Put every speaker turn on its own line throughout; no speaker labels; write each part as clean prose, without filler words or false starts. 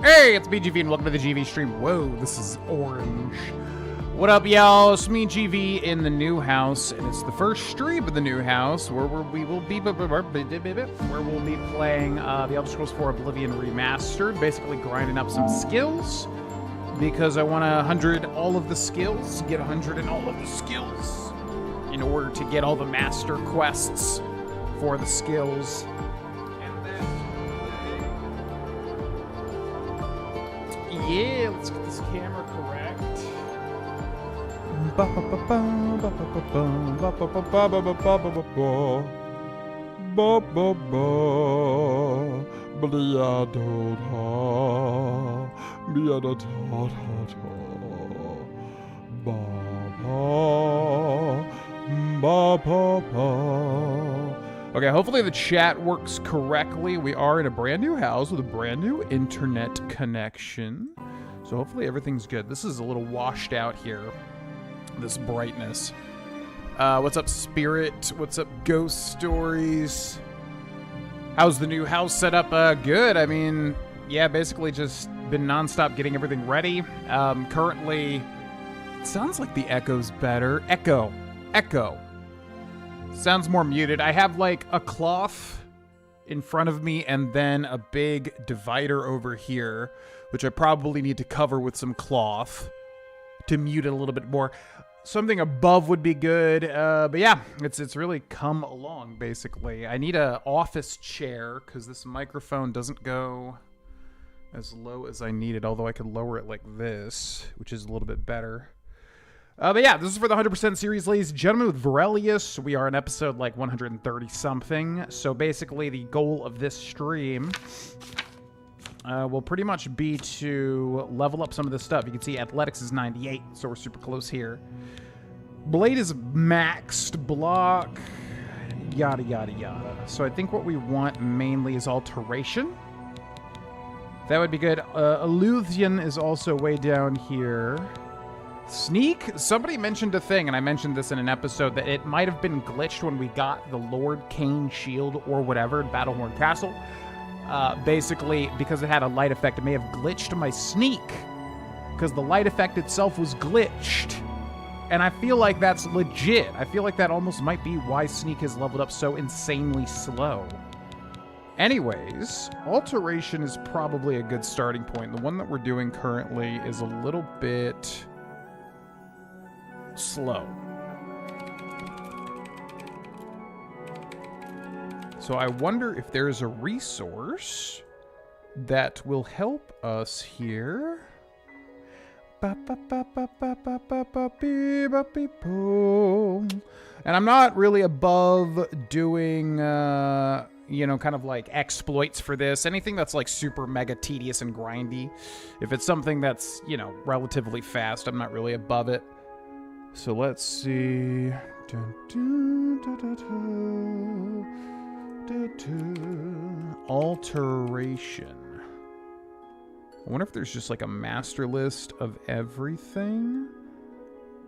Hey, it's BGV and welcome to the GV stream. Whoa, this is orange. What up, y'all? It's me, GV, in the new house, and it's the first stream of the new house where we will be playing the Elder Scrolls 4 Oblivion Remastered, basically grinding up some skills because I want to 100 all of the skills, get 100 in all of the skills in order to get all the master quests for the skills. Yeah, let's get this camera correct. Okay, hopefully the chat works correctly. We are in a brand new house with a brand new internet connection. So hopefully everything's good. This is a little washed out here, this brightness. What's up, Spirit? What's up, Ghost Stories? How's the new house set up? Good. I mean, yeah, basically just been nonstop getting everything ready. Currently, it sounds like the echo's better. Echo. Sounds more muted. I have like a cloth in front of me and then a big divider over here, which I probably need to cover with some cloth to mute it a little bit more. Something above would be good, but yeah, it's really come along, basically. I need an office chair because this microphone doesn't go as low as I need it, although I could lower it like this, which is a little bit better. But yeah, this is for the 100% series, ladies and gentlemen, with Varelius. We are in episode like 130-something. So basically, the goal of this stream will pretty much be to level up some of this stuff. You can see athletics is 98, so we're super close here. Blade is maxed, block, yada, yada, yada. So I think what we want mainly is alteration. That would be good. Illusion is also way down here. Sneak? Somebody mentioned a thing, and I mentioned this in an episode, that it might have been glitched when we got the Lord Cain shield or whatever in Battlehorn Castle. Basically, because it had a light effect, it may have glitched my sneak, because the light effect itself was glitched. And I feel like that's legit. I feel like that almost might be why sneak is leveled up so insanely slow. Anyways, alteration is probably a good starting point. The one that we're doing currently is a little bit slow. So I wonder if there's a resource that will help us here. And I'm not really above doing, you know, kind of like exploits for this. Anything that's like super mega tedious and grindy. If it's something that's, you know, relatively fast, I'm not really above it. So let's see. Alteration. I wonder if there's just like a master list of everything.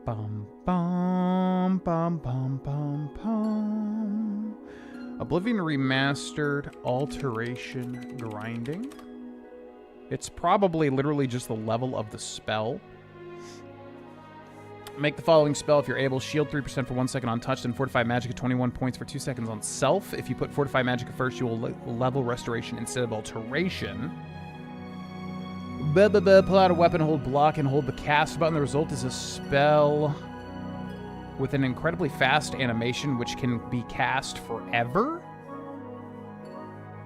Bum, bum, bum, bum, bum, bum. Oblivion Remastered, alteration, grinding. It's probably literally just the level of the spell. Make the following spell if you're able. Shield 3% for 1 second on touch, then Fortify Magic at 21 points for 2 seconds on self. If you put Fortify Magic at first, you will level Restoration instead of Alteration. Pull out a weapon, hold block, and hold the cast button. The result is a spell with an incredibly fast animation, which can be cast forever.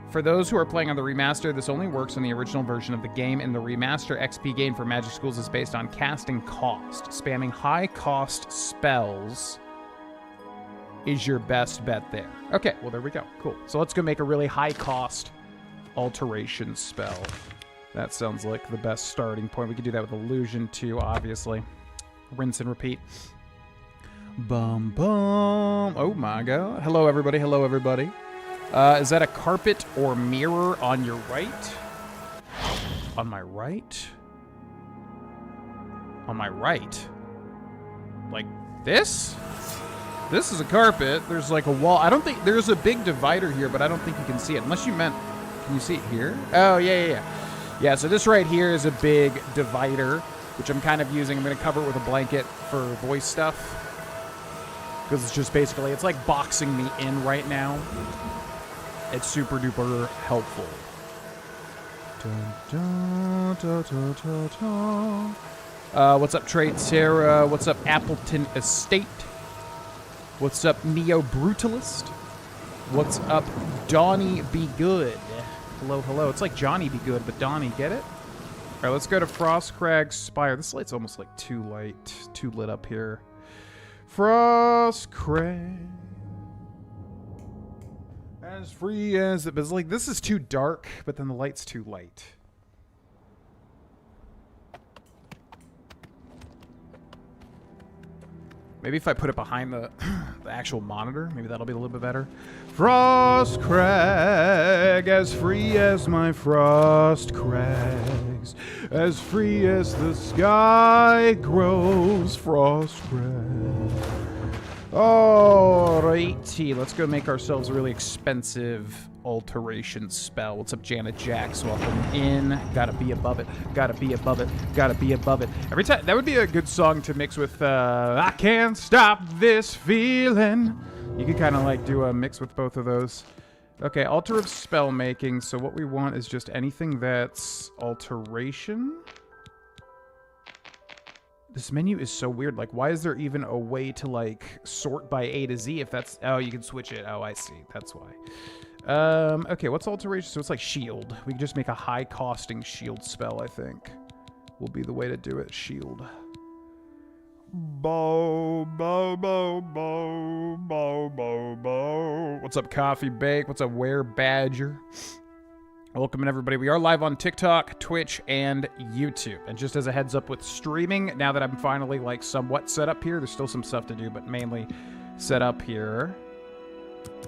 For those who are playing on the remaster, this only works on the original version of the game, and the remaster XP gain for Magic Schools is based on casting cost. Spamming high-cost spells is your best bet there. Okay, well, there we go. Cool. So let's go make a really high-cost alteration spell. That sounds like the best starting point. We could do that with Illusion, too, obviously. Rinse and repeat. Bum, bum. Oh, my God. Hello, everybody. Hello, everybody. Is that a carpet or mirror on your right? On my right? On my right? Like this? This is a carpet. There's like a wall. I don't think... There's a big divider here, but I don't think you can see it. Unless you meant... Can you see it here? Oh, yeah. Yeah, so this right here is a big divider, which I'm kind of using. I'm going to cover it with a blanket for voice stuff. Because it's just basically, it's like boxing me in right now. It's super duper helpful. What's up, Trade Sarah? What's up, Appleton Estate? What's up, Neo Brutalist? What's up, Donnie Be Good? Hello, hello. It's like Johnny Be Good, but Donnie, get it? All right, let's go to Frostcrag Spire. This light's almost like too lit up here. Frostcrag. As free as it, but it's like, this is too dark, but then the light's too light. Maybe if I put it behind the actual monitor, maybe that'll be a little bit better. Frostcrag, as free as my frost crags, as free as the sky grows, Frostcrag. Alrighty, let's go make ourselves a really expensive alteration spell. What's up, Janet Jax? Welcome in. Gotta be above it. Gotta be above it. Gotta be above it. Every time, that would be a good song to mix with, I can't stop this feeling. You could kind of like do a mix with both of those. Okay, altar of spell making. So what we want is just anything that's alteration. This menu is so weird. Like, why is there even a way to, like, sort by A to Z if that's... Oh, you can switch it. Oh, I see. That's why. Okay, what's alteration? So it's like shield. We can just make a high-costing shield spell, I think. Will be the way to do it. Shield. Bo, bo, bo, bo, bo, bo, bo. What's up, Coffee Bake? What's up, Were Badger? Welcome in, everybody. We are live on TikTok, Twitch, and YouTube. And just as a heads up with streaming, now that I'm finally like somewhat set up here, there's still some stuff to do, but mainly set up here.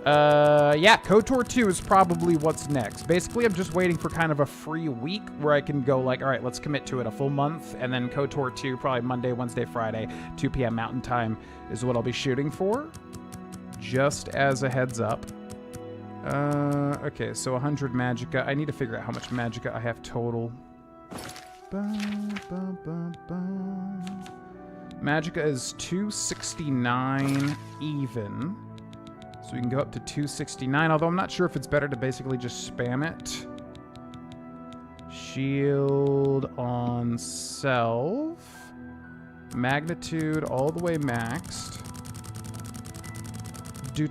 Yeah, Kotor 2 is probably what's next. Basically, I'm just waiting for kind of a free week where I can go like, all right, let's commit to it a full month, and then Kotor 2, probably Monday, Wednesday, Friday, 2 p.m. Mountain Time is what I'll be shooting for. Just as a heads up. Okay, so 100 magicka. I need to figure out how much magicka I have total. Magicka is 269 even. So we can go up to 269, although I'm not sure if it's better to basically just spam it. Shield on self. Magnitude all the way maxed. So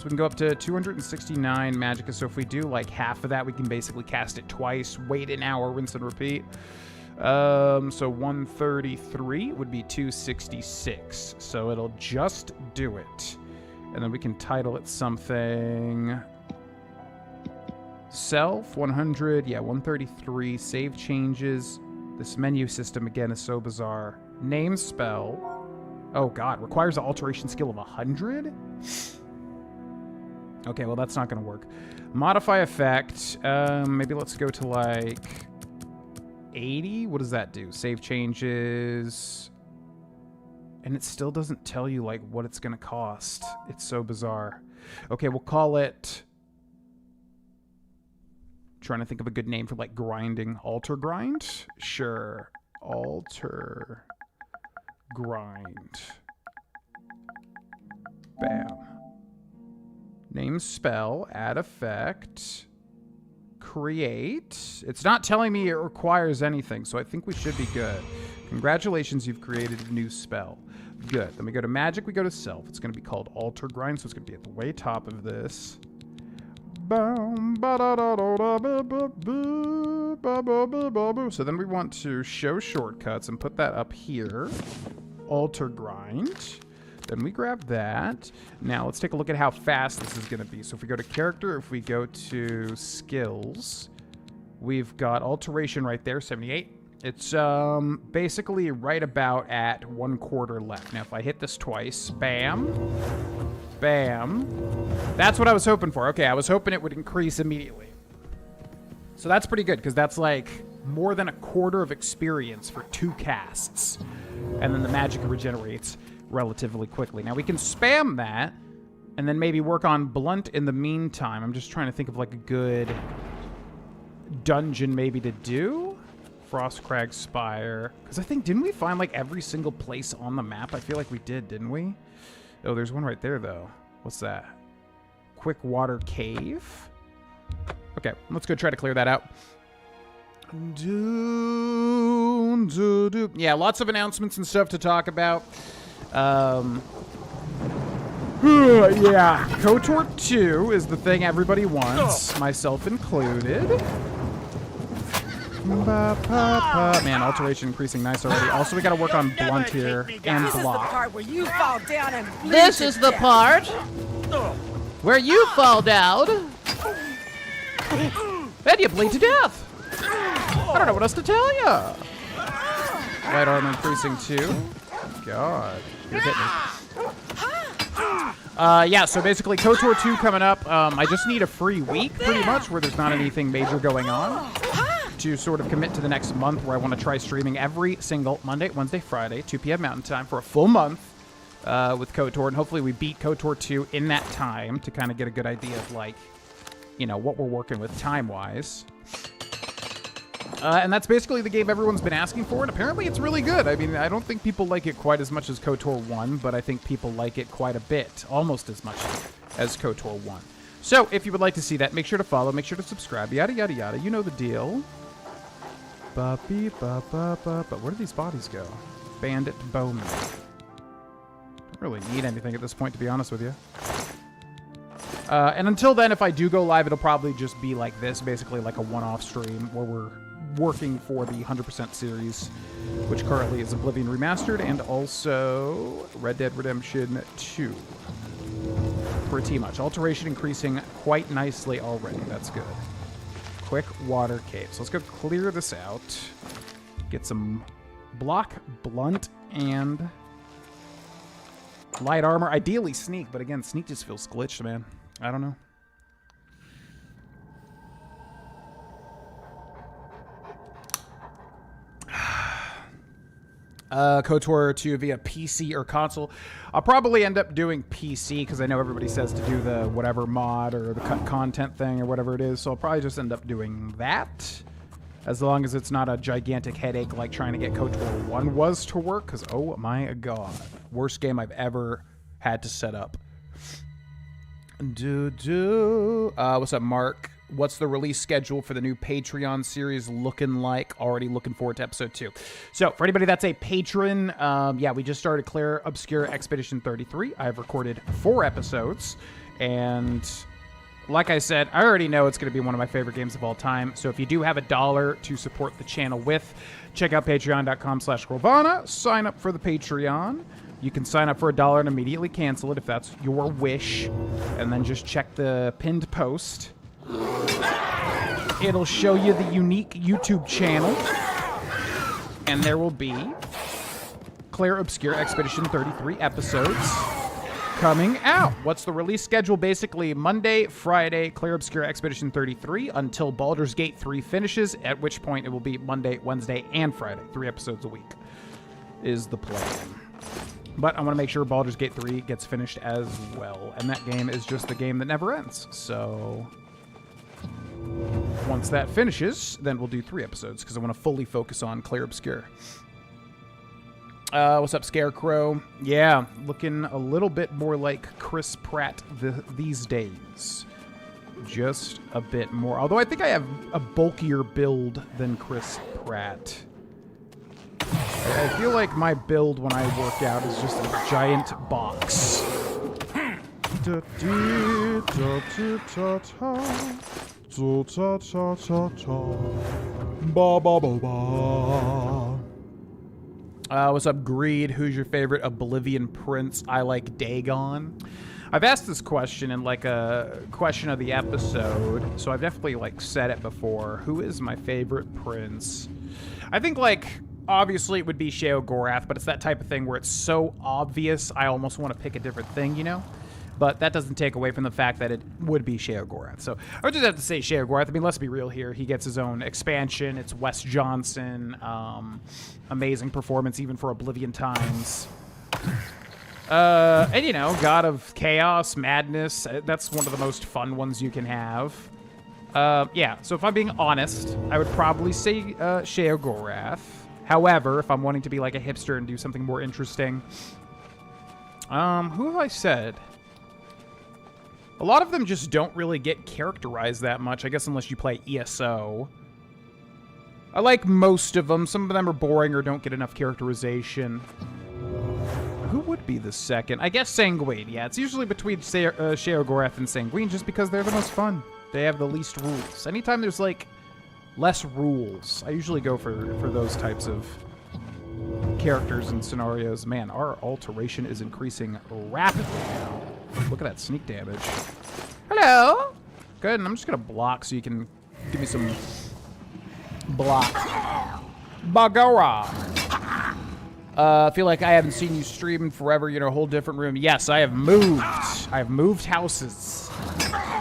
we can go up to 269 magicka. So if we do like half of that, we can basically cast it twice, wait an hour, rinse and repeat. So 133 would be 266. So it'll just do it. And then we can title it something. Self 100. Yeah, 133. Save changes. This menu system again is so bizarre. Name spell. Oh god, requires an alteration skill of 100? Okay, well that's not gonna work. Modify effect. Maybe let's go to like 80. What does that do? Save changes. And it still doesn't tell you like what it's gonna cost. It's so bizarre. Okay, we'll call it... Trying to think of a good name for like grinding. Alter grind? Sure. Alter grind. Bam. Name spell, add effect, create. It's not telling me it requires anything, so I think we should be good. Congratulations, you've created a new spell. Good. Then we go to magic, we go to self. It's going to be called alter grind, so it's going to be at the way top of this. So then we want to show shortcuts and put that up here. Alter grind. Then we grab that. Now let's take a look at how fast this is going to be. So if we go to character, if we go to skills, we've got alteration right there, 78. It's basically right about at 1/4 left. Now if I hit this twice, bam, bam. That's what I was hoping for. Okay, I was hoping it would increase immediately. So that's pretty good, because that's like more than 1/4 of experience for 2 casts. And then the magic regenerates relatively quickly. Now we can spam that, and then maybe work on blunt in the meantime. I'm just trying to think of like a good dungeon maybe to do. Frostcrag Spire. Because I think, didn't we find like every single place on the map? I feel like we did, didn't we? Oh, there's one right there though. What's that? Quick Water Cave. Okay, let's go try to clear that out. Yeah, lots of announcements and stuff to talk about. Yeah, Kotor 2 is the thing everybody wants, myself included. Man, alteration increasing nice already. Also, we got to work on blunt here and block.
This is the part where you fall down and bleed.
This is the part where you fall down and you bleed to death. I don't know what else to tell you. Light armor increasing too. God, you're hitting me. Yeah, so basically KOTOR 2 coming up. I just need a free week, pretty much, where there's not anything major going on to sort of commit to the next month, where I want to try streaming every single Monday, Wednesday, Friday, 2 p.m. Mountain Time for a full month with KOTOR, and hopefully we beat KOTOR 2 in that time to kind of get a good idea of, like, you know, what we're working with time-wise. And that's basically the game everyone's been asking for, and apparently it's really good. I mean, I don't think people like it quite as much as KOTOR 1, but I think people like it quite a bit, almost as much as KOTOR 1. So, if you would like to see that, make sure to follow, make sure to subscribe, yada, yada, yada. You know the deal. But where do these bodies go? Bandit Bowman. Don't really need anything at this point, to be honest with you. And until then, if I do go live, it'll probably just be like this, basically like a one-off stream where we're working for the 100% series, which currently is Oblivion Remastered and also Red Dead Redemption 2. Pretty much. Alteration increasing quite nicely already. That's good. Quick Water Cave. So let's go clear this out. Get some block, blunt, and light armor. Ideally sneak, but again, sneak just feels glitched, man. I don't know. KOTOR 2 via PC or console. I'll probably end up doing PC because I know everybody says to do the whatever mod or the cut content thing or whatever it is. So I'll probably just end up doing that. As long as it's not a gigantic headache like trying to get KOTOR 1 was to work. Because, oh my god. Worst game I've ever had to set up. What's up, Mark? What's the release schedule for the new Patreon series looking like? Already looking forward to episode 2. So, for anybody that's a patron, yeah, we just started Clear Obscure Expedition 33. I've recorded 4 episodes, and like I said, I already know it's going to be one of my favorite games of all time. So, if you do have $1 to support the channel with, check out patreon.com/Rovana. Sign up for the Patreon. You can sign up for $1 and immediately cancel it if that's your wish. And then just check the pinned post. It'll show you the unique YouTube channel. And there will be Clear Obscure Expedition 33 episodes coming out. What's the release schedule? Basically, Monday, Friday, Clear Obscure Expedition 33 until Baldur's Gate 3 finishes, at which point it will be Monday, Wednesday, and Friday. 3 episodes a week is the plan. But I want to make sure Baldur's Gate 3 gets finished as well. And that game is just the game that never ends. So once that finishes, then we'll do 3 episodes because I want to fully focus on Clear Obscure. What's up, Scarecrow? Yeah, looking a little bit more like Chris Pratt these days. Just a bit more. Although I think I have a bulkier build than Chris Pratt. I feel like my build when I work out is just a giant box. What's up, Greed? Who's your favorite Oblivion prince? I like Dagon. I've asked this question in like a question of the episode, so I've definitely like said it before. Who is my favorite prince? I think like obviously it would be Sheogorath, but it's that type of thing where it's so obvious I almost want to pick a different thing, you know? But that doesn't take away from the fact that it would be Sheogorath. So I would just have to say Sheogorath. I mean, let's be real here. He gets his own expansion. It's Wes Johnson. Amazing performance even for Oblivion times. And, you know, God of Chaos, Madness. That's one of the most fun ones you can have. Yeah, so if I'm being honest, I would probably say Sheogorath. However, if I'm wanting to be like a hipster and do something more interesting, who have I said? A lot of them just don't really get characterized that much, I guess, unless you play ESO. I like most of them. Some of them are boring or don't get enough characterization. Who would be the second? I guess Sanguine. Yeah, it's usually between Sheogorath and Sanguine just because they're the most fun. They have the least rules. Anytime there's, like, less rules, I usually go for those types of characters and scenarios. Man, our alteration is increasing rapidly now. Look at that sneak damage. Hello! Good, and I'm just gonna block so you can give me some block. Bagara! I feel like I haven't seen you stream in forever. You're in a whole different room. Yes, I have moved. I have moved houses.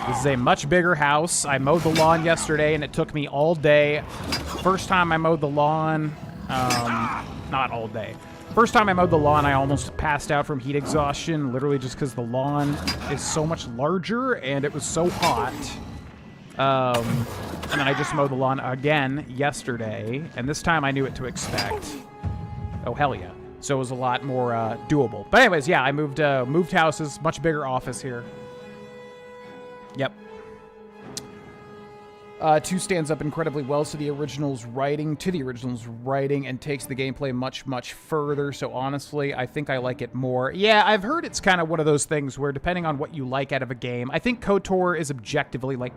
This is a much bigger house. I mowed the lawn yesterday, and it took me all day. First time I mowed the lawn, not all day. First time I mowed the lawn, I almost passed out from heat exhaustion, literally just because the lawn is so much larger, and it was so hot. And then I just mowed the lawn again yesterday, and this time I knew what to expect. Oh, hell yeah. So it was a lot more doable. But anyways, yeah, I moved houses, much bigger office here. Yep. 2 stands up incredibly well to the original's writing, and takes the gameplay much, much further. So honestly, I think I like it more. Yeah, I've heard it's kind of one of those things where depending on what you like out of a game, I think KOTOR is objectively like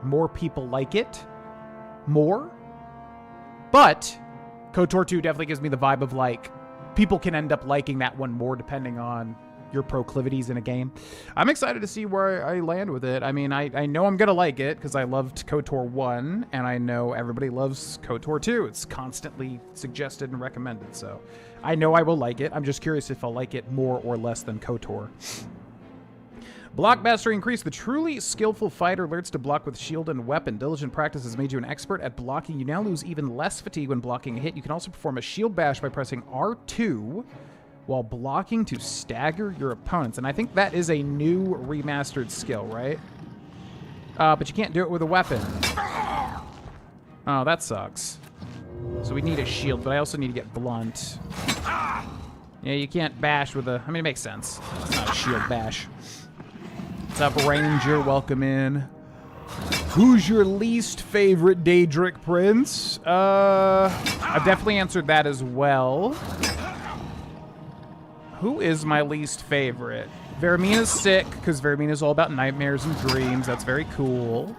more people like it more. But KOTOR 2 definitely gives me the vibe of like people can end up liking that one more depending on your proclivities in a game. I'm excited to see where I land with it. I mean, I know I'm gonna like it because I loved KOTOR 1, and I know everybody loves KOTOR 2. It's constantly suggested and recommended, so I know I will like it. I'm just curious if I'll like it more or less than KOTOR. Block mastery increased. The truly skillful fighter learns to block with shield and weapon. Diligent practice has made you an expert at blocking. You now lose even less fatigue when blocking a hit. You can also perform a shield bash by pressing R2 while blocking to stagger your opponents. And I think that is a new remastered skill, right? But you can't do it with a weapon. Oh, that sucks. So we need a shield, but I also need to get blunt. Yeah, you can't bash with a... I mean, it makes sense. It's not a shield bash. What's up, Ranger? Welcome in. Who's your least favorite Daedric Prince? I've definitely answered that as well. Who is my least favorite? Veramina's sick, because Veramina's all about nightmares and dreams. That's very cool.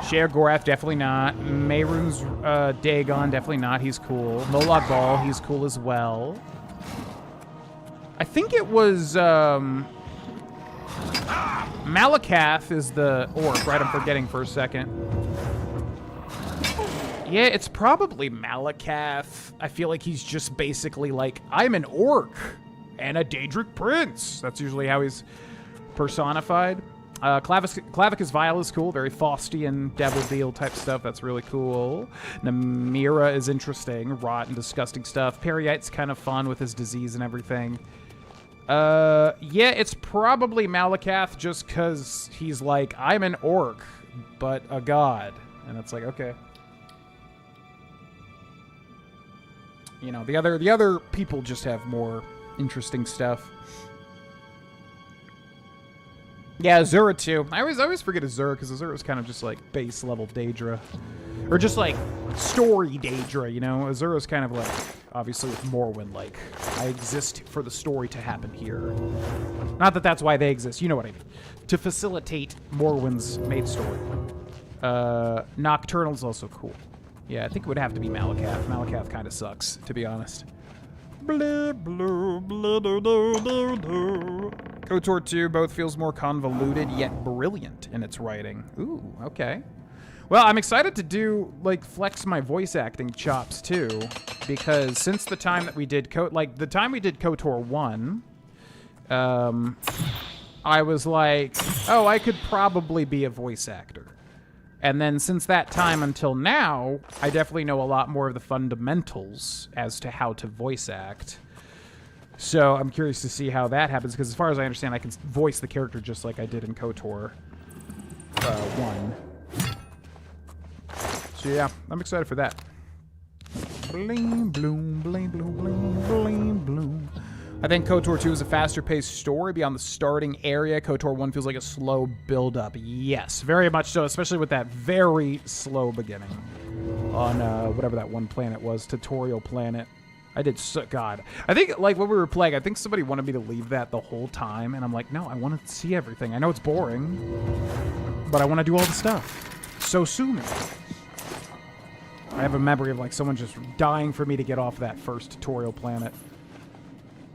Sheogorath, definitely not. Mehrunes Dagon, definitely not. He's cool. Molag Bal, he's cool as well. I think it was, Malakath is the orc, right? I'm forgetting for a second. Yeah, it's probably Malakath. I feel like he's just basically like, I'm an orc and a Daedric prince. That's usually how he's personified. Clavicus Vile is cool, very Faustian, Devil Deal type stuff. That's really cool. Namira is interesting, rot and disgusting stuff. Periite's kind of fun with his disease and everything. Yeah, it's probably Malakath just because he's like, I'm an orc, but a god. And it's like, okay. You know, the other people just have more interesting stuff. Yeah, Azura too. I always forget Azura because Azura is kind of just like base level Daedra. Or just like story Daedra, you know? Azura's kind of like, obviously with Morrowind, like, I exist for the story to happen here. Not that that's why they exist, you know what I mean. To facilitate Morrowind's main story. Nocturnal's also cool. Yeah, I think it would have to be Malakath. Malakath kind of sucks, to be honest. KOTOR 2 both feels more convoluted, yet brilliant in its writing. Ooh, okay. Well, I'm excited to do, like, flex my voice acting chops, too. Because since the time that we did the time we did KOTOR 1, I was like, oh, I could probably be a voice actor. And then since that time until now, I definitely know a lot more of the fundamentals as to how to voice act. So I'm curious to see how that happens, because as far as I understand, I can voice the character just like I did in KOTOR. 1. So yeah, I'm excited for that. Bling, bloom, bling, bloom, bling, bling, bloom. I think KOTOR 2 is a faster-paced story beyond the starting area. KOTOR 1 feels like a slow build-up. Yes, very much so, especially with that very slow beginning on whatever that one planet was, Tutorial Planet. I did so... God. I think, like, when we were playing, I think somebody wanted me to leave that the whole time, and I'm like, no, I want to see everything. I know it's boring, but I want to do all the stuff. So soon. I have a memory of, like, someone just dying for me to get off that first Tutorial Planet.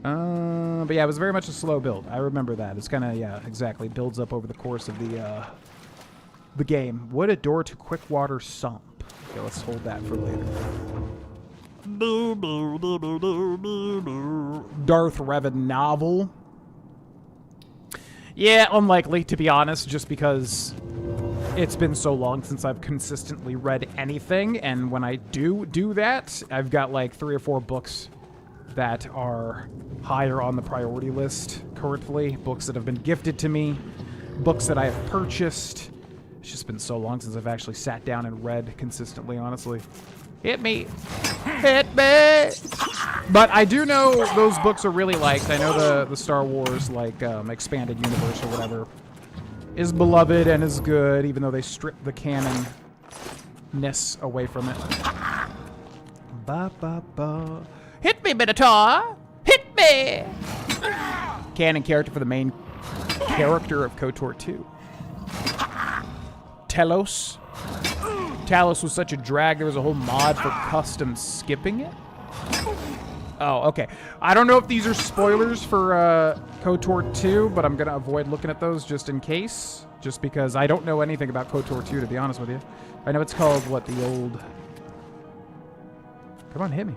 But yeah, it was very much a slow build. I remember that. It's kind of, yeah, exactly. Builds up over the course of the game. Wood a door to Quickwater Sump. Okay, let's hold that for later. Darth Revan novel. Yeah, unlikely, to be honest, just because it's been so long since I've consistently read anything, and when I do that, I've got like 3 or 4 books that are higher on the priority list currently. Books that have been gifted to me, books that I have purchased. It's just been so long since I've actually sat down and read consistently, honestly. Hit me. Hit me. But I do know those books are really liked. I know the Star Wars, like, expanded universe or whatever is beloved and is good, even though they strip the canon-ness away from it. Ba, ba, ba. Hit me, Minotaur! Hit me! Canon character for the main character of KOTOR 2. Telos. Talos was such a drag, there was a whole mod for custom skipping it. Oh, okay. I don't know if these are spoilers for KOTOR 2, but I'm going to avoid looking at those just in case. Just because I don't know anything about KOTOR 2, to be honest with you. I know it's called, what, the old... Come on, hit me.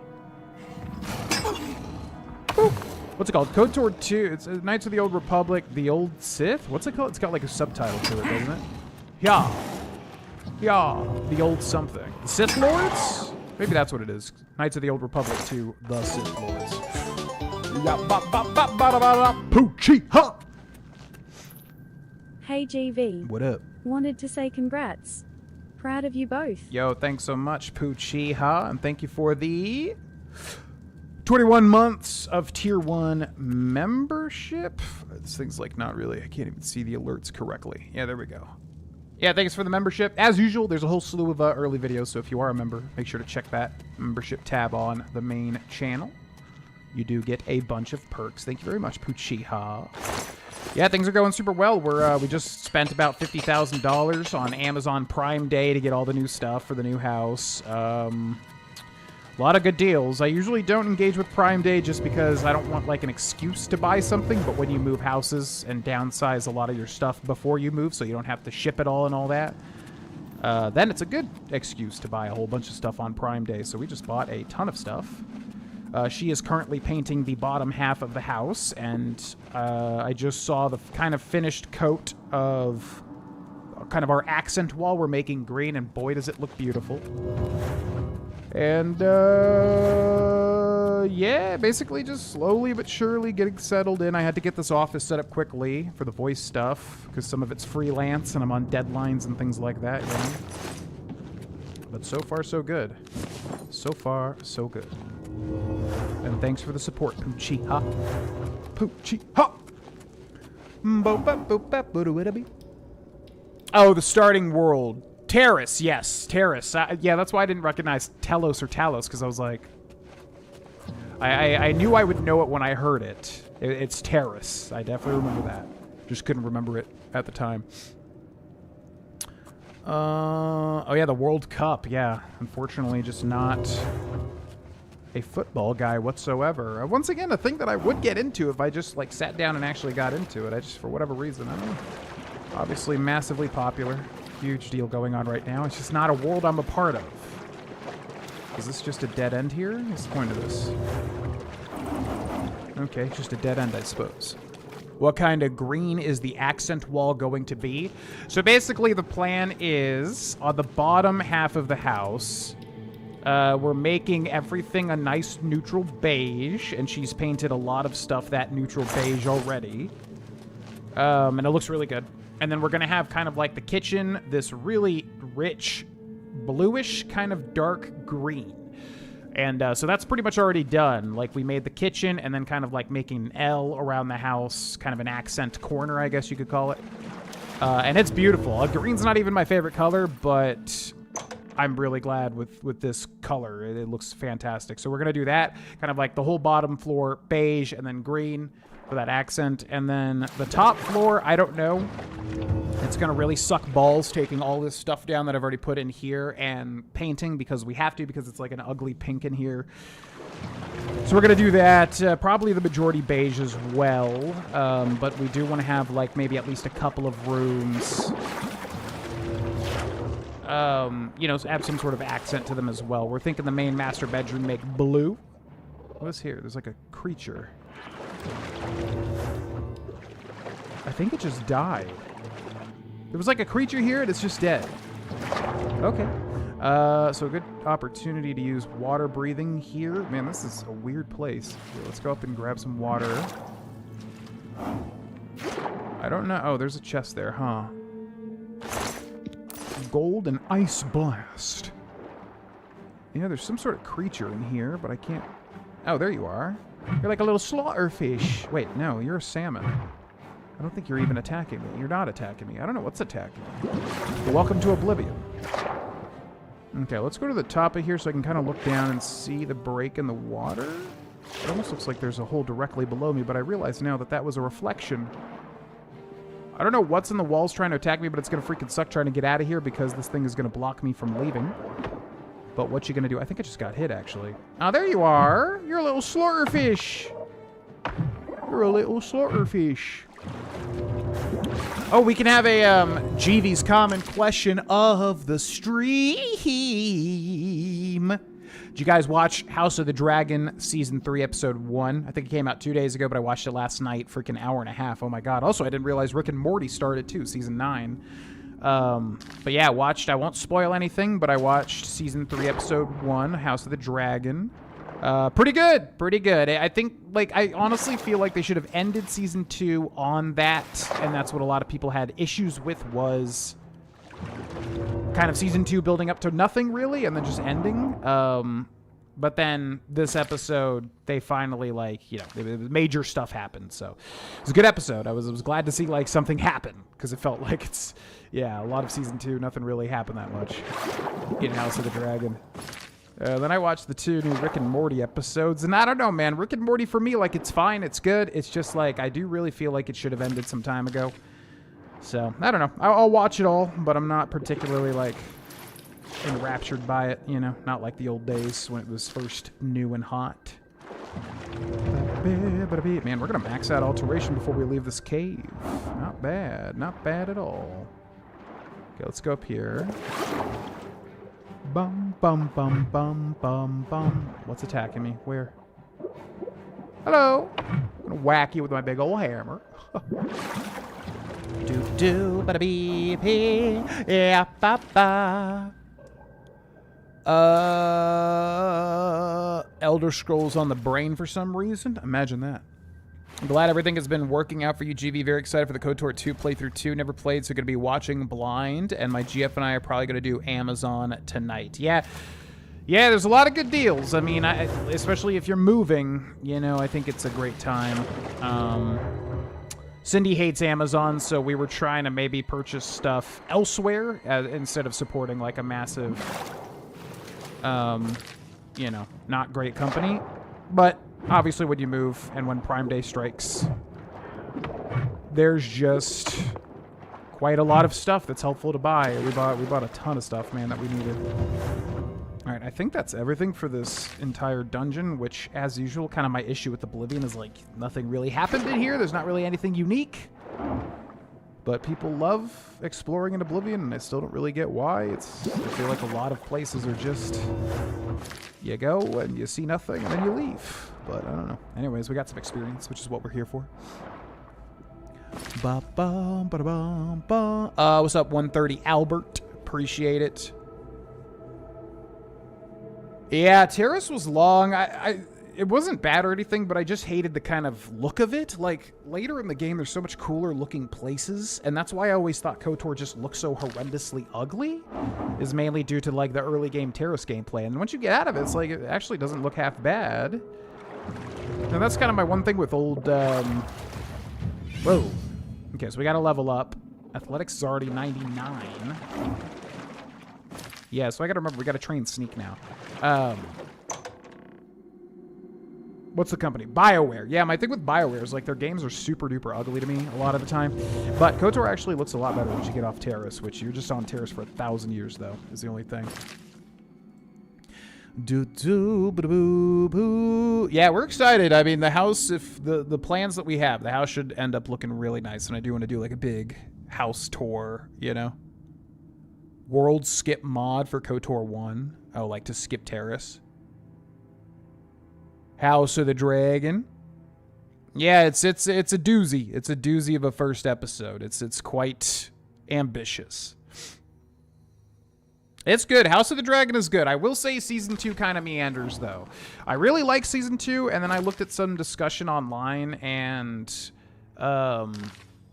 What's it called? KOTOR 2. It's Knights of the Old Republic, the Old Sith? What's it called? It's got like a subtitle to it, doesn't it? Yeah. Yeah. The Old something. The Sith Lords? Maybe that's what it is. Knights of the Old Republic 2, the Sith Lords. Poochie, ha!
Hey GV.
What up?
Wanted to say congrats. Proud of you both.
Yo, thanks so much, Poochie, ha! And thank you for the 21 months of Tier 1 membership. This thing's like not really, I can't even see the alerts correctly. Yeah, there we go. Yeah, thanks for the membership. As usual, there's a whole slew of early videos, so if you are a member, make sure to check that membership tab on the main channel. You do get a bunch of perks. Thank you very much, Poochie-ha. Yeah, things are going super well. We just spent about $50,000 on Amazon Prime Day to get all the new stuff for the new house. A lot of good deals. I usually don't engage with Prime Day just because I don't want like an excuse to buy something, but when you move houses and downsize a lot of your stuff before you move so you don't have to ship it all and all that, then it's a good excuse to buy a whole bunch of stuff on Prime Day. So we just bought a ton of stuff. She is currently painting the bottom half of the house, and I just saw the kind of finished coat of kind of our accent wall. We're making green, and boy, does it look beautiful. And, yeah, basically just slowly but surely getting settled in. I had to get this office set up quickly for the voice stuff, because some of it's freelance, and I'm on deadlines and things like that, you know? But so far, so good. So far, so good. And thanks for the support, Poochie-ha. Poochie-ha! Oh, the starting world. Terrace, yes, Terrace. Yeah, that's why I didn't recognize Telos or Talos, because I was like... I knew I would know it when I heard it. It's Terrace. I definitely remember that. Just couldn't remember it at the time. Oh yeah, the World Cup, yeah. Unfortunately, just not a football guy whatsoever. Once again, a thing that I would get into if I just, like, sat down and actually got into it. I just, for whatever reason, I don't know. Obviously massively popular. Huge deal going on right now. It's just not a world I'm a part of. Is this just a dead end here? What's the point of this? Okay, just a dead end, I suppose. What kind of green is the accent wall going to be? So basically the plan is, on the bottom half of the house, we're making everything a nice neutral beige, and she's painted a lot of stuff that neutral beige already. And it looks really good. And then we're going to have kind of like the kitchen, this really rich, bluish, kind of dark green. And so that's pretty much already done. Like, we made the kitchen and then kind of like making an L around the house, kind of an accent corner, I guess you could call it. And it's beautiful. Green's not even my favorite color, but I'm really glad with this color. It looks fantastic. So we're going to do that, kind of like the whole bottom floor beige and then green for that accent. And then the top floor, I don't know. It's going to really suck balls taking all this stuff down that I've already put in here and painting because we have to, because it's like an ugly pink in here. So we're going to do that. Probably the majority beige as well. But we do want to have like maybe at least a couple of rooms, you know, add some sort of accent to them as well. We're thinking the main master bedroom make blue. What's here? There's like a creature. I think it just died. There was like a creature here and it's just dead. Okay. So a good opportunity to use water breathing here. Man, this is a weird place. Here, let's go up and grab some water. I don't know. Oh, there's a chest there, huh? Gold and ice blast. Yeah, there's some sort of creature in here, but I can't... Oh, there you are. You're like a little slaughterfish. Wait, no, you're a salmon. I don't think you're even attacking me. You're not attacking me. I don't know what's attacking me. Well, welcome to Oblivion. Okay, let's go to the top of here so I can kind of look down and see the break in the water. It almost looks like there's a hole directly below me, but I realize now that that was a reflection. I don't know what's in the walls trying to attack me, but it's going to freaking suck trying to get out of here because this thing is going to block me from leaving. But what you going to do? I think I just got hit, actually. Oh, there you are. You're a little slaughterfish. You're a little slaughterfish. Oh, we can have a GV's common question of the stream. Did you guys watch House of the Dragon Season 3, Episode 1? I think it came out 2 days ago, but I watched it last night. Freaking hour and a half. Oh, my God. Also, I didn't realize Rick and Morty started, too, Season 9. But yeah, I won't spoil anything, but I watched Season 3, Episode 1, House of the Dragon. Pretty good. Pretty good. I think, like, I honestly feel like they should have ended Season 2 on that, and that's what a lot of people had issues with, was kind of Season 2 building up to nothing, really, and then just ending. But then this episode, they finally, like, you know, major stuff happened, so it was a good episode. I was glad to see, like, something happen, because it felt like it's, yeah, a lot of Season 2, nothing really happened that much in House of the Dragon. Then I watched the 2 new Rick and Morty episodes, and I don't know, man. Rick and Morty, for me, like, it's fine, it's good. It's just, like, I do really feel like it should have ended some time ago. So, I don't know. I'll watch it all, but I'm not particularly, like, enraptured by it, you know? Not like the old days when it was first new and hot. Man, we're going to max out alteration before we leave this cave. Not bad. Not bad at all. Okay, let's go up here. Bum, bum, bum, bum, bum, bum. What's attacking me? Where? Hello. I'm gonna whack you with my big old hammer. Do ba bee bee, yeah ba ba. Elder Scrolls on the brain for some reason. Imagine that. I'm glad everything has been working out for you, GV. Very excited for the Kotor 2 playthrough 2. Never played, so going to be watching blind. And my GF and I are probably going to do Amazon tonight. Yeah, there's a lot of good deals. I mean, especially if you're moving, you know, I think it's a great time. Cindy hates Amazon, so we were trying to maybe purchase stuff elsewhere instead of supporting, like, a massive, you know, not great company. But obviously, when you move and when Prime Day strikes, there's just quite a lot of stuff that's helpful to buy. We bought a ton of stuff, man, that we needed. All right, I think that's everything for this entire dungeon, which, as usual, kind of my issue with Oblivion is, like, nothing really happened in here. There's not really anything unique. But people love exploring in Oblivion, and I still don't really get why. I feel like a lot of places are just, you go and you see nothing and then you leave. But I don't know. Anyways, we got some experience, which is what we're here for. What's up, 130 Albert? Appreciate it. Yeah, Terrace was long. it wasn't bad or anything, but I just hated the kind of look of it. Like, later in the game, there's so much cooler looking places, and that's why I always thought KOTOR just looked so horrendously ugly, is mainly due to, like, the early game Terrace gameplay. And once you get out of it, it's like, it actually doesn't look half bad. And that's kind of my one thing with old, Whoa. Okay, so we gotta level up. Athletics is already 99. Yeah, so I gotta remember, we gotta train Sneak now. What's the company? BioWare. Yeah, my thing with BioWare is, like, their games are super duper ugly to me a lot of the time. But KOTOR actually looks a lot better once you get off Terrace, which you're just on Terrace for 1,000 years, though, is the only thing. Yeah, we're excited. I mean, the house, if the plans that we have, the house should end up looking really nice. And I do want to do, like, a big house tour, you know? World skip mod for KOTOR 1. Oh, like to skip Terrace. House of the Dragon. Yeah, it's a doozy. It's a doozy of a first episode. It's quite ambitious. It's good. House of the Dragon is good. I will say Season 2 kind of meanders, though. I really like Season 2, and then I looked at some discussion online, and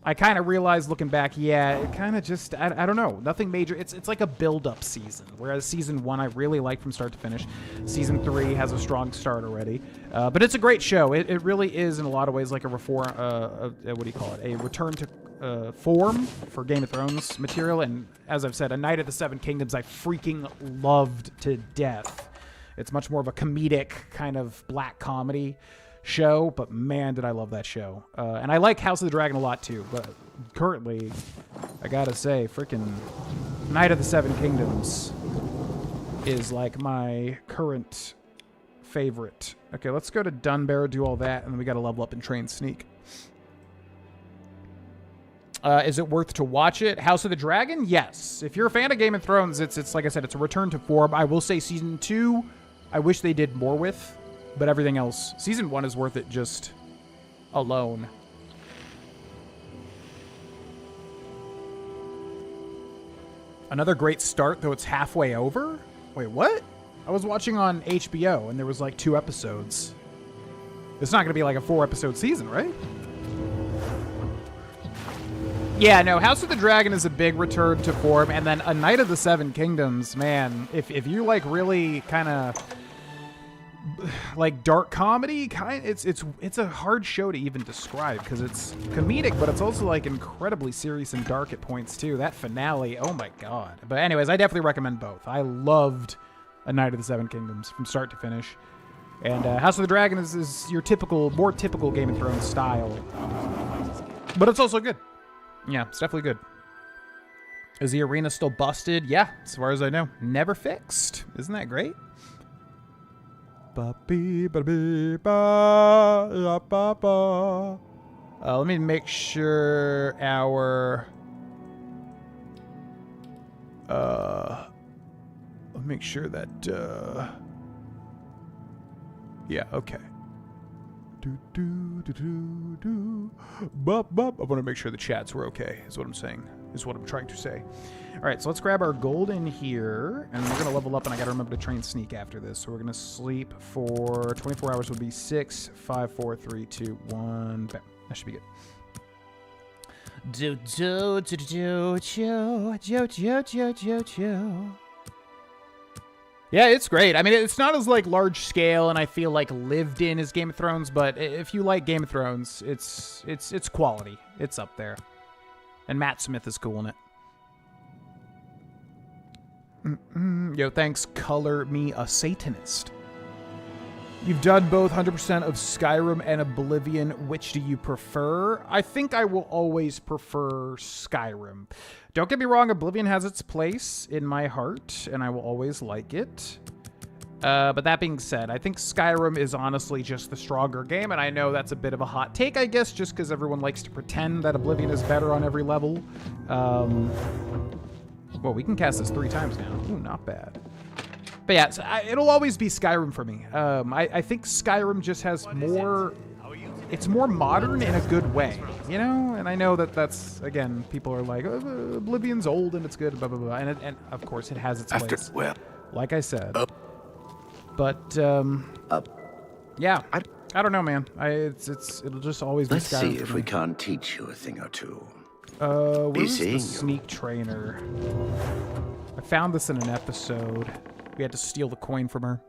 I kind of realized looking back, yeah, it kind of just, I don't know, nothing major. It's like a build-up season, whereas Season 1 I really liked from start to finish. Season 3 has a strong start already. But it's a great show. It really is, in a lot of ways, like a reform, what do you call it? A return to form for Game of Thrones material. And as I've said, A Night of the Seven Kingdoms I freaking loved to death. It's much more of a comedic kind of black comedy show, but man, did I love that show. And I like House of the Dragon a lot too, but currently, I gotta say, freaking Night of the Seven Kingdoms is like my current favorite. Okay, let's go to Dunbar, do all that, and then we gotta level up and train Sneak. Is it worth to watch it? House of the Dragon? Yes. If you're a fan of Game of Thrones, it's like I said, it's a return to form. I will say Season 2, I wish they did more with. But everything else, Season 1 is worth it just alone. Another great start, though it's halfway over? Wait, what? I was watching on HBO, and there was like 2 episodes. It's not going to be like a 4-episode season, right? Yeah, no, House of the Dragon is a big return to form, and then A Night of the Seven Kingdoms, man, if you like really kind of like dark comedy, it's a hard show to even describe because it's comedic, but it's also like incredibly serious and dark at points too. That finale, oh my god. But anyways, I definitely recommend both. I loved A Night of the Seven Kingdoms from start to finish, and House of the Dragon is your more typical Game of Thrones style, but it's also good. Yeah, it's definitely good. Is the arena still busted? Yeah, as far as I know, never fixed. Isn't that great? Let me make sure our let me make sure that yeah, okay. I want to make sure the chats were okay, is what I'm saying, is what I'm trying to say. All right, so let's grab our gold in here, and we're going to level up, and I got to remember to train Sneak after this. So we're going to sleep for 24 hours would be 6, 5, 4, 3, 2, 1. Bam. That should be good. Yeah, it's great. I mean, it's not as like large scale, and I feel like lived in as Game of Thrones, but if you like Game of Thrones, it's quality. It's up there. And Matt Smith is cool in it. Yo, thanks, Color Me a Satanist. You've done both 100% of Skyrim and Oblivion. Which do you prefer? I think I will always prefer Skyrim. Don't get me wrong, Oblivion has its place in my heart, and I will always like it. But that being said, I think Skyrim is honestly just the stronger game, and I know that's a bit of a hot take, I guess, just because everyone likes to pretend that Oblivion is better on every level. Well, we can cast this 3 times now. Ooh, not bad. But yeah, so it'll always be Skyrim for me. I think Skyrim just has more... It's more modern in a good way, you know? And I know that that's, again, people are like, oh, Oblivion's old and it's good, blah, blah, blah. And of course, it has its place. Like I said. But, Yeah. I don't know, man. It'll just always be
Let's see
Skyrim
if
for
we
me.
can't teach you a thing or two.
Where's
seeing
the
you.
sneak trainer? I found this in an episode. We had to steal the coin from her.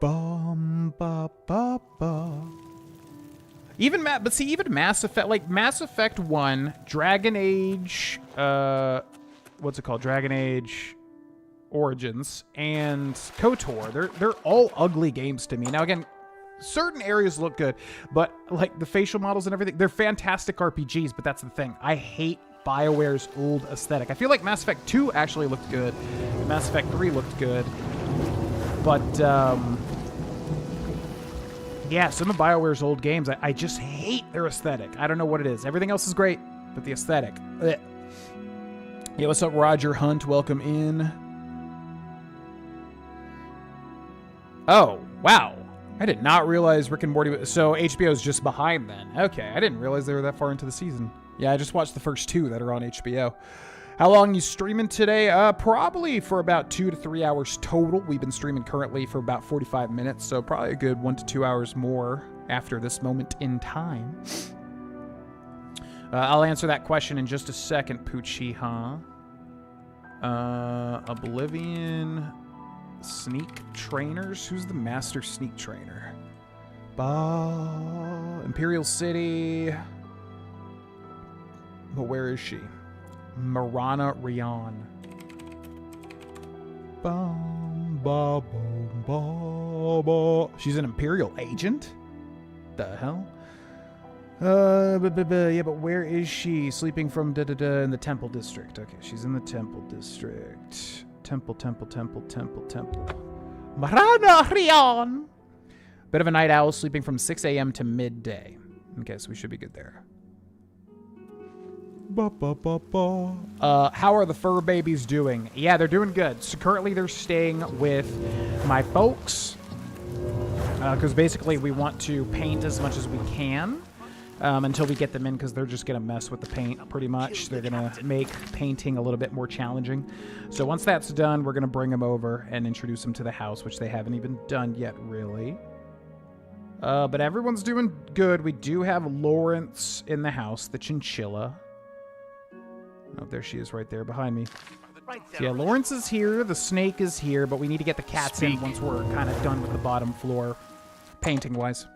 Bum, ba, ba, ba. Even Mass Effect, like Mass Effect 1, Dragon Age, what's it called? Dragon Age Origins and KOTOR. They're all ugly games to me. Now again, certain areas look good, but like the facial models and everything, they're fantastic RPGs, but that's the thing. I hate BioWare's old aesthetic. I feel like Mass Effect 2 actually looked good. Mass Effect 3 looked good. But, yeah, some of BioWare's old games, I just hate their aesthetic. I don't know what it is. Everything else is great, but the aesthetic. Ugh. Yeah, what's up, Roger Hunt? Welcome in. Oh, wow. I did not realize Rick and Morty... So HBO's just behind then. Okay, I didn't realize they were that far into the season. Yeah, I just watched the first 2 that are on HBO. How long you streaming today? Probably for about 2 to 3 hours total. We've been streaming currently for about 45 minutes, so probably a good 1 to 2 hours more after this moment in time. I'll answer that question in just a second, Poochie, huh? Oblivion sneak trainers? Who's the master sneak trainer? Imperial City. But where is she? Marana Rion. She's an Imperial agent? The hell? Yeah, but where is she? Sleeping from in the Temple District. Okay, she's in the Temple District. Temple. Marana Rion! Bit of a night owl, sleeping from 6 a.m. to midday. Okay, so we should be good there. How are the fur babies doing? Yeah, they're doing good. So currently they're staying with my folks. Because basically we want to paint as much as we can until we get them in, because they're just going to mess with the paint pretty much. They're going to make painting a little bit more challenging. So once that's done, we're going to bring them over and introduce them to the house, which they haven't even done yet, really. But everyone's doing good. We do have Lawrence in the house, the chinchilla. Oh, there she is right there behind me. So yeah, Lawrence is here, the snake is here, but we need to get the cats in once we're kind of done with the bottom floor, painting-wise.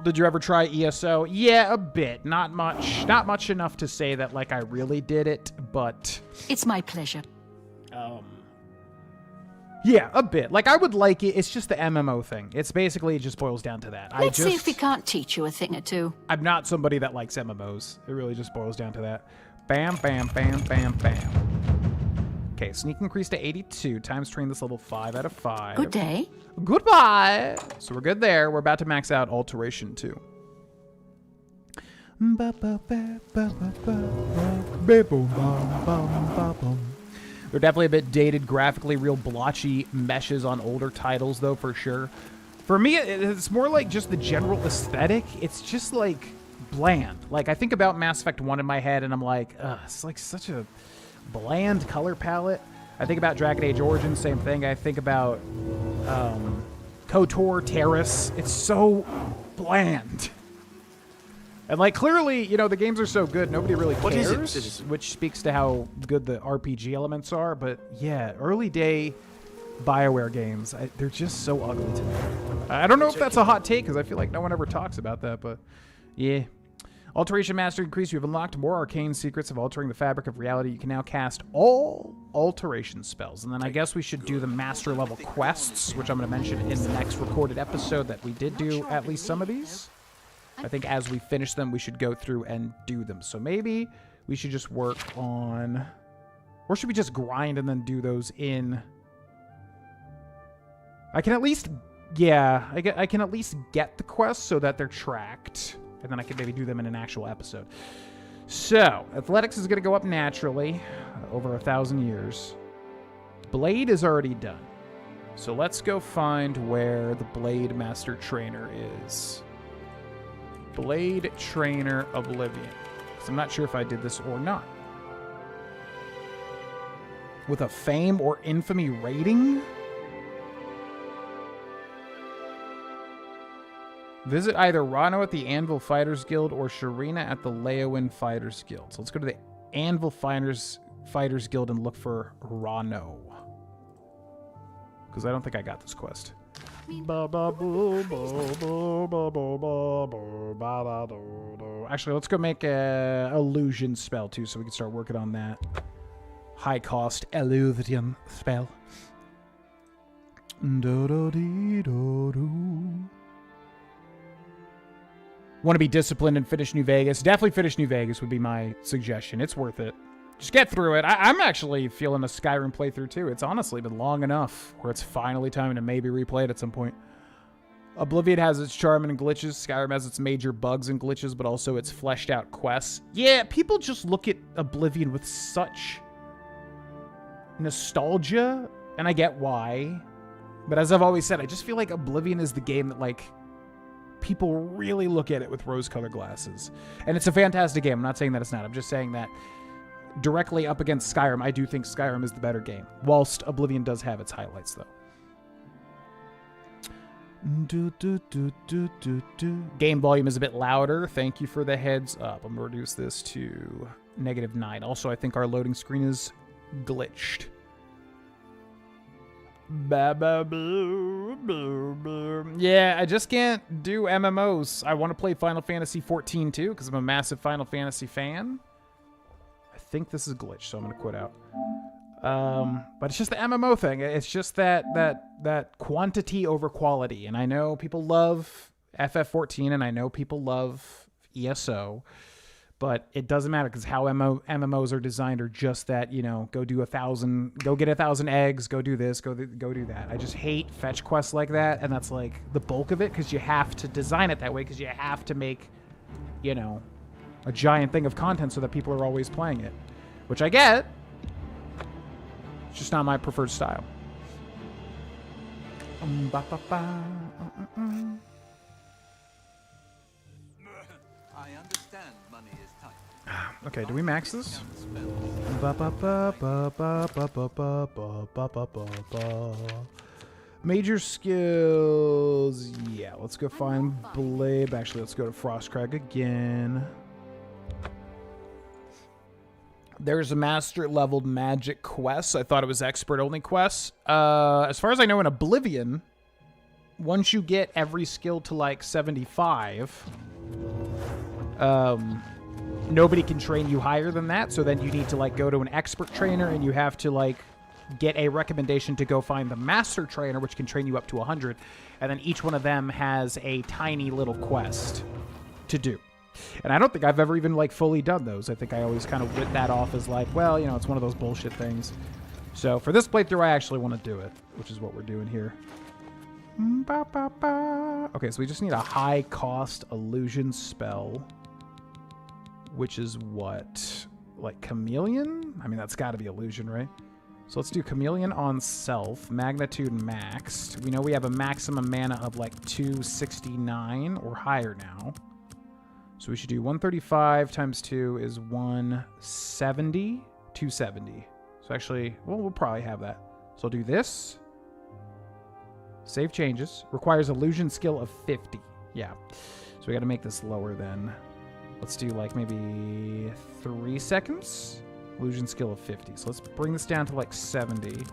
Did you ever try ESO? Yeah, a bit. Not much. Not much enough to say that, like, I really did it, but...
It's my pleasure.
Yeah, a bit. Like, I would like it. It's just the MMO thing. It's basically, it just boils down to that.
Let's see if we can't teach you a thing or two.
I'm not somebody that likes MMOs. It really just boils down to that. Bam, bam, bam, bam, bam. Okay, sneak increase to 82. Times train this level 5 out of 5.
Good day.
Goodbye. So we're good there. We're about to max out alteration too. They're definitely a bit dated graphically, real blotchy meshes on older titles, though, for sure. For me, it's more like just the general aesthetic. It's just, like, bland. Like, I think about Mass Effect 1 in my head, and I'm like, ugh, it's like such a bland color palette. I think about Dragon Age Origins, same thing. I think about KOTOR, Terrace. It's so bland. And, like, clearly, you know, the games are so good, nobody really cares, which speaks to how good the RPG elements are. But, yeah, early day BioWare games, they're just so ugly to me. I don't know if that's a hot take, because I feel like no one ever talks about that, but, yeah. Alteration Master increase. You have unlocked more arcane secrets of altering the fabric of reality. You can now cast all alteration spells. And then I guess we should do the master level quests, which I'm going to mention in the next recorded episode, that we did do at least some of these. I think as we finish them, we should go through and do them. So maybe we should just work on... Or should we just grind and then do those in... I can at least... Yeah, I can at least get the quests so that they're tracked. And then I can maybe do them in an actual episode. So, athletics is going to go up naturally. Over 1,000 years. Blade is already done. So let's go find where the Blade Master Trainer is. Blade Trainer Oblivion. Because I'm not sure if I did this or not. With a fame or infamy rating? Visit either Rano at the Anvil Fighters Guild or Sharina at the Leowin Fighters Guild. So let's go to the Anvil Fighters Guild and look for Rano. Because I don't think I got this quest. Actually, let's go make a illusion spell too, so we can start working on that high cost illusion spell. Want to be disciplined and finish New Vegas? Definitely finish New Vegas would be my suggestion. It's worth it. Just get through it. I'm actually feeling a Skyrim playthrough too. It's honestly been long enough where it's finally time to maybe replay it at some point. Oblivion has its charm and glitches. Skyrim has its major bugs and glitches, but also its fleshed out quests. Yeah, people just look at Oblivion with such nostalgia, and I get why. But as I've always said, I just feel like Oblivion is the game that, like, people really look at it with rose-colored glasses. And it's a fantastic game. I'm not saying that it's not. I'm just saying that directly up against Skyrim, I do think Skyrim is the better game. Whilst Oblivion does have its highlights, though. Game volume is a bit louder. Thank you for the heads up. I'm going to reduce this to -9. Also, I think our loading screen is glitched. Yeah, I just can't do MMOs. I want to play Final Fantasy 14 too, because I'm a massive Final Fantasy fan. I think this is glitched, so I'm going to quit out. But it's just the MMO thing. It's just that quantity over quality. And I know people love FF14, and I know people love ESO. But it doesn't matter, because how MMOs are designed are just that, you know, go get 1,000 eggs, go do this, go do that. I just hate fetch quests like that, and that's like the bulk of it, because you have to design it that way, because you have to make, you know, a giant thing of content so that people are always playing it. Which I get. It's just not my preferred style.
I understand money is tight.
Okay, do we max this? Major skills. Yeah, let's go find Blade. Actually, let's go to Frostcrag again. There's a master leveled magic quest. I thought it was expert only quests. As far as I know, in Oblivion, once you get every skill to like 75, nobody can train you higher than that. So then you need to like go to an expert trainer, and you have to like get a recommendation to go find the master trainer, which can train you up to 100. And then each one of them has a tiny little quest to do. And I don't think I've ever even like fully done those. I think I always kind of writ that off as like, well, you know, it's one of those bullshit things. So for this playthrough, I actually want to do it, which is what we're doing here. Okay, so we just need a high cost illusion spell, which is what? Like Chameleon? I mean, that's got to be illusion, right? So let's do Chameleon on self, magnitude maxed. We know we have a maximum mana of like 269 or higher now. So we should do 135 times 2 is 170, 270. So actually, well, we'll probably have that. So I'll do this. Save changes. Requires illusion skill of 50. Yeah. So we got to make this lower then. Let's do like maybe 3 seconds. Illusion skill of 50. So let's bring this down to like 70.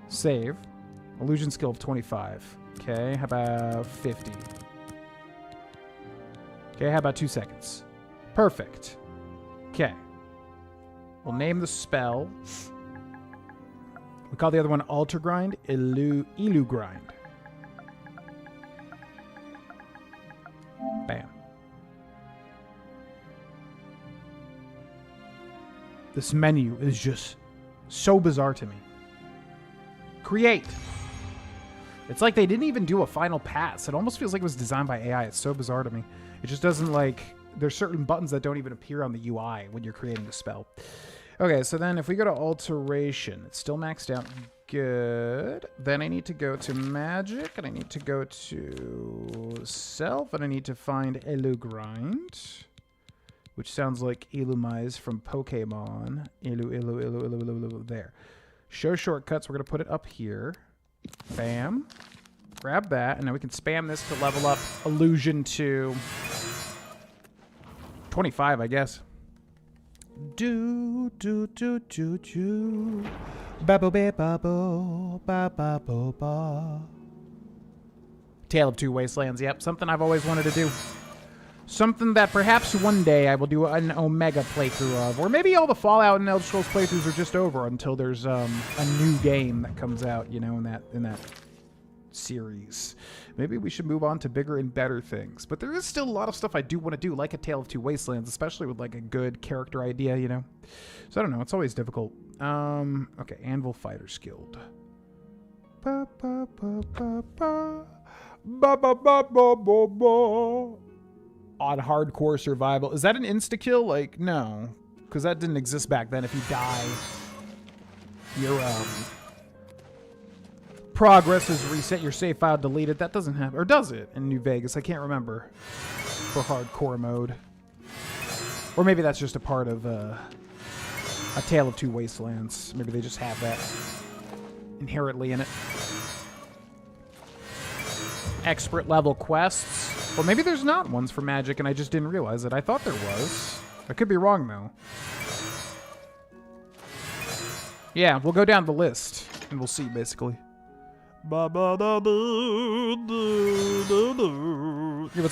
Save. Illusion skill of 25. Okay, how about 50? Okay, how about 2 seconds? Perfect. Okay. We'll name the spell. We call the other one Alter Grind, Ilu Grind. Bam. This menu is just so bizarre to me. Create. It's like they didn't even do a final pass. It almost feels like it was designed by AI. It's so bizarre to me. It just doesn't like... There's certain buttons that don't even appear on the UI when you're creating the spell. Okay, so then if we go to alteration, it's still maxed out. Good. Then I need to go to magic, and I need to go to self, and I need to find Elu Grind, which sounds like Elumize from Pokemon. Elu. There. Show shortcuts. We're going to put it up here. Bam. Grab that, and then we can spam this to level up illusion to 25, I guess. Do do do do do. Babo ba babo ba ba bo ba. Tale of Two Wastelands. Yep, something I've always wanted to do. Something that perhaps one day I will do an Omega playthrough of, or maybe all the Fallout and Elder Scrolls playthroughs are just over until there's a new game that comes out, you know, in that series. Maybe we should move on to bigger and better things. But there is still a lot of stuff I do want to do, like a Tale of Two Wastelands, especially with like a good character idea, you know. So I don't know, it's always difficult. Okay, Anvil Fighters Guild. Ba ba ba ba ba ba ba ba ba ba ba. On hardcore survival. Is that an insta-kill? Like, no. Because that didn't exist back then. If you die, your progress is reset, your save file deleted. That doesn't happen. Or does it in New Vegas? I can't remember. For hardcore mode. Or maybe that's just a part of a Tale of Two Wastelands. Maybe they just have that inherently in it. Expert level quests. Or maybe there's not ones for magic and I just didn't realize it. I thought there was. I could be wrong, though. Yeah, we'll go down the list and we'll see, basically. Hey, what's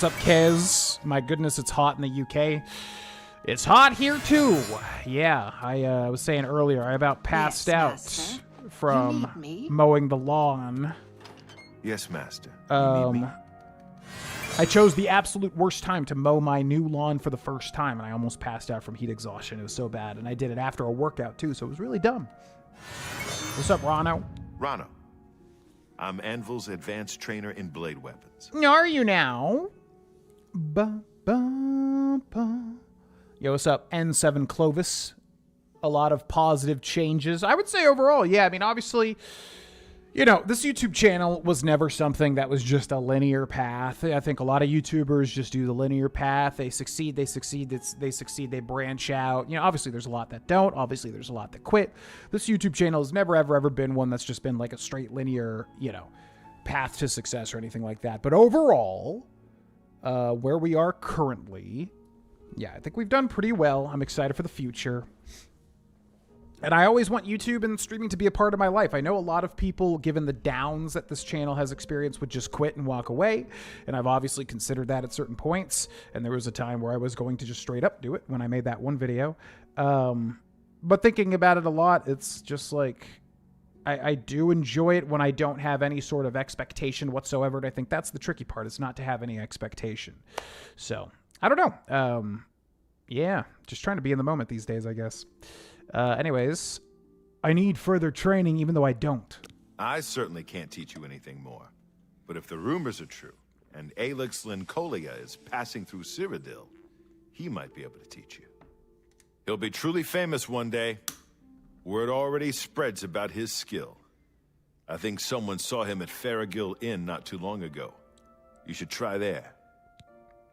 up, Kez? My goodness, it's hot in the UK. It's hot here, too. Yeah, I was saying earlier, I about passed out
master.
from
You need me?
mowing the lawn.
Yes, master. You need me?
I chose the absolute worst time to mow my new lawn for the first time, and I almost passed out from heat exhaustion. It was so bad, and I did it after a workout, too, so it was really dumb. What's up, Rano?
Rano. I'm Anvil's advanced trainer in blade weapons.
Are you now? Ba, ba, ba. Yo, what's up, N7 Clovis? A lot of positive changes. I would say overall, yeah, I mean, obviously... You know, this YouTube channel was never something that was just a linear path. I think a lot of YouTubers just do the linear path. They succeed, they branch out. You know, obviously there's a lot that don't. Obviously there's a lot that quit. This YouTube channel has never, ever been one that's just been like a straight linear, you know, path to success or anything like that. But overall, where we are currently, yeah, I think we've done pretty well. I'm excited for the future. And I always want YouTube and streaming to be a part of my life. I know a lot of people, given the downs that this channel has experienced, would just quit and walk away. And I've obviously considered that at certain points. And there was a time where I was going to just straight up do it when I made that one video. But thinking about it a lot, it's just like, I do enjoy it when I don't have any sort of expectation whatsoever. And I think that's the tricky part, is not to have any expectation. So, I don't know. Yeah, just trying to be in the moment these days, I guess. Anyways, I need further training even though I don't.
I certainly can't teach you anything more. But if the rumors are true, and Alex Lincolia is passing through Cyrodiil, he might be able to teach you. He'll be truly famous one day. Word already spreads about his skill. I think someone saw him at Farragill Inn not too long ago. You should try there.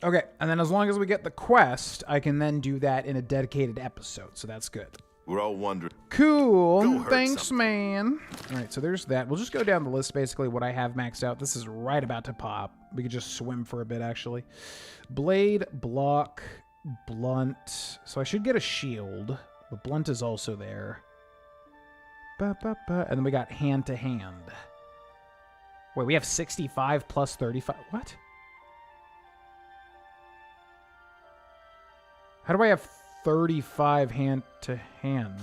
Okay, and then as long as we get the quest, I can then do that in a dedicated episode, so that's good.
We're all wondering.
Cool.
Go hurt
Thanks,
something.
man. All right, so there's that. We'll just go down the list, basically, what I have maxed out. This is right about to pop. We could just swim for a bit, actually. Blade, block, blunt. So I should get a shield, but blunt is also there. Ba, ba, ba. And then we got hand-to-hand. Wait, we have 65 plus 35. What? How do I have 35 hand-to-hand?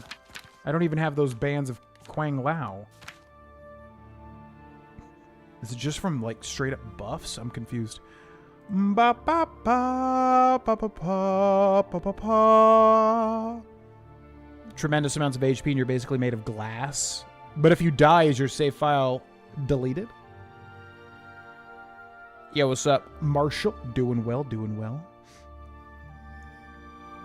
I don't even have those bands of Quang Lao. Is it just from, like, straight-up buffs? I'm confused. Ba ba ba ba ba ba ba ba ba. Tremendous amounts of HP, and you're basically made of glass. But if you die, is your save file deleted? Yo, what's up, Marshall? Doing well, doing well.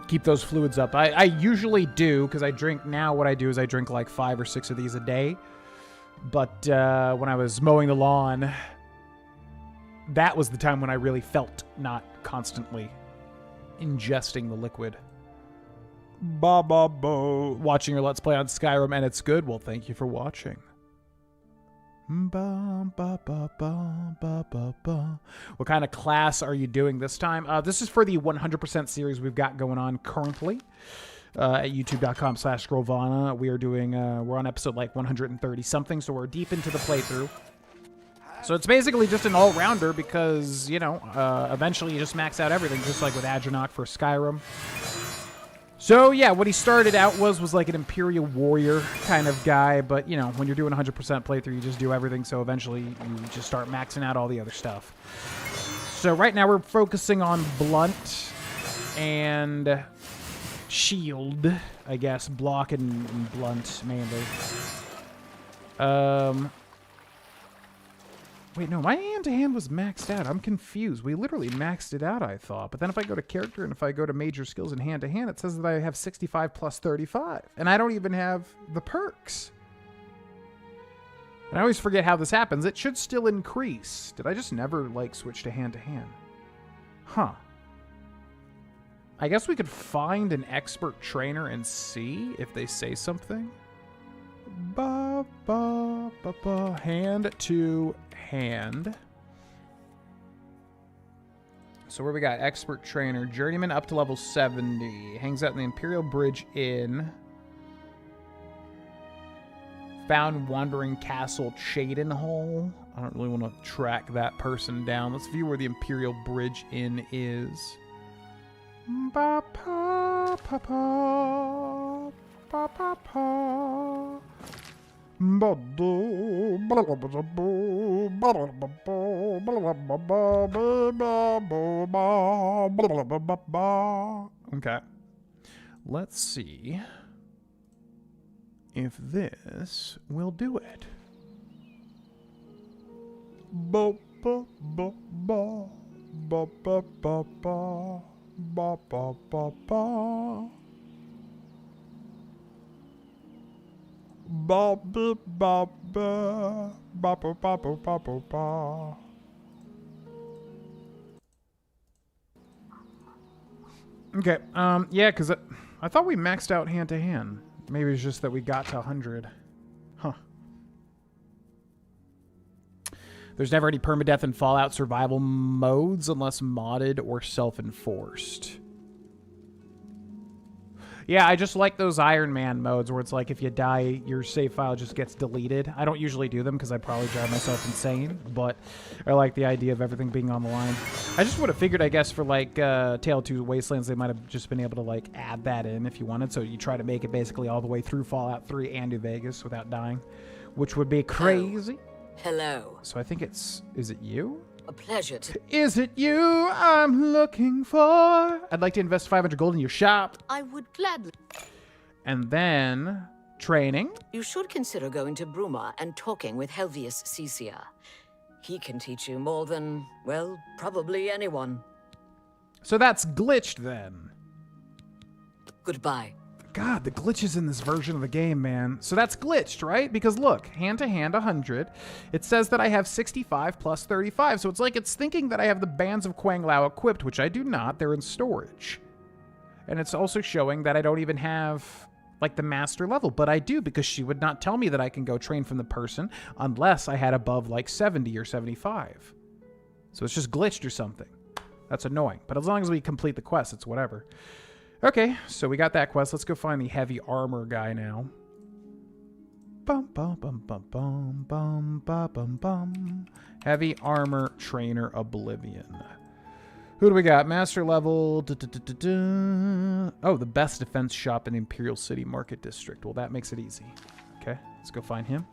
Keep those fluids up. I usually do, because I drink now. What I do is I drink like 5 or 6 of these a day. But when I was mowing the lawn, that was the time when I really felt not constantly ingesting the liquid. Ba ba bo. Watching your Let's Play on Skyrim, and it's good. Well, thank you for watching.
Ba, ba, ba, ba, ba, ba, ba. What kind of class are you doing this time? This is for the 100% series we've got going on currently at youtube.com/Scrollvana. We are doing, we're on episode like 130 something, so we're deep into the playthrough. So it's basically just an all-rounder because, you know, eventually you just max out everything, just like with Adronach for Skyrim. So, yeah, what he started out was like an Imperial Warrior kind of guy, but, you know, when you're doing 100% playthrough, you just do everything, so eventually you just start maxing out all the other stuff. So right now we're focusing on Blunt and Shield, I guess. Block and Blunt, mainly. Wait, no, my hand-to-hand was maxed out. I'm confused. We literally maxed it out, I thought. But then if I go to character and if I go to major skills and hand-to-hand, it says that I have 65 plus 35. And I don't even have the perks. And I always forget how this happens. It should still increase. Did I just never, like, switch to hand-to-hand? Huh. I guess we could find an expert trainer and see if they say something. Ba, ba, ba, ba. Hand to hand. So where we got expert trainer, journeyman up to level 70, hangs out in the Imperial Bridge Inn, found wandering castle Cheydinhall. I don't really want to track that person down. Let's view where the Imperial Bridge Inn is. Ba, pa, pa, pa, pa, pa, pa. Okay. Let's see if this will do it. Ba ba ba ba ba ba ba ba ba ba ba ba. Ba ba ba ba ba ba ba ba ba ba. Okay, yeah, because I thought we maxed out hand to hand. Maybe it's just that we got to 100. Huh. There's never any permadeath in Fallout survival modes unless modded or self-enforced. Yeah, I just like those Iron Man modes where it's like if you die, your save file just gets deleted. I don't usually do them because I probably drive myself insane, but I like the idea of everything being on the line. I just would have figured, I guess, for like Tale 2 Wastelands, they might have just been able to like add that in if you wanted. So you try to make it basically all the way through Fallout 3 and New Vegas without dying, which would be crazy.
Hello.
So I think it's, is it you?
A pleasure to...
Is it you I'm looking for? I'd like to invest 500 gold in your shop.
I would gladly...
And then, training.
You should consider going to Bruma and talking with Helvius Cecia. He can teach you more than, well, probably anyone.
So that's glitched then.
Goodbye.
God, the glitches in this version of the game, man. So that's glitched, right? Because look, hand-to-hand 100. It says that I have 65 plus 35. So it's like it's thinking that I have the Bands of Quang Lao equipped, which I do not. They're in storage. And it's also showing that I don't even have, like, the master level. But I do, because she would not tell me that I can go train from the person unless I had above, like, 70 or 75. So it's just glitched or something. That's annoying. But as long as we complete the quest, it's whatever. Okay, so we got that quest. Let's go find the heavy armor guy now. Bum bum bum bum bum bum bum bum bum. Heavy armor trainer Oblivion. Who do we got? Master level. Oh, the best defense shop in the Imperial City Market District. Well, that makes it easy. Okay, let's go find him.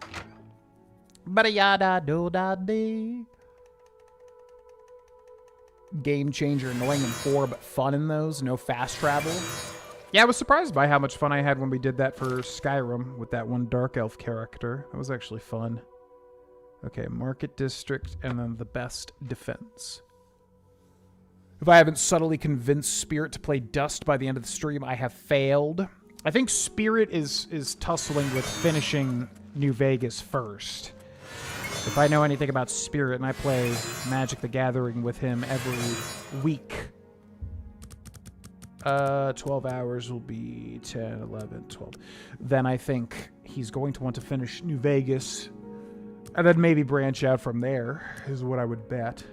Ba-da-ya-da-do-da-dee. Game changer, annoying in 4, but fun in those. No fast travel. Yeah, I was surprised by how much fun I had when we did that for Skyrim with that one Dark Elf character. That was actually fun. Okay, Market District, and then the best defense. If I haven't subtly convinced Spirit to play Dust by the end of the stream, I have failed. I think Spirit is tussling with finishing New Vegas first. If I know anything about Spirit, and I play Magic the Gathering with him every week, 12 hours will be 10, 11, 12. Then I think he's going to want to finish New Vegas
And then maybe branch out from there is what I would bet.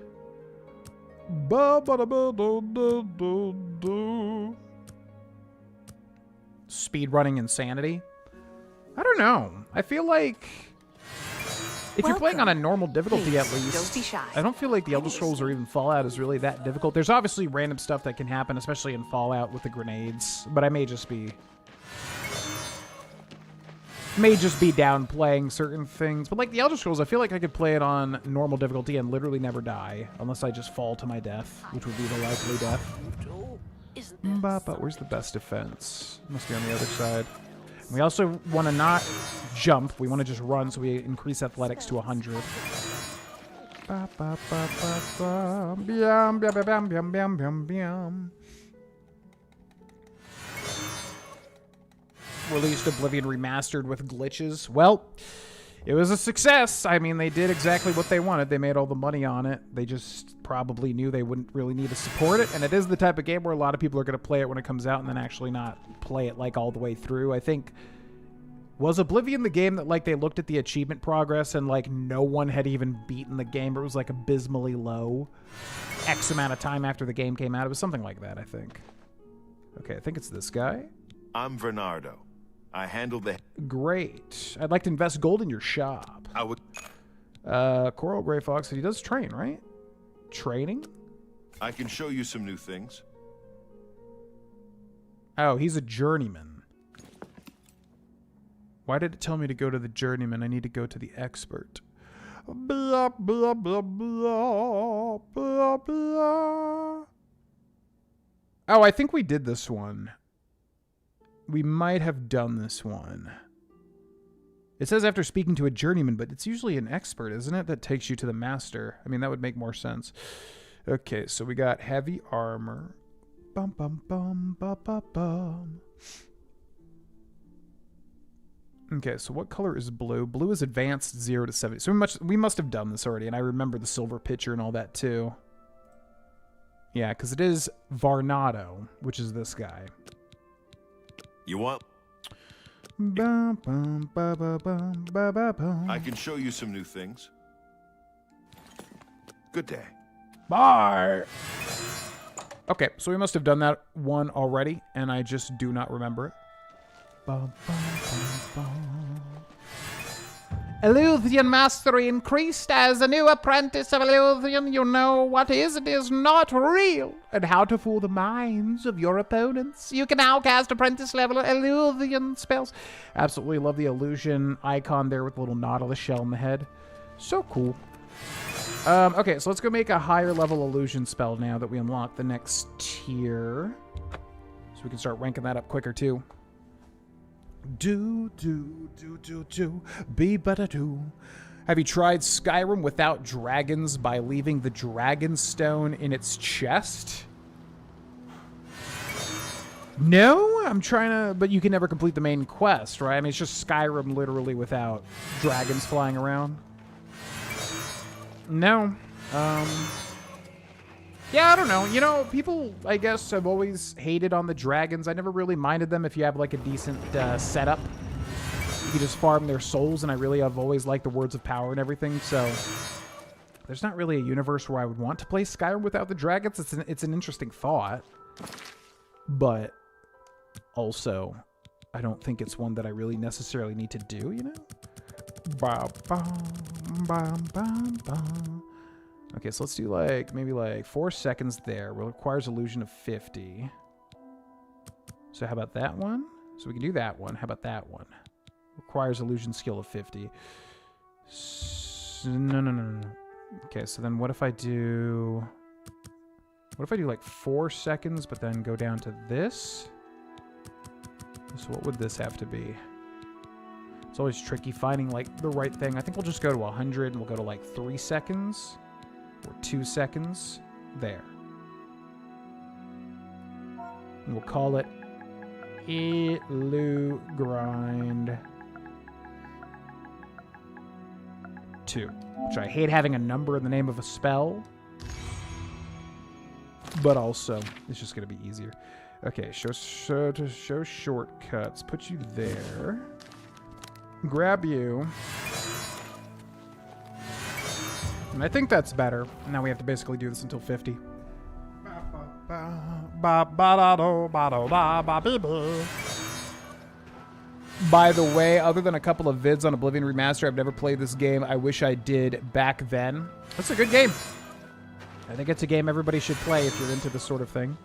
Speedrunning insanity? I don't know. I feel like if you're playing on a normal difficulty at least,
don't be shy.
I don't feel like the Elder Scrolls or even Fallout is really that difficult. There's obviously random stuff that can happen, especially in Fallout with the grenades, but I may just be downplaying certain things. But like the Elder Scrolls, I feel like I could play it on normal difficulty and literally never die, unless I just fall to my death, which would be the likely death. But where's the best defense? Must be on the other side. We also want to not jump. We want to just run, so we increase athletics to 100. Released Oblivion Remastered with glitches. Well, it was a success. I mean, they did exactly what they wanted. They made all the money on it. They just probably knew they wouldn't really need to support it. And it is the type of game where a lot of people are going to play it when it comes out and then actually not play it like all the way through. I think, was Oblivion the game that like they looked at the achievement progress and like no one had even beaten the game? It was like abysmally low X amount of time after the game came out. It was something like that, I think. Okay, I think it's this guy.
I'm Bernardo. I handle the...
Great. I'd like to invest gold in your shop.
I would...
Coral Gray Fox, he does train, right? Training?
I can show you some new things.
Oh, he's a journeyman. Why did it tell me to go to the journeyman? I need to go to the expert. Blah, blah, blah, blah, blah, blah. Oh, I think we did this one. We might have done this one. It says after speaking to a journeyman, but it's usually an expert, isn't it? That takes you to the master. I mean, that would make more sense. Okay, so we got heavy armor. Bum, bum, bum, bum, bum, bum. Okay, so what color is blue? Blue is advanced 0 to 70. So we must have done this already, and I remember the silver pitcher and all that too. Yeah, because it is Varnado, which is this guy.
You want...
Bum, bum, ba, ba, bum, ba, ba, bum.
I can show you some new things. Good day.
Bye! Okay, so we must have done that one already, and I just do not remember it. Bum, bum, bum, bum. Illusion mastery increased. As a new apprentice of illusion, you know what is and is not real, and how to fool the minds of your opponents. You can now cast apprentice-level illusion spells. Absolutely love the illusion icon there with the little nautilus shell in the head. So cool. Okay, so let's go make a higher-level illusion spell now that we unlock the next tier. So we can start ranking that up quicker, too. Do, be better do. Have you tried Skyrim without dragons by leaving the dragon stone in its chest? No, I'm trying to, but you can never complete the main quest, right? I mean, it's just Skyrim literally without dragons flying around. No. Yeah, I don't know. You know, people, I guess, have always hated on the dragons. I never really minded them if you have, like, a decent setup. You can just farm their souls, and I really have always liked the Words of Power and everything, so... There's not really a universe where I would want to play Skyrim without the dragons. It's an interesting thought. But also, I don't think it's one that I really necessarily need to do, you know? Okay, so let's do like, maybe like 4 seconds there. Well, it requires illusion of 50. So how about that one? So we can do that one. How about that one? Requires illusion skill of 50. No. Okay, so then what if I do... What if I do like 4 seconds, but then go down to this? So what would this have to be? It's always tricky finding like the right thing. I think we'll just go to 100 and we'll go to like 3 seconds. Or 2 seconds. There. And we'll call it Illu Grind 2. Which I hate having a number in the name of a spell. But also, it's just going to be easier. Okay, show shortcuts. Put you there. Grab you. And I think that's better. Now we have to basically do this until 50. By the way, other than a couple of vids on Oblivion Remastered, I've never played this game. I wish I did back then. That's a good game. I think it's a game everybody should play if you're into this sort of thing.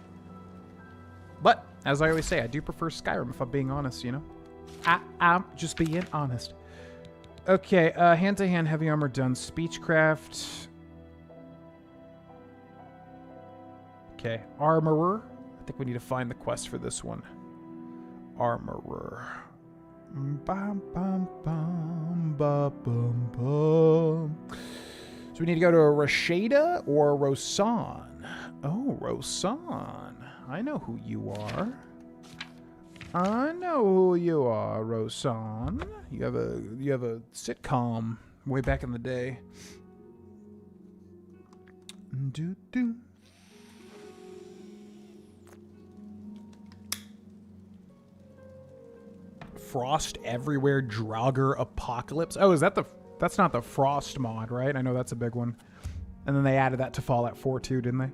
But, as I always say, I do prefer Skyrim if I'm being honest, you know? I'm just being honest. Okay, hand-to-hand heavy armor done. Speechcraft. Okay, armorer. I think we need to find the quest for this one. Armorer. Bum, bum, bum, bum, bum, bum. So we need to go to Rashada or Rosan. Oh, Rosan. I know who you are. I know who you are, Rosan. You have a sitcom way back in the day. Do. Frost Everywhere Draugr Apocalypse. Oh, that's not the Frost mod, right? I know that's a big one. And then they added that to Fallout 4 too, didn't they?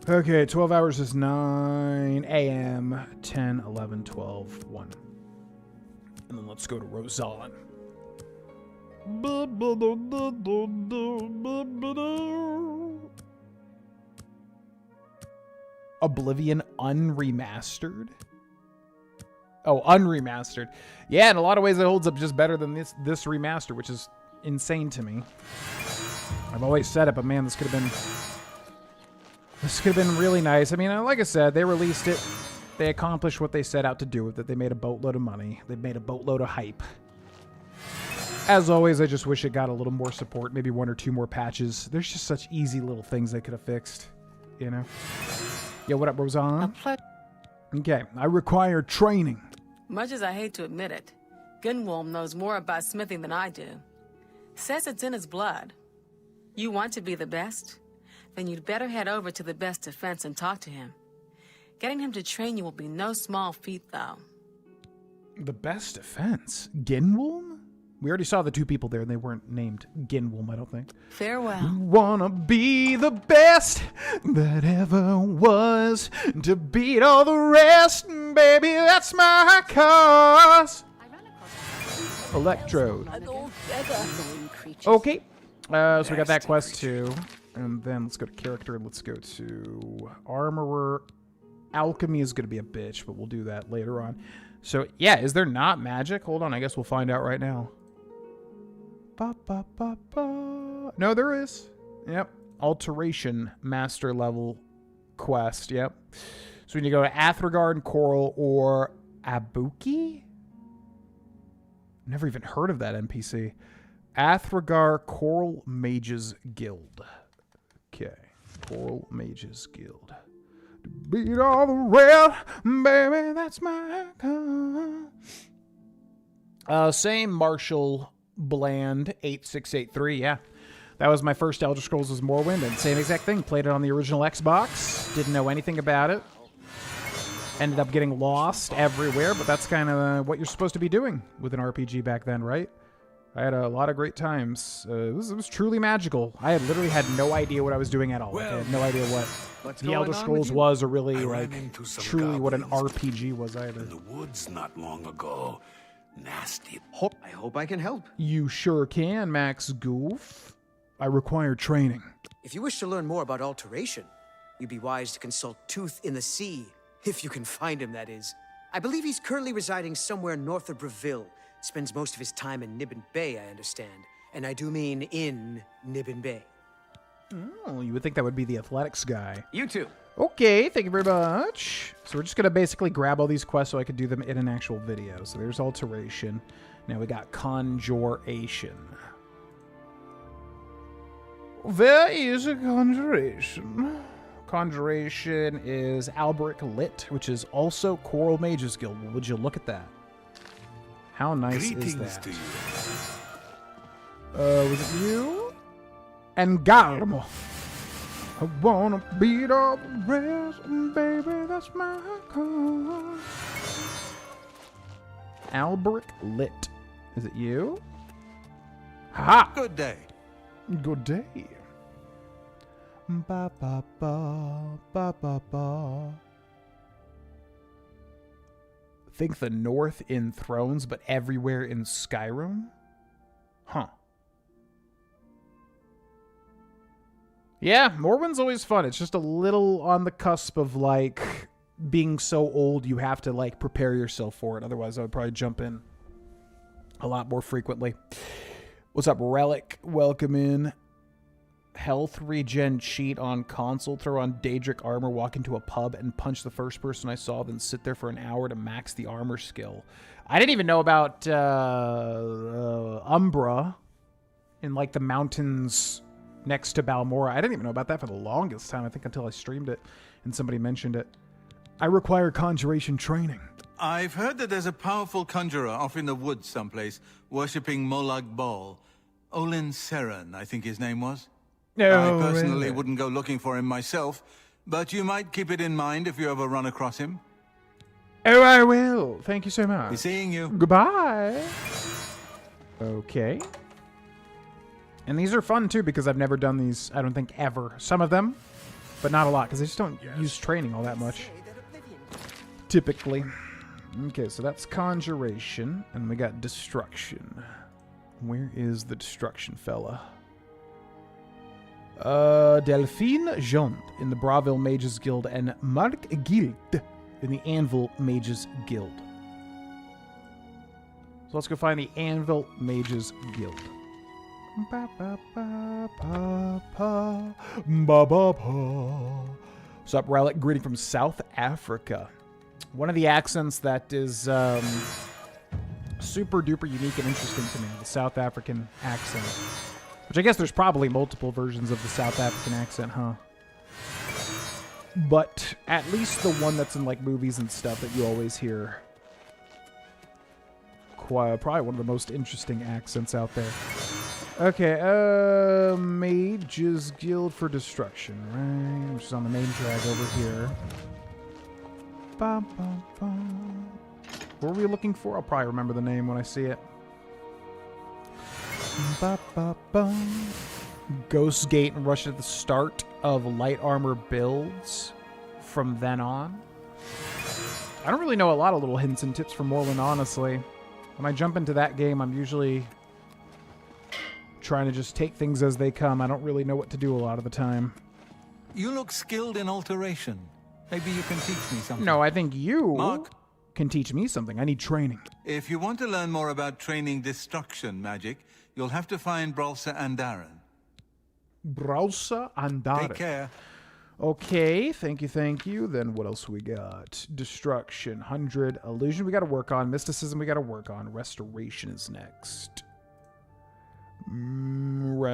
Okay, 12 hours is 9 a.m., 10, 11, 12, 1. And then let's go to Rosan. Oblivion Unremastered? Oh, Unremastered. Yeah, in a lot of ways it holds up just better than this remaster, which is insane to me. I've always said it, but man, this could have been really nice. I mean, like I said, they released it. They accomplished what they set out to do with it. They made a boatload of money. They made a boatload of hype. As always, I just wish it got a little more support, maybe 1 or 2 more patches. There's just such easy little things they could have fixed, you know? Yo, what up, Rosan? Okay, I require training.
Much as I hate to admit it, Gunwolm knows more about smithing than I do. Says it's in his blood. You want to be the best? Then you'd better head over to the best defense and talk to him. Getting him to train you will be no small feat, though.
The best defense? Ginwolm? We already saw the 2 people there, and they weren't named Ginwolm, I don't think.
Farewell.
Wanna be the best that ever was, to beat all the rest, baby, that's my cause. Electrode. Okay, so we got that quest too. And then let's go to character, and let's go to armorer. Alchemy is going to be a bitch, but we'll do that later on. So, yeah, is there not magic? Hold on, I guess we'll find out right now. No, there is. Yep. Alteration master level quest. Yep. So we need to go to Athregard, Coral, or Abuki? Never even heard of that NPC. Athregar Coral Mages Guild. Okay. Coral Mages Guild. To beat all the red, baby, that's my call. Same Marshall Bland 8683, yeah. That was my first Elder Scrolls as Morrowind, and same exact thing. Played it on the original Xbox. Didn't know anything about it. Ended up getting lost everywhere, but that's kind of what you're supposed to be doing with an RPG back then, right? I had a lot of great times. It was truly magical. I literally had no idea what I was doing at all. Well, I had no idea what the Elder Scrolls was, or really, like, truly what an RPG was either.
In the woods not long ago. Nasty.
I hope I can help.
You sure can, Max Goof. I require training.
If you wish to learn more about alteration, you'd be wise to consult Tooth in the Sea. If you can find him, that is. I believe he's currently residing somewhere north of Breville. Spends most of his time in Nibbin Bay, I understand. And I do mean in Nibbin Bay.
Oh, you would think that would be the athletics guy.
You too.
Okay, thank you very much. So we're just going to basically grab all these quests so I could do them in an actual video. So there's alteration. Now we got conjuration. There is a conjuration. Conjuration is Albrecht Lit, which is also Coral Mages Guild. Would you look at that? How nice is that?
To you.
Was it you? And Galmo. I wanna beat all the rest, baby, that's my call. Albrecht Lit. Is it you? Ha!
Good day.
Good day. Ba ba ba ba ba ba. Think the North in Thrones, but everywhere in Skyrim? Huh. Yeah, Morwind's always fun. It's just a little on the cusp of, like, being so old you have to, like, prepare yourself for it. Otherwise, I would probably jump in a lot more frequently. What's up, Relic? Welcome in. Health regen cheat on console. Throw on Daedric armor, walk into a pub, and punch the first person I saw, then sit there for an hour to max the armor skill. I didn't even know about Umbra in, like, the mountains next to Balmora. I didn't even know about that for the longest time, I think, until I streamed it and somebody mentioned it. I require conjuration training.
I've heard that there's a powerful conjurer off in the woods someplace, worshipping Molag Bal. Olin Seren, I think his name was. I personally wouldn't go looking for him myself, but you might keep it in mind if you ever run across him.
Oh, I will. Thank you so much.
Be seeing you.
Goodbye. Okay. And these are fun, too, because I've never done these, I don't think, ever. Some of them, but not a lot, because I just don't use training all that much. Typically. Okay, so that's conjuration, and we got destruction. Where is the destruction fella? Delphine Jont in the Braville Mages Guild, and Marc Guild in the Anvil Mages Guild. So let's go find the Anvil Mages Guild. Ba ba ba ba ba ba ba ba. What's up, Relic? Greeting from South Africa. One of the accents that is super duper unique and interesting to me, the South African accent. Which I guess there's probably multiple versions of the South African accent, huh? But at least the one that's in, like, movies and stuff that you always hear. Probably one of the most interesting accents out there. Okay, Mages Guild for Destruction, right? Which is on the main drag over here. Ba, ba, ba. What were we looking for? I'll probably remember the name when I see it. Ba, ba, ba. Ghost Gate and Rush at the start of light armor builds from then on. I don't really know a lot of little hints and tips for Morrowind, honestly. When I jump into that game, I'm usually trying to just take things as they come. I don't really know what to do a lot of the time.
You look skilled in alteration. Maybe you can teach me something.
No, I think you
Mark,
can teach me something. I need training.
if you want to learn more about training destruction magic, you'll have to find Bralsa Andaren.
Bralsa Andaren.
Take care.
Okay, thank you. Then what else we got? Destruction, 100. Illusion we got to work on. Mysticism we got to work on. Restoration is next. Resto.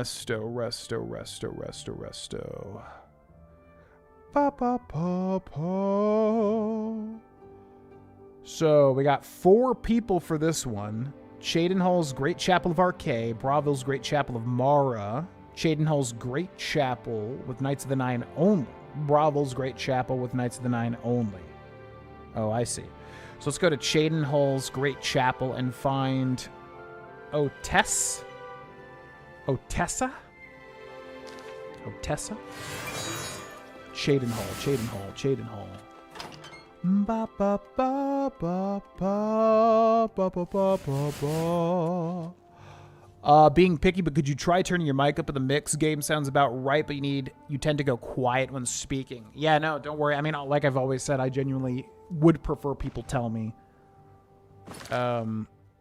Pa. So we got 4 people for this one. Cheydinhall's Great Chapel of Arcay, Braville's Great Chapel of Mara, Cheydinhall's Great Chapel with Knights of the Nine only, Braville's Great Chapel with Knights of the Nine only. Oh, I see. So let's go to Cheydinhall's Great Chapel and find Otessa? Cheydinhall. Ba ba ba ba ba ba ba ba ba ba. Being picky, but could you try turning your mic up in the mix? Game sounds about right, but you tend to go quiet when speaking. Yeah, no, don't worry. I mean, like I've always said, I genuinely would prefer people tell me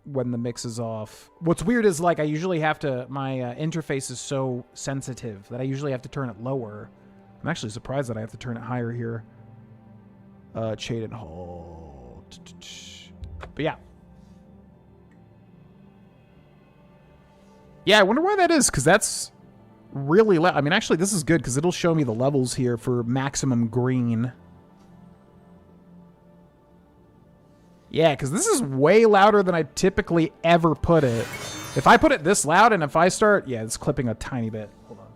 when the mix is off. What's weird is, like, I usually have to, my interface is so sensitive that I usually have to turn it lower. I'm actually surprised that I have to turn it higher here. Cheydinhall. But yeah. Yeah, I wonder why that is, because that's really loud. I mean, actually, this is good, because it'll show me the levels here for maximum green. Yeah, because this is way louder than I typically ever put it. If I put it this loud, and if I start... Yeah, it's clipping a tiny bit. Hold on.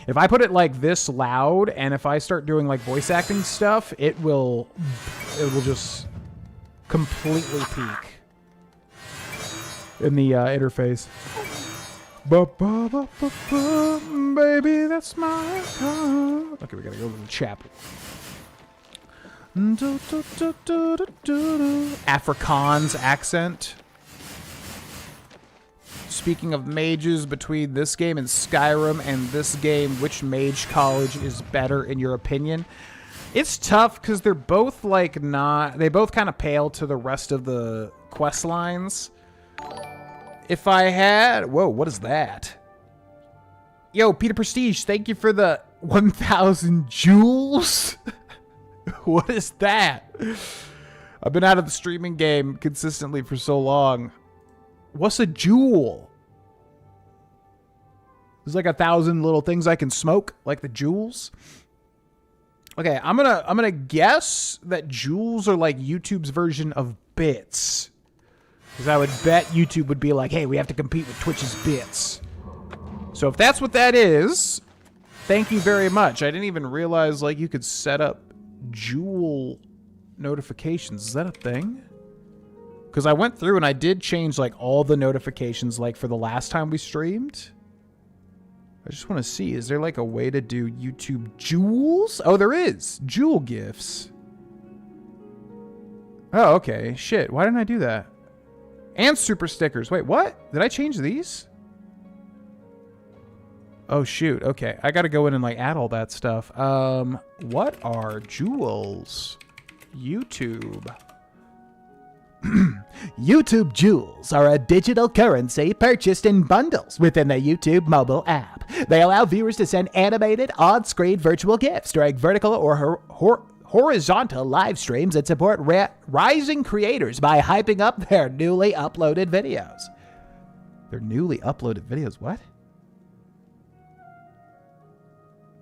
If I put it like this loud, and if I start doing like voice acting stuff, it will just completely peak.
in the interface. Baby, that's my car. Okay, we gotta go to the chapel. Afrikaans accent. Speaking of mages, between this game and Skyrim and this game, which mage college is better in your opinion? It's tough because they're both like not... They both kind of pale to the rest of the quest lines. If I had... Whoa, what is that? Yo, Peter Prestige, thank you for the 1,000 jewels. What is that? I've been out of the streaming game consistently for so long. What's a jewel? There's like 1,000 little things I can smoke, like the jewels. Okay, I'm gonna guess that jewels are like YouTube's version of bits. Because I would bet YouTube would be like, hey, we have to compete with Twitch's bits. So if that's what that is, thank you very much. I didn't even realize like you could set up jewel notifications. Is that a thing? Because I went through and I did change like all the notifications like for the last time we streamed. I just want to see, is there like a way to do YouTube jewels? Oh, there is. Jewel gifts. Oh, okay. Shit, why didn't I do that? And super stickers. Wait, what? Did I change these? Oh, shoot. Okay, I got to go in and like add all that stuff. What are jewels? YouTube.
YouTube Jewels are a digital currency purchased in bundles within the YouTube mobile app. They allow viewers to send animated, on-screen virtual gifts during vertical or horizontal live streams and support rising creators by hyping up their newly uploaded videos. Their newly uploaded videos? What?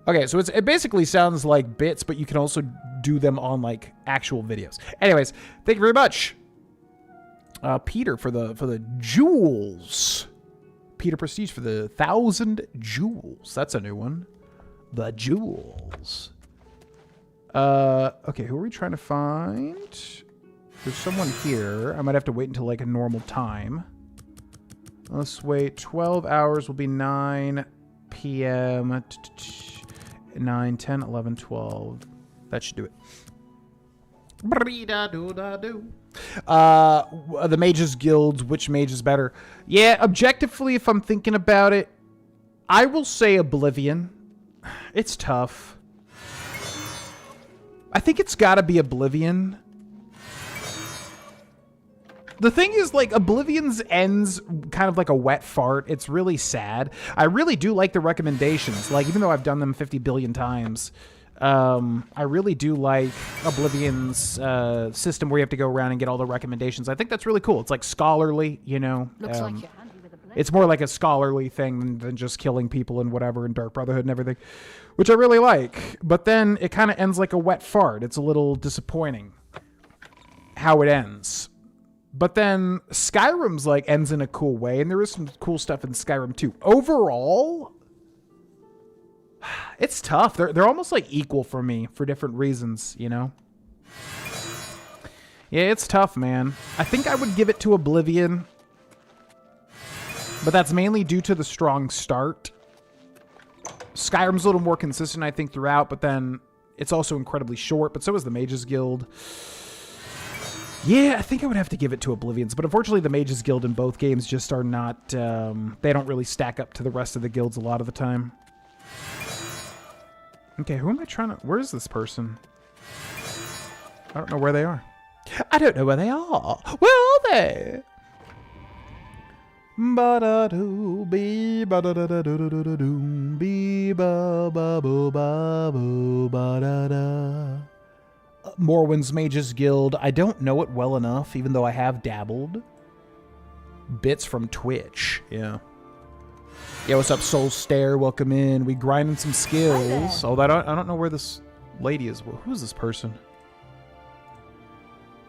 Okay, so it basically sounds like bits, but you can also do them on like actual videos. Anyways, thank you very much. Peter for the jewels. Peter Prestige for the 1,000 jewels. That's a new one. The jewels. Okay, who are we trying to find? There's someone here. I might have to wait until like a normal time. Let's wait. 12 hours will be 9 p.m. 9, 10, 11, 12. That should do it. The Mages Guilds, which mage is better? Yeah, objectively, if I'm thinking about it, I will say Oblivion. It's tough. I think it's gotta be Oblivion. The thing is, like, Oblivion's ends kind of like a wet fart. It's really sad. I really do like the recommendations. Like, even though I've done them 50 billion times, I really do like Oblivion's system where you have to go around and get all the recommendations. I think that's really cool. It's like scholarly, you know.
Looks like you're handy with a blade.
It's more like a scholarly thing than just killing people and whatever and Dark Brotherhood and everything, which I really like. But then it kind of ends like a wet fart. It's a little disappointing how it ends. But then Skyrim's like ends in a cool way, and there is some cool stuff in Skyrim too. Overall, it's tough. They're almost like equal for me for different reasons, you know? Yeah, it's tough, man. I think I would give it to Oblivion, but that's mainly due to the strong start. Skyrim's a little more consistent, I think, throughout, but then it's also incredibly short, but so is the Mages Guild. Yeah, I think I would have to give it to Oblivion's, but unfortunately the Mages Guild in both games just are not, they don't really stack up to the rest of the guilds a lot of the time. Okay, who am I trying to... Where is this person? I don't know where they are. I don't know where they are. Where are they? Ba-da-doo, bee, ba-da-da-da-do-do-do-do, bee, ba-ba-boo, ba-da-da. Morwyn's Mages Guild. I don't know it well enough, even though I have dabbled. Bits from Twitch. Yeah. Yeah, what's up, Soul Stare? Welcome in. We grinding some skills. Oh, I don't know where this lady is. Well, who is this person?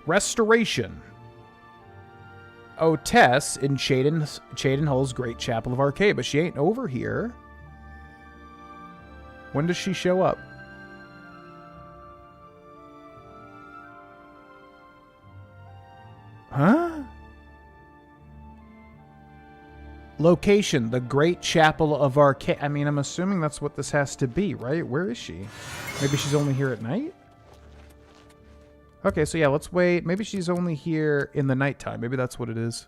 Restoration. Oh, Tess in Chaden Hull's Great Chapel of Arcade, but she ain't over here. When does she show up? Huh? Location, the Great Chapel of Arcade. I mean, I'm assuming that's what this has to be, right? Where is she? Maybe she's only here at night? Okay, so yeah, let's wait. Maybe she's only here in the nighttime. Maybe that's what it is.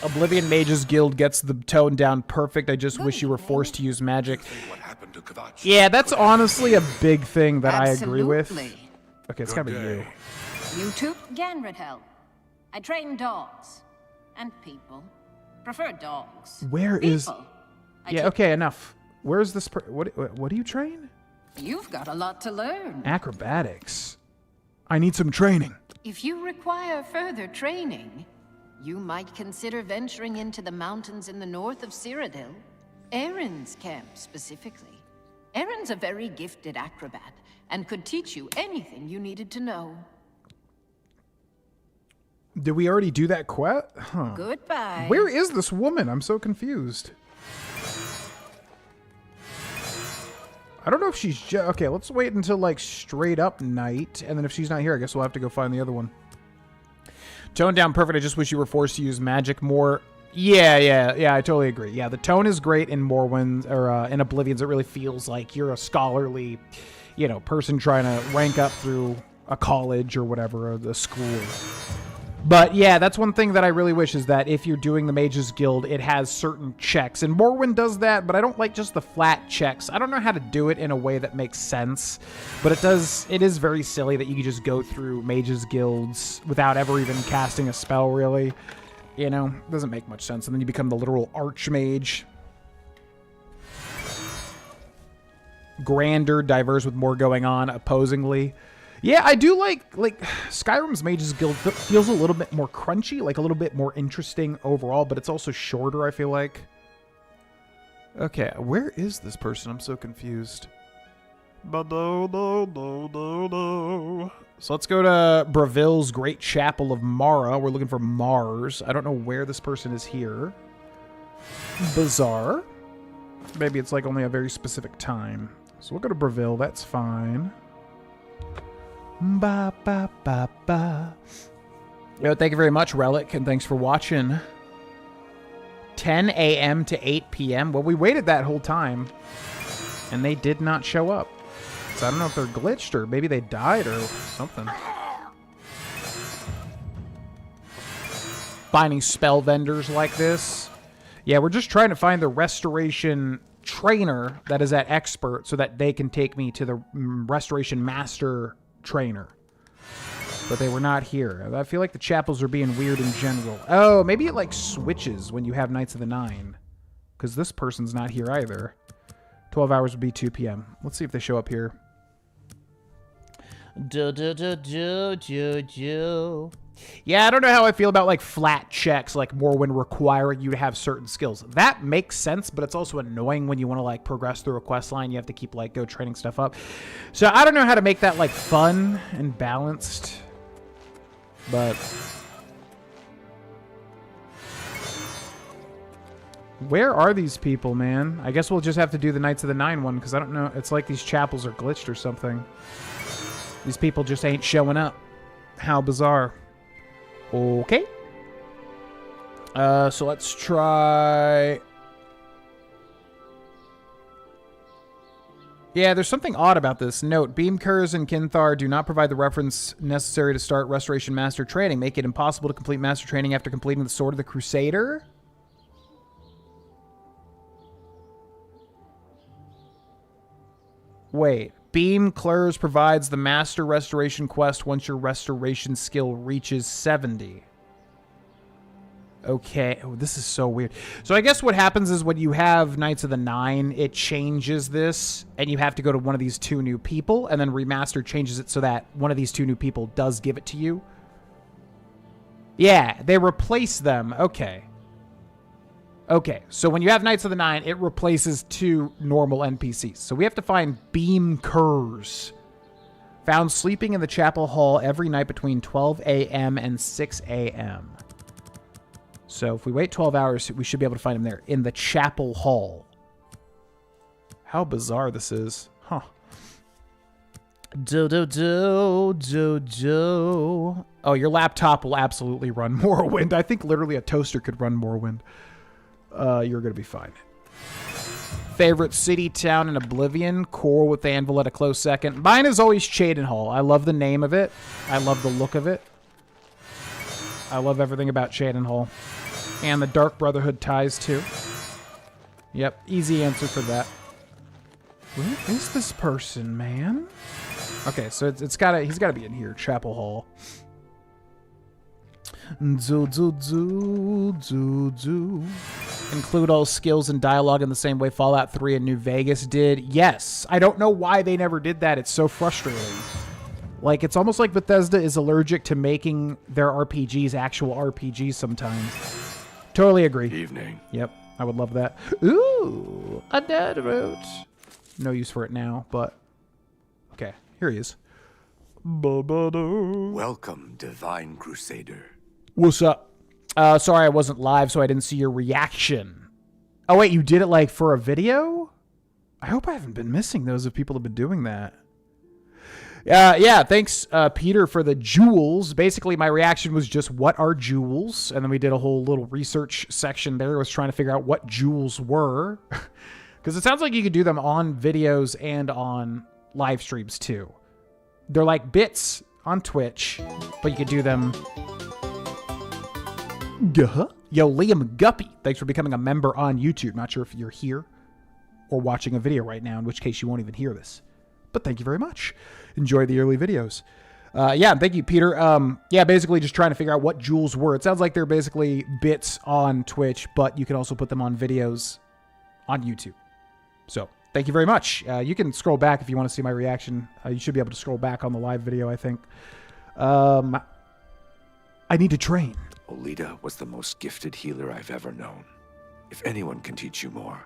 Oblivion Mages Guild gets the tone down perfect. I just wish you were forced to use magic. Yeah, that's honestly a big thing that I agree with. Okay, it's gotta be you.
You too? Ganradhel. I train dogs. And people. Prefer dogs.
Where is...
People.
Yeah, okay, enough. Where's this... What do you train?
You've got a lot to learn.
Acrobatics. I need some training.
If you require further training, you might consider venturing into the mountains in the north of Cyrodiil. Erin's camp, specifically. Erin's a very gifted acrobat, and could teach you anything you needed to know.
Did we already do that quest? Huh.
Goodbye.
Where is this woman? I'm so confused. I don't know if she's just... Okay, let's wait until, like, straight up night. And then if she's not here, I guess we'll have to go find the other one. Tone down perfect. I just wish you were forced to use magic more. Yeah, I totally agree. Yeah, the tone is great in Morwin's, or in Oblivion's. It really feels like you're a scholarly, you know, person trying to rank up through a college or whatever, or the school. But yeah, that's one thing that I really wish is that if you're doing the Mages Guild, it has certain checks. And Morwin does that, but I don't like just the flat checks. I don't know how to do it in a way that makes sense. But it is very silly that you can just go through Mages Guilds without ever even casting a spell, really. You know, it doesn't make much sense. And then you become the literal Archmage. Grander, diverse with more going on, opposingly. Yeah, I do like Skyrim's Mages Guild feels a little bit more crunchy, like a little bit more interesting overall, but it's also shorter, I feel like. Okay, where is this person? I'm so confused. So let's go to Braville's Great Chapel of Mara. We're looking for Mars. I don't know where this person is here. Bizarre. Maybe it's like only a very specific time. So we'll go to Braville. That's fine. Ba ba ba ba. Yo, thank you very much, Relic, and thanks for watching. 10 a.m. to 8 p.m. Well, we waited that whole time, and they did not show up. So I don't know if they're glitched or maybe they died or something. Finding spell vendors like this. Yeah, we're just trying to find the restoration trainer that is at expert so that they can take me to the restoration master trainer. But they were not here. I feel like the chapels are being weird in general. Oh, maybe it like switches when you have Knights of the Nine. Because this person's not here either. 12 hours would be 2 p.m. Let's see if they show up here. Yeah, I don't know how I feel about like flat checks, like Morwin requiring you to have certain skills. That makes sense, but it's also annoying when you want to like progress through a quest line. You have to keep like go training stuff up. So I don't know how to make that like fun and balanced, but where are these people, man? I guess we'll just have to do the Knights of the Nine one because I don't know. It's like these chapels are glitched or something. These people just ain't showing up. How bizarre. Okay. So let's try... Yeah, there's something odd about this. Note, Beam Curs and Kinthar do not provide the reference necessary to start Restoration Master training. Make it impossible to complete Master training after completing the Sword of the Crusader. Wait. Beam Curs provides the Master Restoration quest once your restoration skill reaches 70. Okay. Oh, this is so weird. So I guess what happens is when you have Knights of the Nine, it changes this, and you have to go to one of these two new people, and then Remaster changes it so that one of these two new people does give it to you. Yeah, they replace them. Okay. Okay, so when you have Knights of the Nine, it replaces two normal NPCs. So we have to find Beam Curs. Found sleeping in the chapel hall every night between 12 a.m. and 6 a.m. So if we wait 12 hours, we should be able to find him there in the chapel hall. How bizarre this is. Huh. Do. Oh, your laptop will absolutely run Morrowind. I think literally a toaster could run Morrowind. You're going to be fine. Favorite city, town in Oblivion? Core with the Anvil at a close second. Mine is always Cheydinhall. I love the name of it. I love the look of it. I love everything about Cheydinhall. And the Dark Brotherhood ties, too. Yep, easy answer for that. Where is this person, man? Okay, so he's got to be in here. Chapel Hall. Include all skills and dialogue in the same way Fallout 3 and New Vegas did. Yes. I don't know why they never did that. It's so frustrating. Like, it's almost like Bethesda is allergic to making their RPGs actual RPGs sometimes. Totally agree.
Evening.
Yep. I would love that. Ooh, a dead root. No use for it now, but... Okay, here he is.
Welcome, Divine Crusader.
What's up? Sorry I wasn't live, so I didn't see your reaction. Oh, wait, you did it, like, for a video? I hope I haven't been missing those if people have been doing that. Yeah, thanks, Peter, for the jewels. Basically, my reaction was just, what are jewels? And then we did a whole little research section there. I was trying to figure out what jewels were. Because it sounds like you could do them on videos and on live streams, too. They're like bits on Twitch, but you could do them... Yo, Liam Guppy, thanks for becoming a member on YouTube. Not sure if you're here or watching a video right now, in which case you won't even hear this. But thank you very much. Enjoy the early videos. Yeah, thank you, Peter. Yeah, basically just trying to figure out what jewels were. It sounds like they're basically bits on Twitch, but you can also put them on videos on YouTube. So, thank you very much. You can scroll back if you want to see my reaction. You should be able to scroll back on the live video, I think. I need to train.
Olita was the most gifted healer I've ever known. If anyone can teach you more,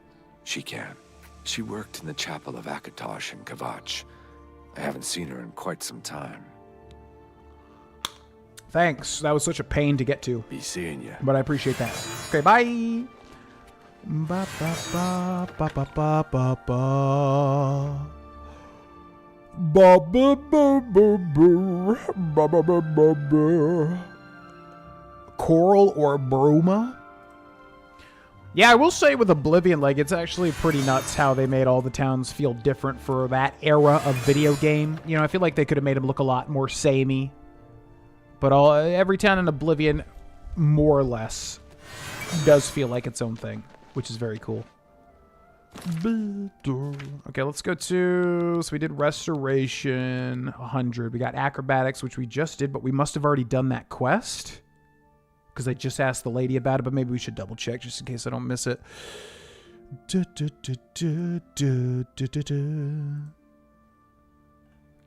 she can. She worked in the chapel of Akatosh in Kavach. I haven't seen her in quite some time.
Thanks. That was such a pain to get to.
Be seeing you.
But I appreciate that. Okay, bye. Ba ba ba ba ba ba ba ba. Ba ba ba ba ba ba ba ba ba. Coral or Bruma? Yeah, I will say with Oblivion, like, it's actually pretty nuts how they made all the towns feel different for that era of video game. You know, I feel like they could have made them look a lot more samey. But every town in Oblivion, more or less, does feel like its own thing, which is very cool. Okay, let's go to... So we did Restoration, 100. We got Acrobatics, which we just did, but we must have already done that quest. Because I just asked the lady about it, but maybe we should double check just in case I don't miss it.